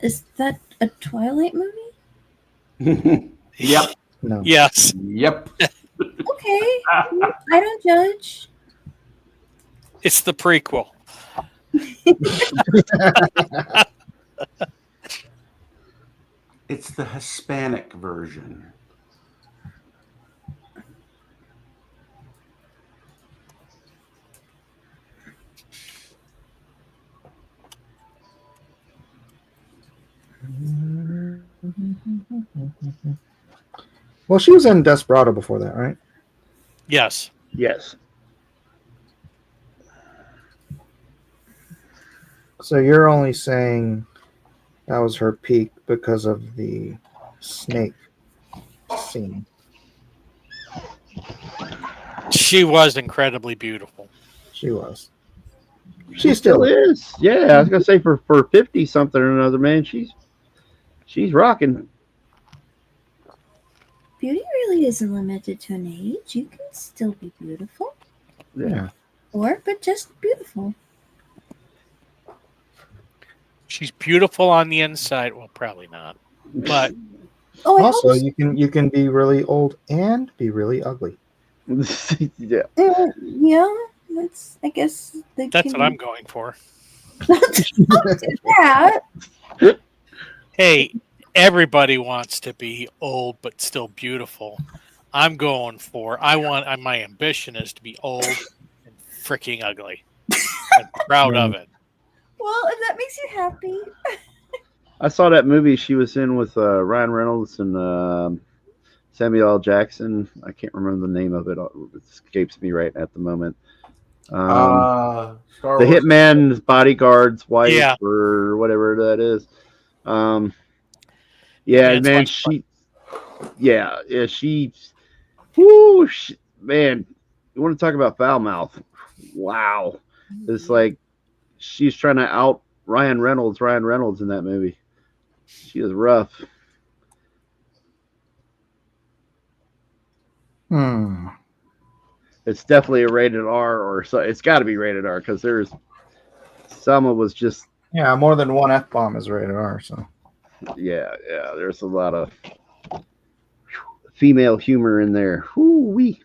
Is that a Twilight movie? Yep. No. Yes. Yep. Okay. I don't judge. It's the prequel. It's the Hispanic version. Well, she was in Desperado before that, right? Yes. Yes. So you're only saying that was her peak because of the snake scene. She was incredibly beautiful. She was. She still is. Yeah, I was gonna say for 50 something or another, man, she's rocking. Beauty really isn't limited to an age. You can still be beautiful. Yeah. But just beautiful. She's beautiful on the inside. Well, probably not. But Also, you can be really old and be really ugly. Yeah. Yeah, that's. I guess that's what I'm going for. that. Hey, everybody wants to be old but still beautiful. I'm going for. My ambition is to be old and freaking ugly. I'm proud of it. Well, if that makes you happy. I saw that movie she was in with Ryan Reynolds and Samuel L. Jackson. I can't remember the name of it. It escapes me right at the moment. The Hitman's Bodyguard's wife or whatever that is. Man, man, you want to talk about foul mouth? Wow. It's like she's trying to out Ryan Reynolds in that movie. She is rough. It's definitely a rated R, or so. It's got to be rated R because there's Selma was just more than one F-bomb is rated R. So there's a lot of female humor in there. Whoo-wee.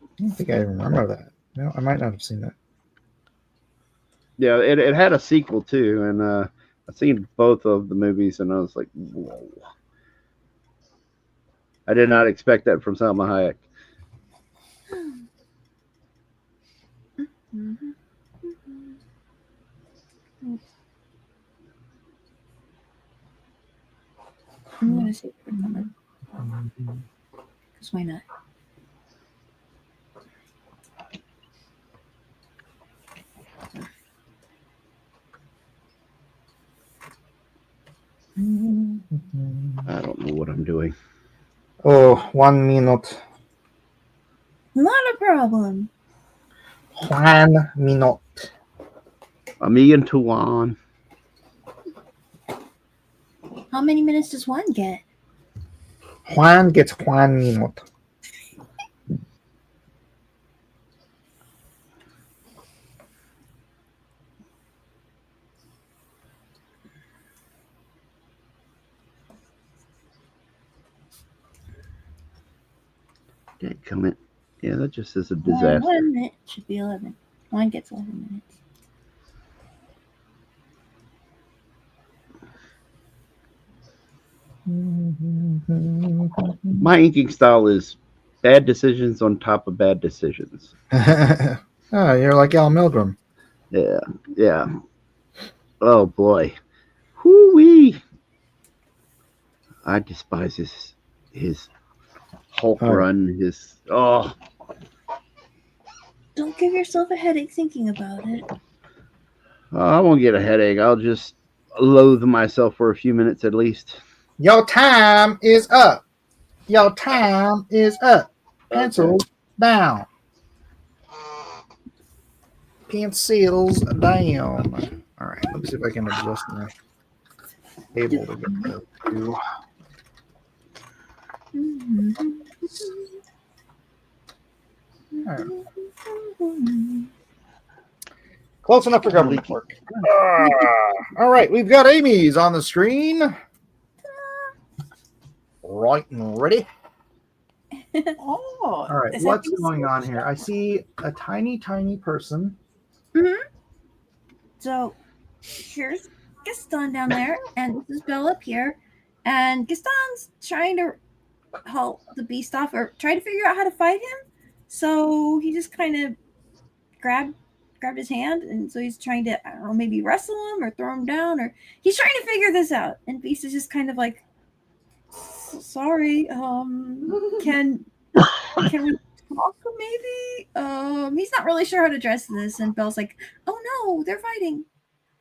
I don't think I remember that. No, I might not have seen that. Yeah, it had a sequel too, and I've seen both of the movies, and I was like, whoa. I did not expect that from Salma Hayek. I'm going to say for a moment. Because why not? I don't know what I'm doing. Oh, 1 minute. Not a problem. 1 minute. A million to one. How many minutes does one get? Juan gets 1 minute. Can't come in. Yeah, that just is a disaster. 1 minute should be 11. One gets 11 minutes. My inking style is bad decisions on top of bad decisions. Oh, you're like Al Milgram. Yeah. Oh boy. Whoo-wee. I despise his Hulk run. Don't give yourself a headache thinking about it. I won't get a headache. I'll just loathe myself for a few minutes at least. Your time is up. Your time is up. Pencils down. Pencils down. All right, let me see if I can adjust my table to get the two. All right. Close enough for government work. All right, we've got Amy's on the screen. Right and ready. Oh, All right, what's going on here? I see a tiny person. So here's Gaston down there, and this is Belle up here, and Gaston's trying to help the beast off, or trying to figure out how to fight him. So he just kind of grabbed his hand, and so he's trying to, I don't know, maybe wrestle him or throw him down, or he's trying to figure this out. And Beast is just kind of like, sorry, can we talk maybe? He's not really sure how to address this, and Belle's like, oh no, they're fighting.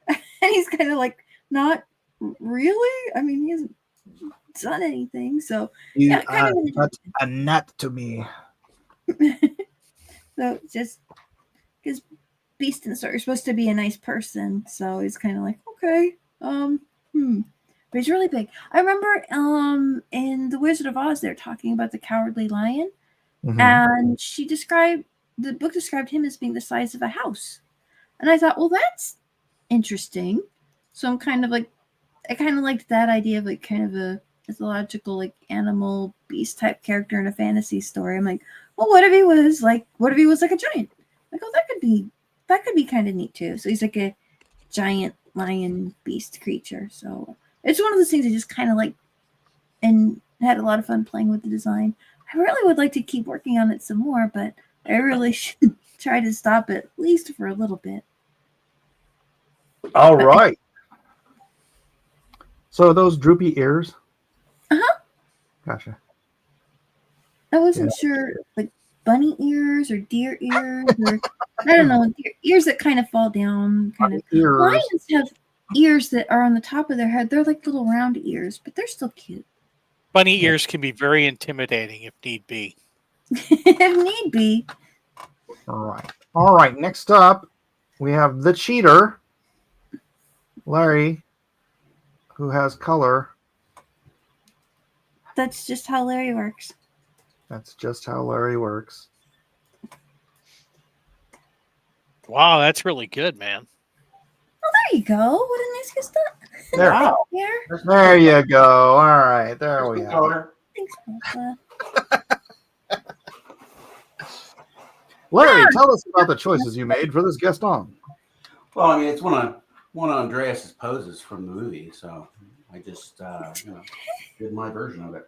And he's kind of like, not really? I mean, he hasn't done anything, so You kind are of not a nut to me. So just because Beast and Star are supposed to be a nice person, so he's kind of like, okay, but he's really big. I remember in The Wizard of Oz, they're talking about the Cowardly Lion, and the book described him as being the size of a house, and I thought, well, that's interesting. So I'm kind of like, I kind of liked that idea of like kind of a mythological, like animal beast type character in a fantasy story. I'm like, well, what if he was like a giant? Like, oh, that could be kind of neat too. So he's like a giant lion beast creature. So it's one of those things I just kind of like, and had a lot of fun playing with the design. I really would like to keep working on it some more, but I really should try to stop it at least for a little bit. All right. So are those droopy ears? Gotcha. I wasn't sure, like bunny ears or deer ears, or I don't know, ears that kind of fall down. Kind of. Ears. Lions have ears that are on the top of their head. They're like little round ears, but they're still cute. Bunny ears can be very intimidating if need be. If need be. All right. Next up, we have the cheater, Larry, who has color. That's just how Larry works. That's just how Larry works. Wow, that's really good, man. Oh, there you go. What a nice Gaston. There. Wow. There you go. All right. There we go. Thanks, Papa. Larry, tell us about the choices you made for this Gaston. Well, I mean, it's one of Andreas's poses from the movie, so I just did my version of it.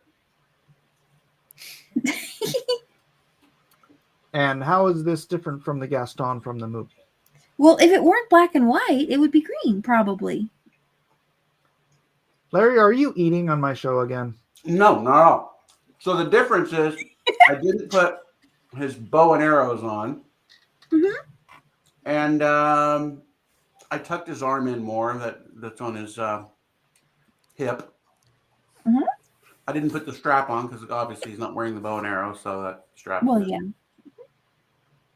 And how is this different from the Gaston from the movie? Well, if it weren't black and white, it would be green, probably. Larry, are you eating on my show again? No, not at all. So the difference is I didn't put his bow and arrows on. And I tucked his arm in more that's on his hip. I didn't put the strap on because obviously he's not wearing the bow and arrow, so that strap. Well, yeah.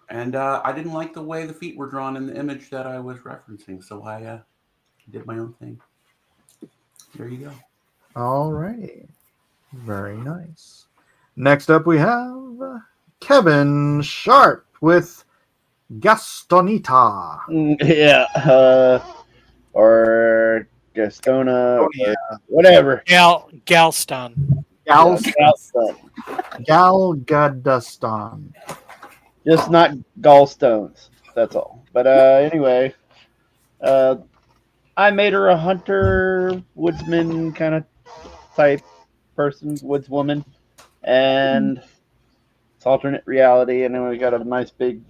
And I didn't like the way the feet were drawn in the image that I was referencing, so I did my own thing. There you go. All righty. Very nice. Next up, we have Kevin Sharp with Gastonita. Yeah. Or Gastona. Or whatever. Galston. Galston. Galgadaston. Just not gallstones. That's all. But anyway, I made her a hunter, woodsman kind of type person, woodswoman, and it's alternate reality. And then we got a nice big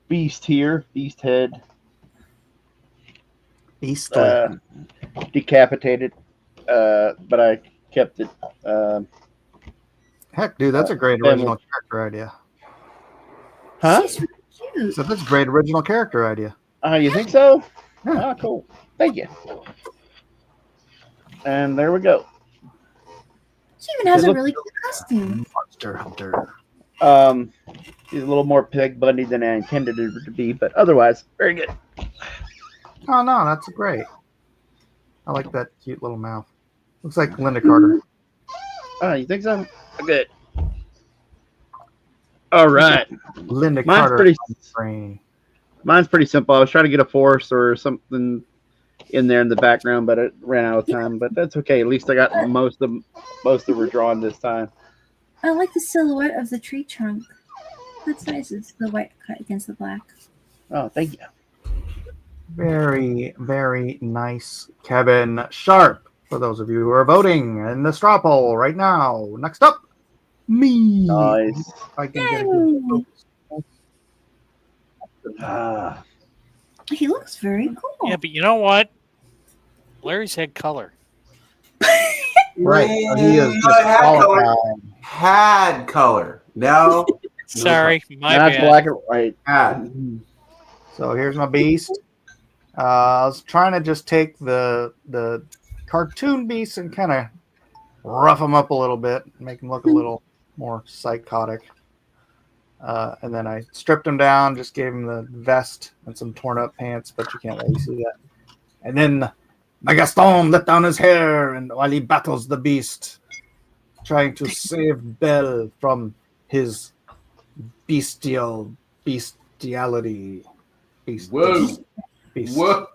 beast here, beast head, beast decapitated. But I kept it. Heck, dude, that's a great original character idea. Huh? So that's a great original character idea. You think so? Yeah. Oh, cool. Thank you. And there we go. She even has a really cool costume. Monster Hunter. She's a little more pig bunny than I intended her to be, but otherwise, very good. Oh no, that's great. I like that cute little mouth. Looks like Linda Carter. Oh, you think so? Good. All right. Linda Carter. Mine's pretty simple. I was trying to get a forest or something in there in the background, but it ran out of time. But that's okay. At least I got most of her drawn this time. I like the silhouette of the tree trunk. That's nice. It's the white cut against the black. Oh, thank you. Very, very nice, Kevin Sharp. For those of you who are voting in the straw poll right now. Next up, me. Nice. I can get a good Ah. He looks very cool. Yeah, but you know what? Larry's had color. Right. So he is Had color. disqualified. Had color. No. Sorry, my That's bad. black and white. Had. So here's my beast. I was trying to just take the cartoon beast and kind of rough him up a little bit, make him look a little more psychotic. And then I stripped him down, just gave him the vest and some torn up pants, but you can't really see that. And then my Gaston let down his hair, and while he battles the beast, trying to save Belle from his bestiality. Whoa. Beast. Whoa.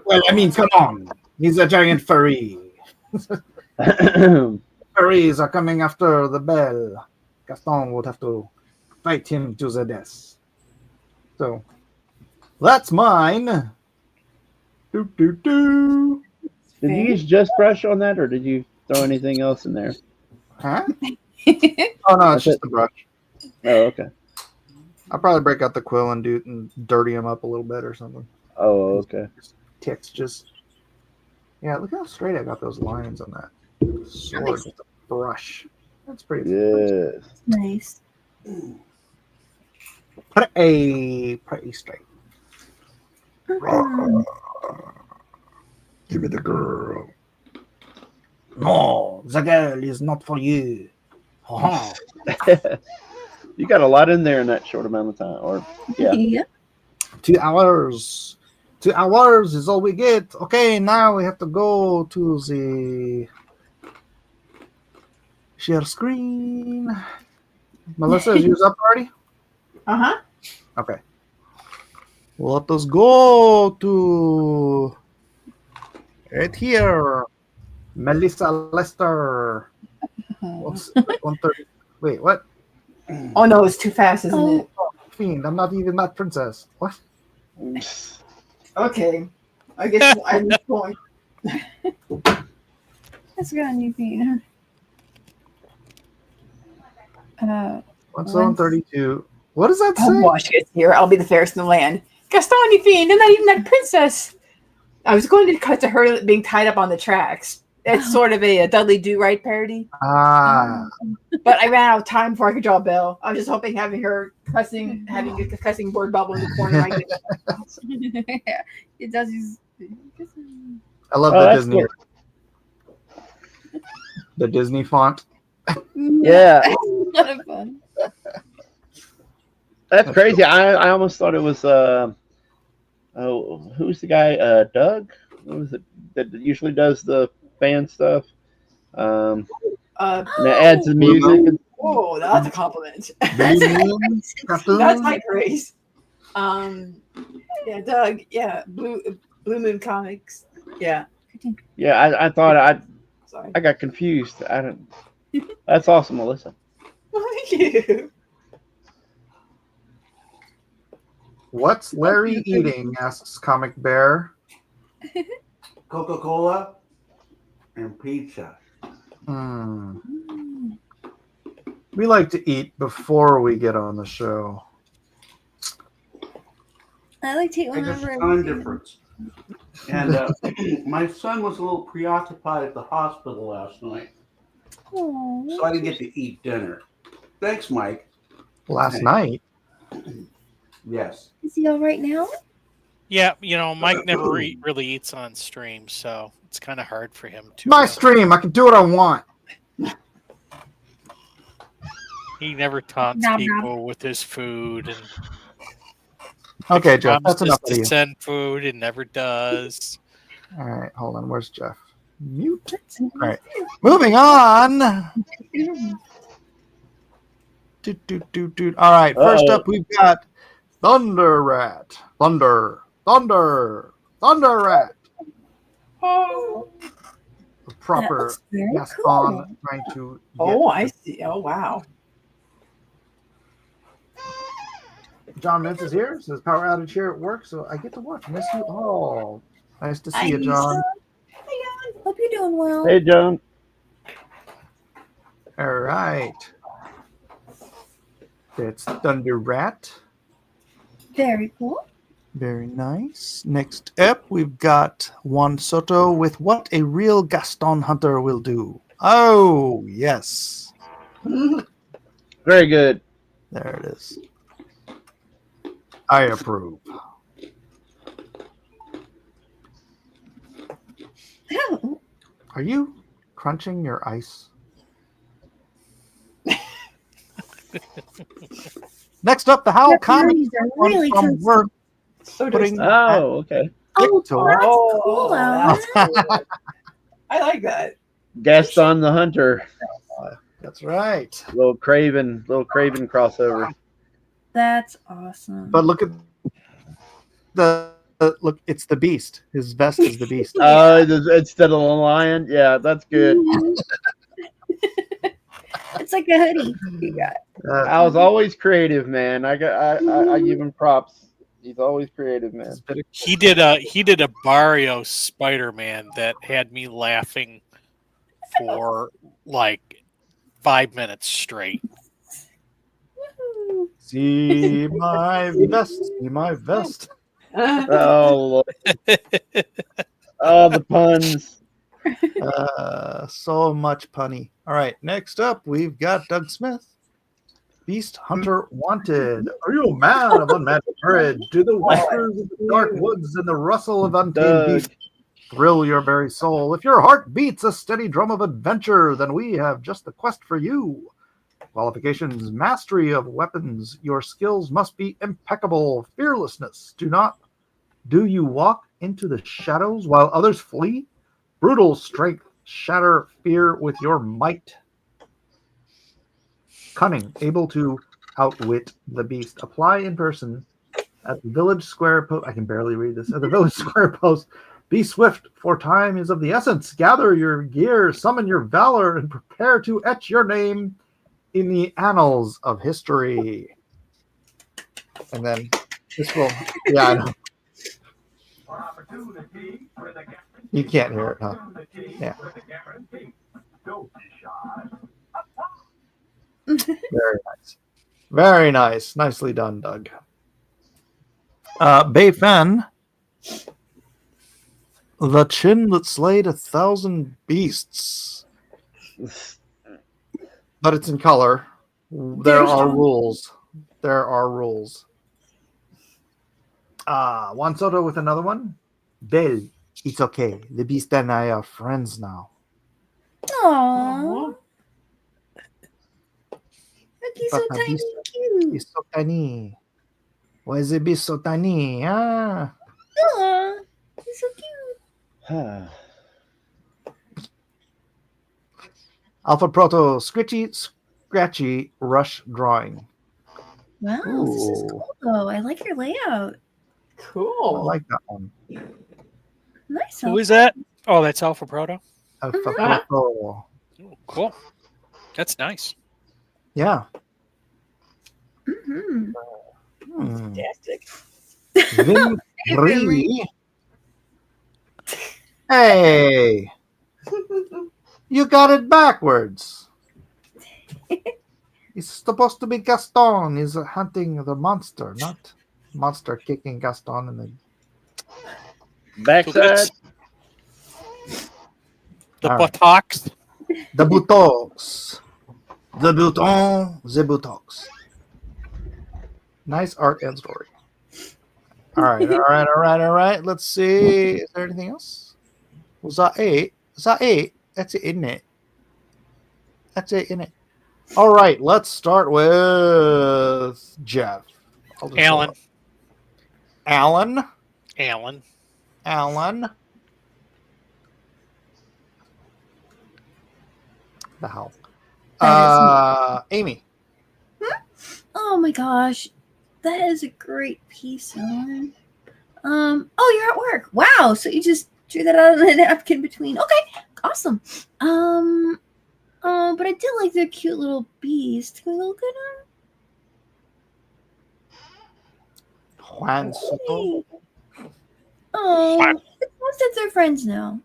Well, I mean, come on. He's a giant furry. Furries are coming after the Belle. Gaston would have to fight him to the death. So, that's mine. Did you use just brush on that, or did you throw anything else in there? Huh? Oh, no, it's just the brush. Oh, okay. I'll probably break out the quill and dirty him up a little bit or something. Oh, okay. Ticks just... Yeah, look how straight I got those lines on that sword with the brush. That's pretty good. Nice. Pretty straight. Mm-hmm. Give me the girl. No, the girl is not for you. You got a lot in there in that short amount of time. Or yeah. 2 hours. 2 hours is all we get. Okay, now we have to go to the share screen. Melissa, is yours up already? Uh-huh. Okay. Let us go to right here. Melissa Lester. What's 130? Wait, what? Oh no, it's too fast, isn't it? Fiend, I'm not even that princess. What? Okay. I guess I'm just going. Let's go on you, Fiend. What's 132? What does that say? Oh, watch it here. I'll be the fairest in the land. Gaston, you fiend, I'm not even that princess. I was going to cut to her being tied up on the tracks. It's sort of a Dudley Do-Right parody. Ah. But I ran out of time before I could draw Belle. I was just hoping having her having a cussing word bubble in the corner. Yeah, it does. I love the Disney. Cool. The Disney font. Yeah. A lot of fun. That's crazy. Cool. I almost thought it was who's the guy? Doug? What was it that usually does the fan stuff? And it adds the music. Oh, that's a compliment. That's high praise. Yeah, Doug. Yeah, Blue Moon Comics. Yeah. Yeah, I thought I got confused. I don't. That's awesome, Melissa. Thank you. What's Larry eating? Asks Comic Bear. Coca-Cola and pizza. We like to eat before we get on the show. I like to eat There's whenever a time difference. And my son was a little preoccupied at the hospital last night. Aww. So I didn't get to eat dinner. Thanks, Mike. Last night? Yes. Is he all right now? Yeah, Mike never really eats on stream, so it's kind of hard for him to. My stream, I can do what I want. He never taunts people with his food, and okay, Jeff, that's enough of you. Send food and never does. All right, hold on. Where's Jeff? Mute. All right, moving on. All right, first up we've got Thunder Rat. Thunder Rat. proper looks very Gaston cool. trying to. Oh, I see. Oh, wow. John Mintz is here. Says power outage here at work, so I get to watch. Miss you all. Nice to see you, John. Hope you're doing well. Hey, John. All right. That's Thunder Rat. Very cool. Very nice. Next up, we've got Juan Soto with What a Real Gaston Hunter Will Do. Oh, yes. Very good. There it is. I approve. Are you crunching your ice? Next up, the Howl Comedy really from work. So Putting Oh, okay. Oh, to that's Oh, cool, that's Alan. cool. I like that. Gaston the Hunter. That's right. Little Craven crossover. That's awesome. But look at the look. It's the Beast. His vest is the Beast. Instead of the lion. Yeah, that's good. It's like a hoodie you got. I was always creative, man. I give him props. He's always creative, man. He did a Barrio Spider-Man that had me laughing for like 5 minutes straight. See my vest. See my vest. Oh, Lord. Oh, the puns. So much punny. All right, next up, we've got Doug Smith. Beast Hunter Wanted. Are you a man of unmatched courage? Do the whispers of the dark woods and the rustle of untamed beasts thrill your very soul? If your heart beats a steady drum of adventure, then we have just the quest for you. Qualifications: mastery of weapons. Your skills must be impeccable. Fearlessness. Do you walk into the shadows while others flee? Brutal strength. Shatter fear with your might. Cunning, able to outwit the beast. Apply in person at the village square post. I can barely read this. At the village square post. Be swift, for time is of the essence. Gather your gear, summon your valor, and prepare to etch your name in the annals of history. And then this will, yeah, I know. You can't hear it, huh? Yeah. Very nice. Very nice. Nicely done, Doug. Bei Fen. The chin that slayed 1,000 beasts. But it's in color. There are rules. There are rules. Juan Soto with another one. Belle, it's okay. The beast and I are friends now. Aww. Look, he's so But tiny he's- and cute. He's so tiny. Why is the beast so tiny? Aw, he's so cute. Alpha Proto, Scratchy Rush Drawing. Wow, this is cool though. I like your layout. I Cool. like that one. Nice. Who is that? Oh, that's Alpha Proto. Alpha Ah. Proto. Oh, cool. That's nice. Yeah. Mm-hmm. Fantastic. Vin Ree. Hey. You got it backwards. It's supposed to be Gaston is hunting the monster, not monster kicking Gaston in the Backside. The All right. buttocks. The buttocks. The bouton, the buttocks. Nice art and story. All right. Let's see. Is there anything else? Was that eight? Is that eight? That's it, isn't it? That's it, isn't it? All right, let's start with Jeff. I'll just Alan. go up. Alan. Alan. Alan. The hell. Amy. Oh my gosh, that is a great piece, Ellen. Oh, you're at work. Wow, so you just drew that out of the napkin between. Okay, Awesome. But I did like the cute little beast. Can we look at Juan Soto. her? Oh, most of their friends now.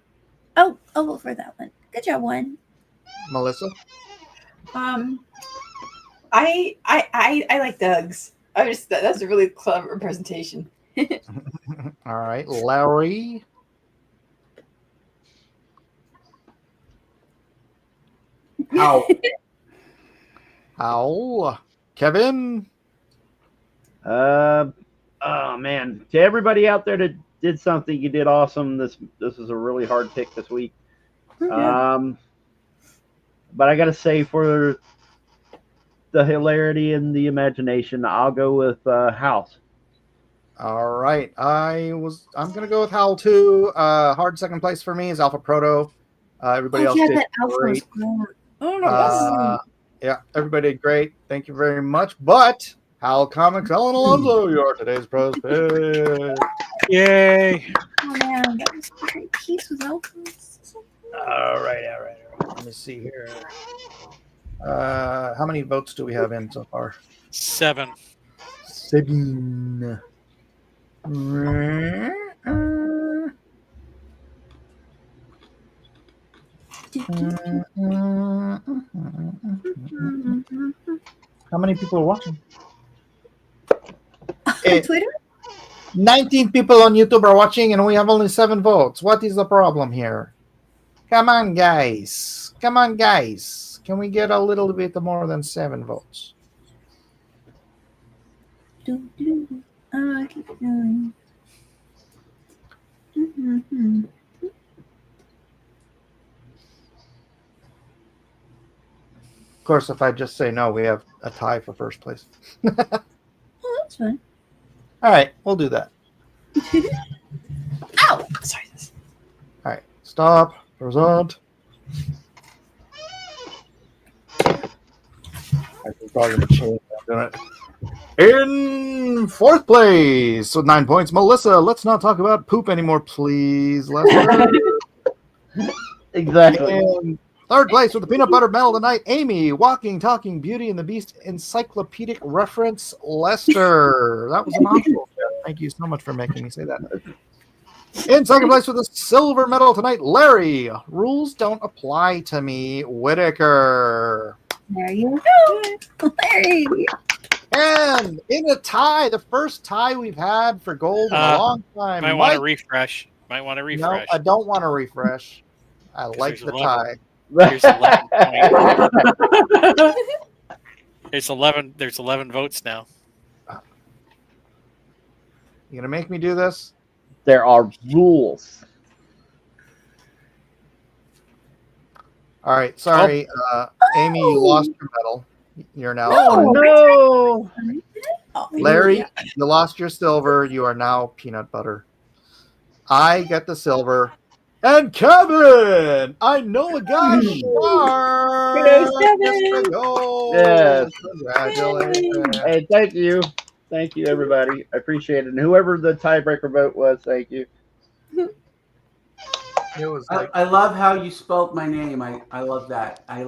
Oh, I'll vote for that one. Good job, one. Melissa. I like Doug's. That's a really clever presentation. All right, Larry. How? How? Kevin. Oh man, to everybody out there that did something, you did awesome. This is a really hard pick this week. Yeah. But I gotta say, for the hilarity and the imagination, I'll go with House. All right, I'm gonna go with Howl too. Hard second place for me is Alpha Proto. Everybody else did that Alpha was great. great. Yeah, everybody did great. Thank you very much. But Howl Comics, Alan Alonso, you are today's pros pick. Yay! Oh man, that was a great piece with Alpha. All right. Let me see here. How many votes do we have in so far? 7. 7. How many people are watching? Twitter? 19 people on YouTube are watching, and we have only 7 votes. What is the problem here? Come on, guys. Can we get a little bit more than 7 votes? Keep going. Of course, if I just say no, we have a tie for first place. Oh, that's fine. All right, we'll do that. Ow! Sorry. All right, stop. Present. I think probably gonna change that, in 4th place with 9 points, Melissa. Let's not talk about poop anymore, please. Exactly. In 3rd place with the peanut butter medal tonight, Amy. Walking, talking, Beauty and the Beast encyclopedic reference, Lester. That was an awful. Thank you so much for making me say that. In 2nd place with the silver medal tonight, Larry. Rules don't apply to me, Whitaker. There you go, Larry. And in a tie, the first tie we've had for gold in a long time. Might want to refresh. No, I don't want to refresh. I like the tie. There's 11 points. There's 11 votes now. You gonna make me do this? There are rules. All right, sorry, Amy, you lost your medal. You're now. Oh no! Larry, you lost your silver. You are now peanut butter. I get the silver. And Kevin, I know a guy. Yes. Congratulations. Hey, thank you, everybody. I appreciate it. And whoever the tiebreaker vote was, thank you. It was. I love how you spelled my name. I love that. I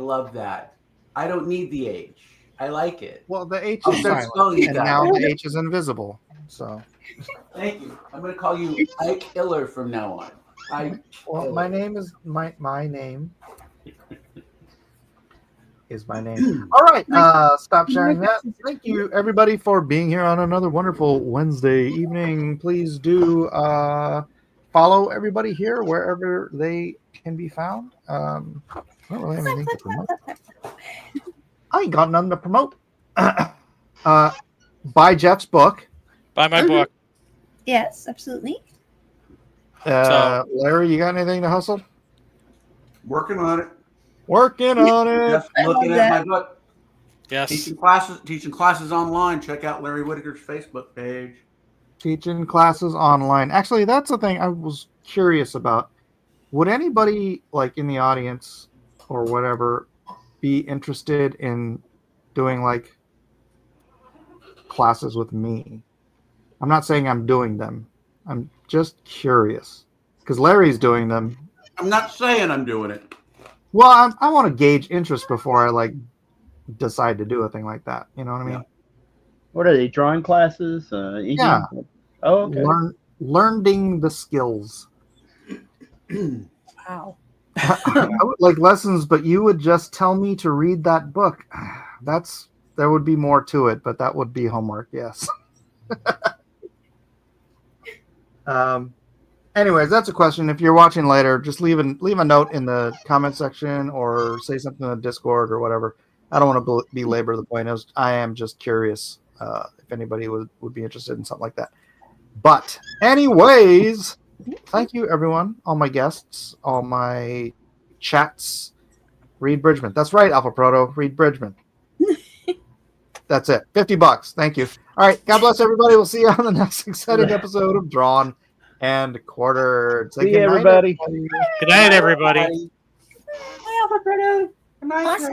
don't need the H. I like it. Well, the H I'll is start silent, spelling you and guys. now the H is invisible. So. Thank you. I'm going to call you Ike Hiller from now on. Well, my name is my name is my name. All right, stop sharing that. Thank you, everybody, for being here on another wonderful Wednesday evening. Please do follow everybody here wherever they can be found. I don't really have anything to promote. I ain't got nothing to promote. Buy Jeff's book. Buy my book. Yes, absolutely. Larry, you got anything to hustle? Working on it. Just looking at my book. Yes. Teaching classes online. Check out Larry Whitaker's Facebook page. Teaching classes online. Actually, that's the thing I was curious about. Would anybody like in the audience or whatever be interested in doing like classes with me? I'm not saying I'm doing them. I'm just curious because Larry's doing them I'm not saying I'm doing it. Well, I want to gauge interest before I like decide to do a thing like that. You know what I mean? Yeah. What are they? Drawing classes? Eating? Yeah. Oh, okay. Learning the skills. Wow. I would like lessons, but you would just tell me to read that book. There would be more to it, but that would be homework. Yes. Anyways, that's a question. If you're watching later, just leave a note in the comment section or say something in the Discord or whatever. I don't want to belabor the point. I am just curious if anybody would be interested in something like that. But anyways, thank you everyone, all my guests, all my chats. Reed Bridgman. That's right, Alpha Proto. Reed Bridgman. That's it. $50. Thank you. All right. God bless everybody. We'll see you on the next exciting episode of Drawn and Quartered. Say See good night, everybody. Good night, everybody. Hi, Alpha Proto. Good night,